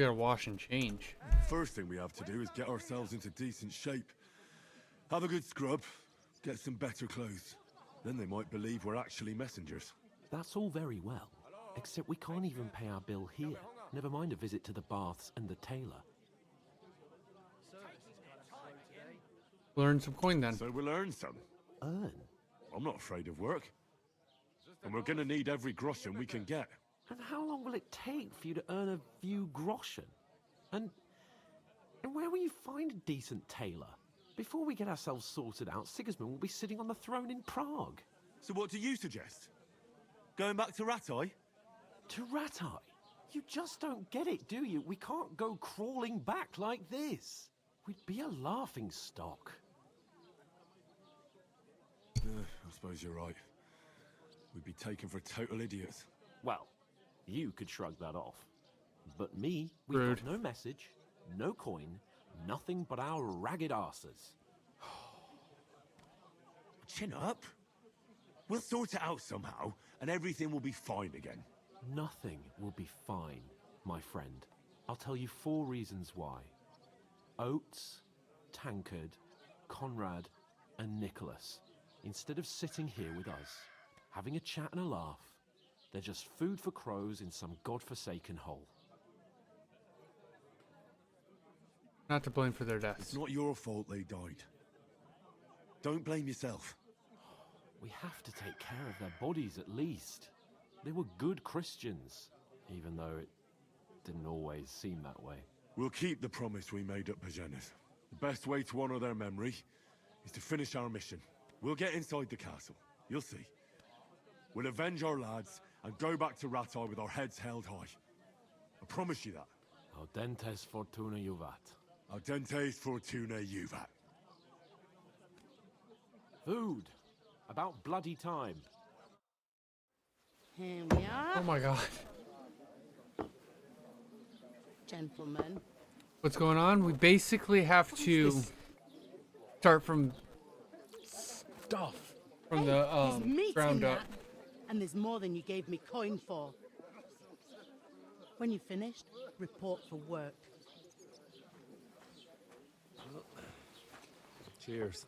gotta wash and change. First thing we have to do is get ourselves into decent shape. Have a good scrub, get some better clothes. Then they might believe we're actually messengers. That's all very well, except we can't even pay our bill here. Never mind a visit to the baths and the tailor. Learn some coin then. So we'll earn some. Earn? I'm not afraid of work. And we're gonna need every groschen we can get. And how long will it take for you to earn a few groschen? And where will you find a decent tailor? Before we get ourselves sorted out, Sigismund will be sitting on the throne in Prague. So what do you suggest? Going back to Ratai? To Ratai? You just don't get it, do you? We can't go crawling back like this. We'd be a laughing stock. I suppose you're right. We'd be taken for total idiots. Well, you could shrug that off. But me, we've got no message, no coin, nothing but our ragged arses. Chin up. We'll sort it out somehow, and everything will be fine again. Nothing will be fine, my friend. I'll tell you 4 reasons why. Oates, Tankard, Conrad, and Nicholas, instead of sitting here with us, having a chat and a laugh, they're just food for crows in some godforsaken hole. Not to blame for their deaths. It's not your fault they died. Don't blame yourself. We have to take care of their bodies at least. They were good Christians, even though it didn't always seem that way. We'll keep the promise we made at Pagenes. The best way to honor their memory is to finish our mission. We'll get inside the castle. You'll see. We'll avenge our lads and go back to Ratai with our heads held high. I promise you that. Audentes fortuna juvat. Audentes fortuna juvat. Food. About bloody time. Here we are. Oh my god. Gentlemen. What's going on? We basically have to start from stuff. From There's the meat ground in up. that, and there's more than you gave me coin for. When you're finished, report for work. Cheers.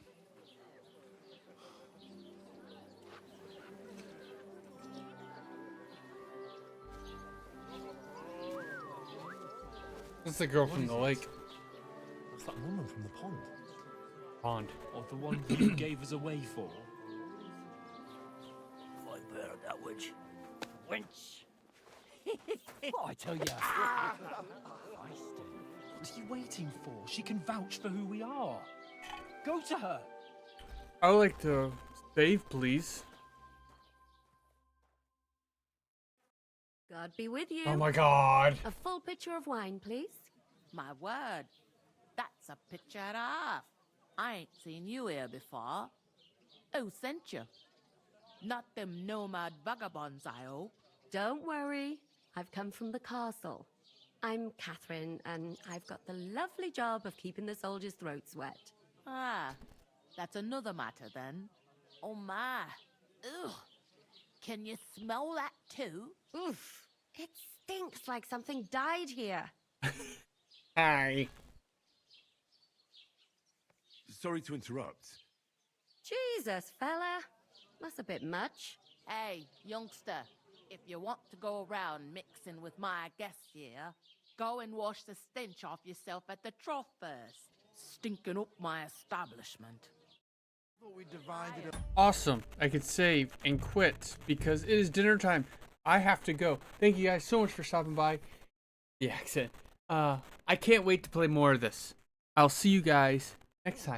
That's the girl from the lake. It's that woman from the pond. Pond. Or the one that you gave us away for. I bear that witch. Wench. What I tell ya? What are you waiting for? She can vouch for who we are. Go to her. I would like to save, please. God be with you. Oh my god. A full pitcher of wine, please. My word, that's a picture and a half. I ain't seen you here before. Who sent you? Not them nomad vagabonds, I hope. Don't worry. I've come from the castle. I'm Catherine, and I've got the lovely job of keeping the soldiers' throats wet. Ah, that's another matter then. Oh my. Ugh. Can you smell that too? Oof. It stinks like something died here. Hi. Sorry to interrupt. Jesus, fella. That's a bit much. Hey, youngster, if you want to go around mixing with my guests here, go and wash the stench off yourself at the trough first. Stinking up my establishment. We divided up. Awesome. I could save and quit because it is dinner time. I have to go. Thank you guys so much for stopping by. The accent. I can't wait to play more of this. I'll see you guys next time.